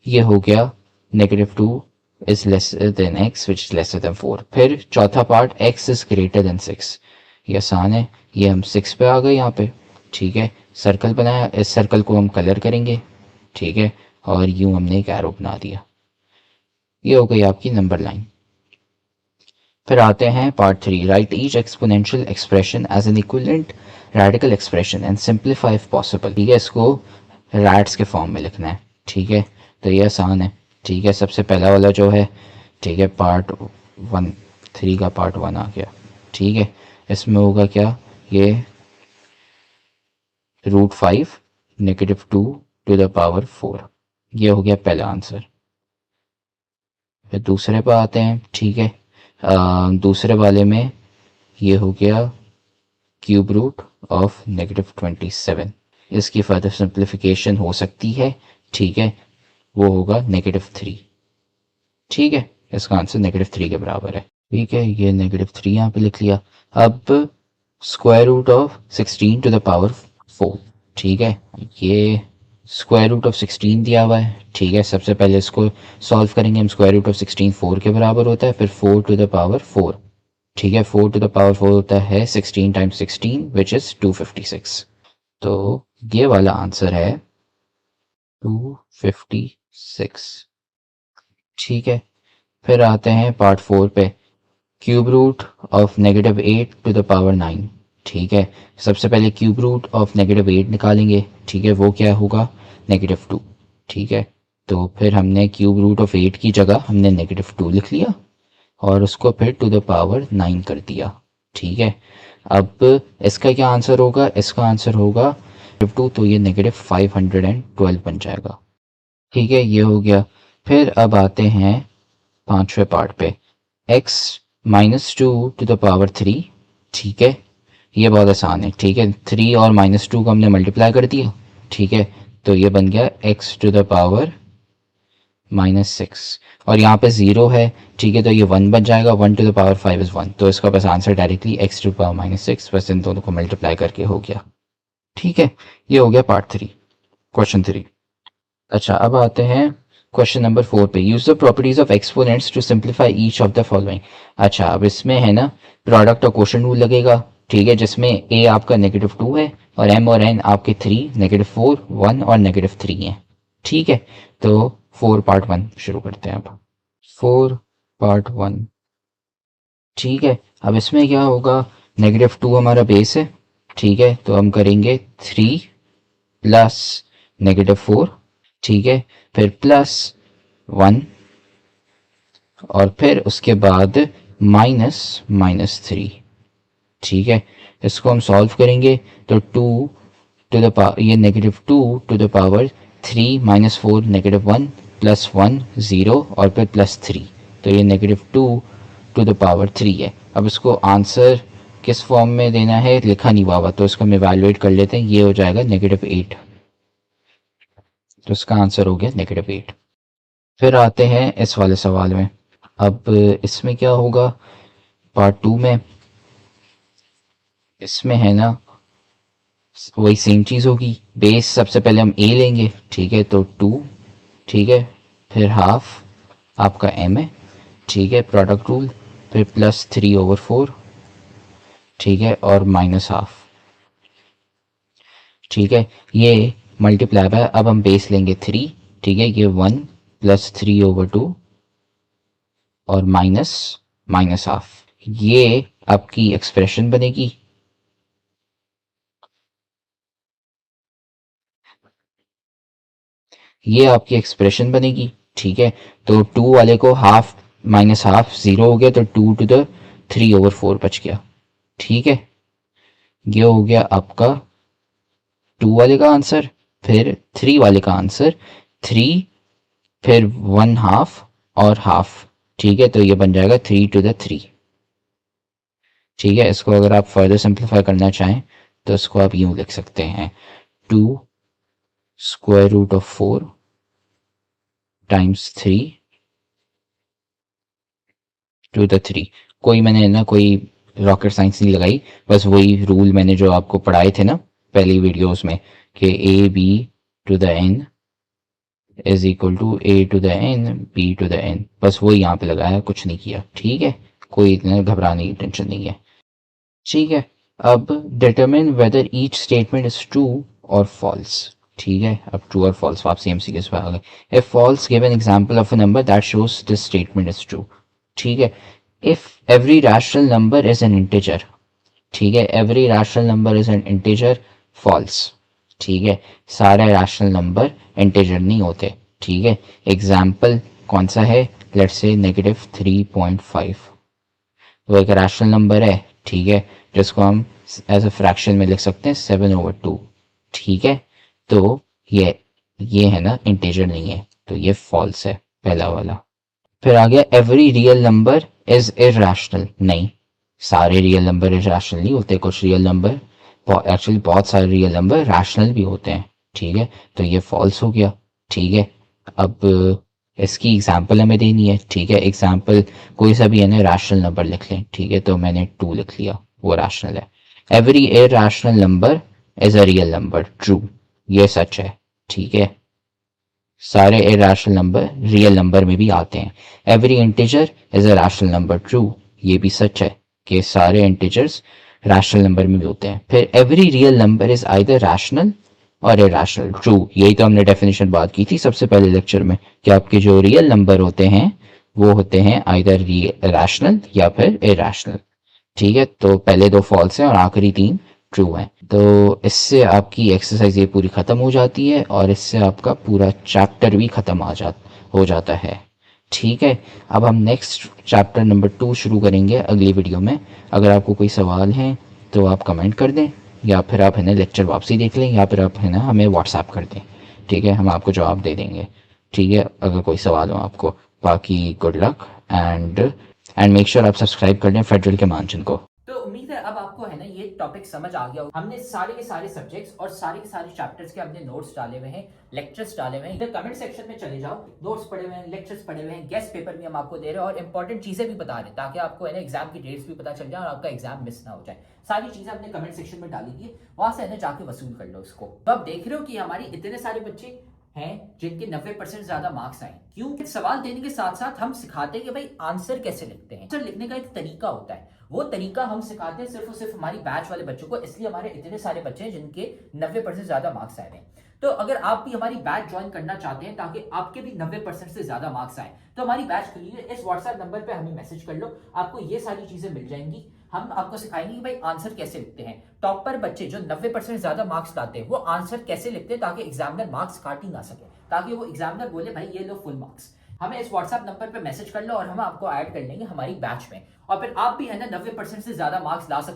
ये हो गया -2 is lesser then x which is lesser than 4। फिर चौथा part x is greater then 6। ये आसान है, ये हम 6 पे आ गए यहाँ पे। ठीक है, सर्कल बनाया, इस सर्कल को हम कलर करेंगे। ठीक है, और यूं हमने एक एरो बना दिया। ये हो गई आपकी नंबर लाइन। फिर आते हैं part 3, write each exponential expression as an equivalent radical expression and simplify if possible. ठीक है, इसको रैट्स के फॉर्म में लिखना है। ठीक है, तो ये आसान है। ठीक है, सबसे पहला वाला जो है, ठीक है, पार्ट 1, 3 का पार्ट 1 आ गया। ठीक है, इसमें होगा क्या, ये √5 -2 टू द पावर 4। ये हो गया पहला आंसर। फिर दूसरे पर आते हैं। ठीक है, दूसरे वाले में ये हो गया क्यूब रूट ऑफ -27। इसकी फर्दर सिंप्लीफिकेशन हो सकती है। ठीक है, वो होगा -3। ठीक है, इसका आंसर -3 के बराबर है। ठीक है, ये -3 यहाँ पे लिख लिया। अब square root of 16 to the power 4। ठीक है, ये स्क्वायर रूट ऑफ 16 दिया हुआ है। ठीक है, सबसे पहले इसको सॉल्व करेंगे हम। स्क्वायर रूट ऑफ 16 4 के बराबर होता है, फिर 4 टू द पावर 4। ठीक है, 4 टू द पावर 4 होता है 16 टाइम्स 16 विच इज 256। तो ये वाला आंसर है 256। ठीक है, फिर आते हैं पार्ट 4 पे, cube root of -8 to the power 9। ठीक है, सबसे पहले क्यूब रूट ऑफ -8 निकालेंगे। ठीक है, वो क्या होगा, -2। ठीक है, तो फिर हमने क्यूब रूट ऑफ 8 की जगह हमने -2 लिख लिया और उसको फिर टू द पावर 9 कर दिया। ठीक है, अब इसका क्या आंसर होगा, इसका आंसर होगा 2, तो ये -512 बन जाएगा। ठीक है, ये हो गया। फिर अब आते हैं 5वें पार्ट पे, x -2 टू द पावर 3। ठीक है, ये बहुत आसान है। ठीक है, 3 और -2 को हमने मल्टीप्लाई कर दिया। ठीक है, तो ये बन गया x टू द पावर -6 और यहाँ पे 0 है। ठीक है, तो ये 1 बन जाएगा। 1 टू द पावर 5 इज 1, तो इसका बस answer directly x to the power -6, बस इन दोनों को मल्टीप्लाई करके हो गया। ठीक है, ये हो गया पार्ट 3, क्वेश्चन 3। अच्छा, अब आते हैं क्वेश्चन नंबर 4 पे, use the properties of exponents to simplify each of the following. अच्छा, अब इसमें है ना प्रोडक्ट और क्वोशंट रूल लगेगा। ठीक है, जिसमें a आपका -2 है और m और n आपके 3, -4, 1 और -3 हैं। ठीक है, तो 4 पार्ट 1 शुरू करते हैं अब। 4 पार्ट 1। ठीक है, अब इसमें क्या होगा, -2 हमारा बेस है। ठीक है, तो हम करेंगे 3 प्लस -4। ठीक है, फिर +1 और फिर उसके बाद -3। ठीक है, इसको हम सॉल्व करेंगे तो 2 टू द पावर, ये -2 टू द पावर 3 -4 -1 +1 0 और फिर +3,
तो ये -2 टू द पावर 3 है। अब इसको आंसर किस फॉर्म में देना है लिखा नहीं हुआ, तो इसको हम इवेलुएट कर लेते हैं। ये हो जाएगा -8, तो इसका आंसर हो गया -8। फिर आते हैं इस वाले सवाल में। अब इसमें क्या होगा, पार्ट 2 में इसमें है ना वही सेम चीज़ होगी। बेस सबसे पहले हम a लेंगे, ठीक है, तो 2, ठीक है, फिर हाफ आपका m है, ठीक है, प्रोडक्ट रूल, फिर +3/4, ठीक है, और -हाफ, ठीक है, ये मल्टीप्लाई बाय, अब हम बेस लेंगे 3, ठीक है, ये 1 +3/2 और -हाफ, ये आपकी एक्सप्रेशन बनेगी। ये आपकी एक्सप्रेशन बनेगी, ठीक है। तो 2 वाले को हाफ -हाफ 0 हो गया, तो 2 टू द 3/4 बच गया, ठीक है। ये हो गया आपका 2 वाले का आंसर। फिर 3 वाले का आंसर 3, फिर 1 हाफ और हाफ, ठीक है, तो ये बन जाएगा 3 टू द 3, ठीक है। इसको अगर आप फर्दर सिंप्लीफाई करना चाहें तो इसको आप यूं लिख सकते हैं, 2√4 टाइम्स 3 टू द 3। कोई मैंने ना कोई रॉकेट साइंस नहीं लगाई, बस वही रूल मैंने जो आपको पढ़ाए थे ना पहली वीडियोस में कि a b to the n is equal to a to the n b to the n, बस वही यहाँ पे लगाया, कुछ नहीं किया, ठीक है। कोई इतना घबराने की टेंशन नहीं है, ठीक है। अब determine whether each statement is true और फॉल्स, ठीक है। अब ट्रू और फॉल्स वापसी MCQs पे आ गए। If false give an example of a number that shows this statement is true, ठीक है। If every rational number is an integer, ठीक है, every rational number is an integer, false, ठीक है। सारे रैशनल नंबर इंटीजर नहीं होते, ठीक है। एग्जाम्पल कौन सा है, लेट्स से -3.5, वो एक रैशनल नंबर है, ठीक है, जिसको हम एज अ फ्रैक्शन में लिख सकते हैं 7/2, ठीक है। तो ये है ना इंटीजर नहीं है, तो ये फॉल्स है पहला वाला। फिर आ गया every real number is irrational, नहीं, सारे रियल नंबर इरैशनल नहीं होते, कुछ रियल नंबर, एक्चुअली बहुत सारे रियल नंबर रैशनल भी होते हैं, ठीक है, तो ये फॉल्स हो गया, ठीक है। अब इसकी एग्जांपल हमें देनी है, ठीक है। एग्जांपल कोई सा भी है ना रैशनल नंबर लिख लें, ठीक है, तो मैंने 2 लिख लिया, वो रैशनल है। Every irrational number is a real number, true, ये सच है, ठीक है। सारे इरैशनल नंबर रियल नंबर में भी आते हैं। Every integer is a rational number, true, ये भी सच है कि सारे इंटीजर्स रैशनल नंबर में भी होते हैं। फिर every real number is either rational और इरैशनल, ट्रू, यही तो हमने डेफिनेशन बात की थी सबसे पहले लेक्चर में कि आपके जो रियल नंबर होते हैं वो होते हैं आइदर रैशनल या फिर इरैशनल, ठीक है। तो पहले 2 फॉल्स हैं और आखिरी 3 ट्रू है। तो इससे आपकी एक्सरसाइज ये पूरी ख़त्म हो जाती है और इससे आपका पूरा चैप्टर भी ख़त्म हो जाता है, ठीक है। अब हम नेक्स्ट चैप्टर नंबर 2 शुरू करेंगे अगली वीडियो में। अगर आपको कोई सवाल हैं तो आप कमेंट कर दें, या फिर आप है ना लेक्चर वापसी देख लें, या फिर आप है ना हमें व्हाट्सएप कर दें, ठीक है, हम आपको जवाब दे देंगे, ठीक है, अगर कोई सवाल हो आपको। बाकी good luck and make sure आप सब्सक्राइब कर लें फेडरल के मानचन को।
तो उम्मीद है अब आपको है ना ये टॉपिक समझ आ गया। हमने सारे के सारे सब्जेक्ट्स और सारे के सारे चैप्टर्स के हमने नोट्स डाले हुए हैं, लेक्चर्स डाले हुए हैं। इधर कमेंट सेक्शन में चले जाओ, नोट्स पढ़े हुए हैं, लेक्चर्स पढ़े हुए हैं, गेस्ट पेपर भी हम आपको दे रहे हैं और इंपॉर्टेंट चीजें भी बता रहे हैं ताकि आपको है ना एग्जाम की डेट्स भी पता चल जाए और आपका एग्जाम मिस ना हो जाए। सारी चीजें हमने कमेंट सेक्शन में डाली थी, वहां से है ना जाके वसूल कर लो इसको। तो आप देख रहे हो कि हमारी इतने सारे बच्चे हैं जिनके 90% ज्यादा मार्क्स आए, क्यों? सवाल देने के साथ साथ हम सिखाते हैं कि भाई आंसर कैसे लिखते हैं। आंसर लिखने का एक तरीका होता है, वो तरीका हम सिखाते हैं सिर्फ और सिर्फ हमारी बैच वाले बच्चों को, इसलिए हमारे इतने सारे बच्चे हैं जिनके 90% ज्यादा मार्क्स आए हैं। तो अगर आप भी हमारी बैच ज्वाइन करना चाहते हैं ताकि आपके भी 90% से ज्यादा मार्क्स आए, तो हमारी बैच खुली है, इस व्हाट्सएप नंबर पे हमें मैसेज कर लो, आपको ये सारी चीजें मिल जाएंगी। हम आपको सिखाएंगे कि भाई आंसर कैसे लिखते हैं। टॉपर बच्चे जो 90% ज्यादा मार्क्स लाते हैं वो आंसर कैसे लिखते हैं ताकि एग्जामिनर मार्क्स काट ही ना सके, ताकि वो एग्जामिनर बोले भाई ये लो फुल मार्क्स। हमें इस व्हाट्सएप नंबर पे मैसेज कर लो और हम आपको ऐड कर लेंगे हमारी बैच में, और फिर आप भी है ना 90% से ज्यादा मार्क्स ला सकते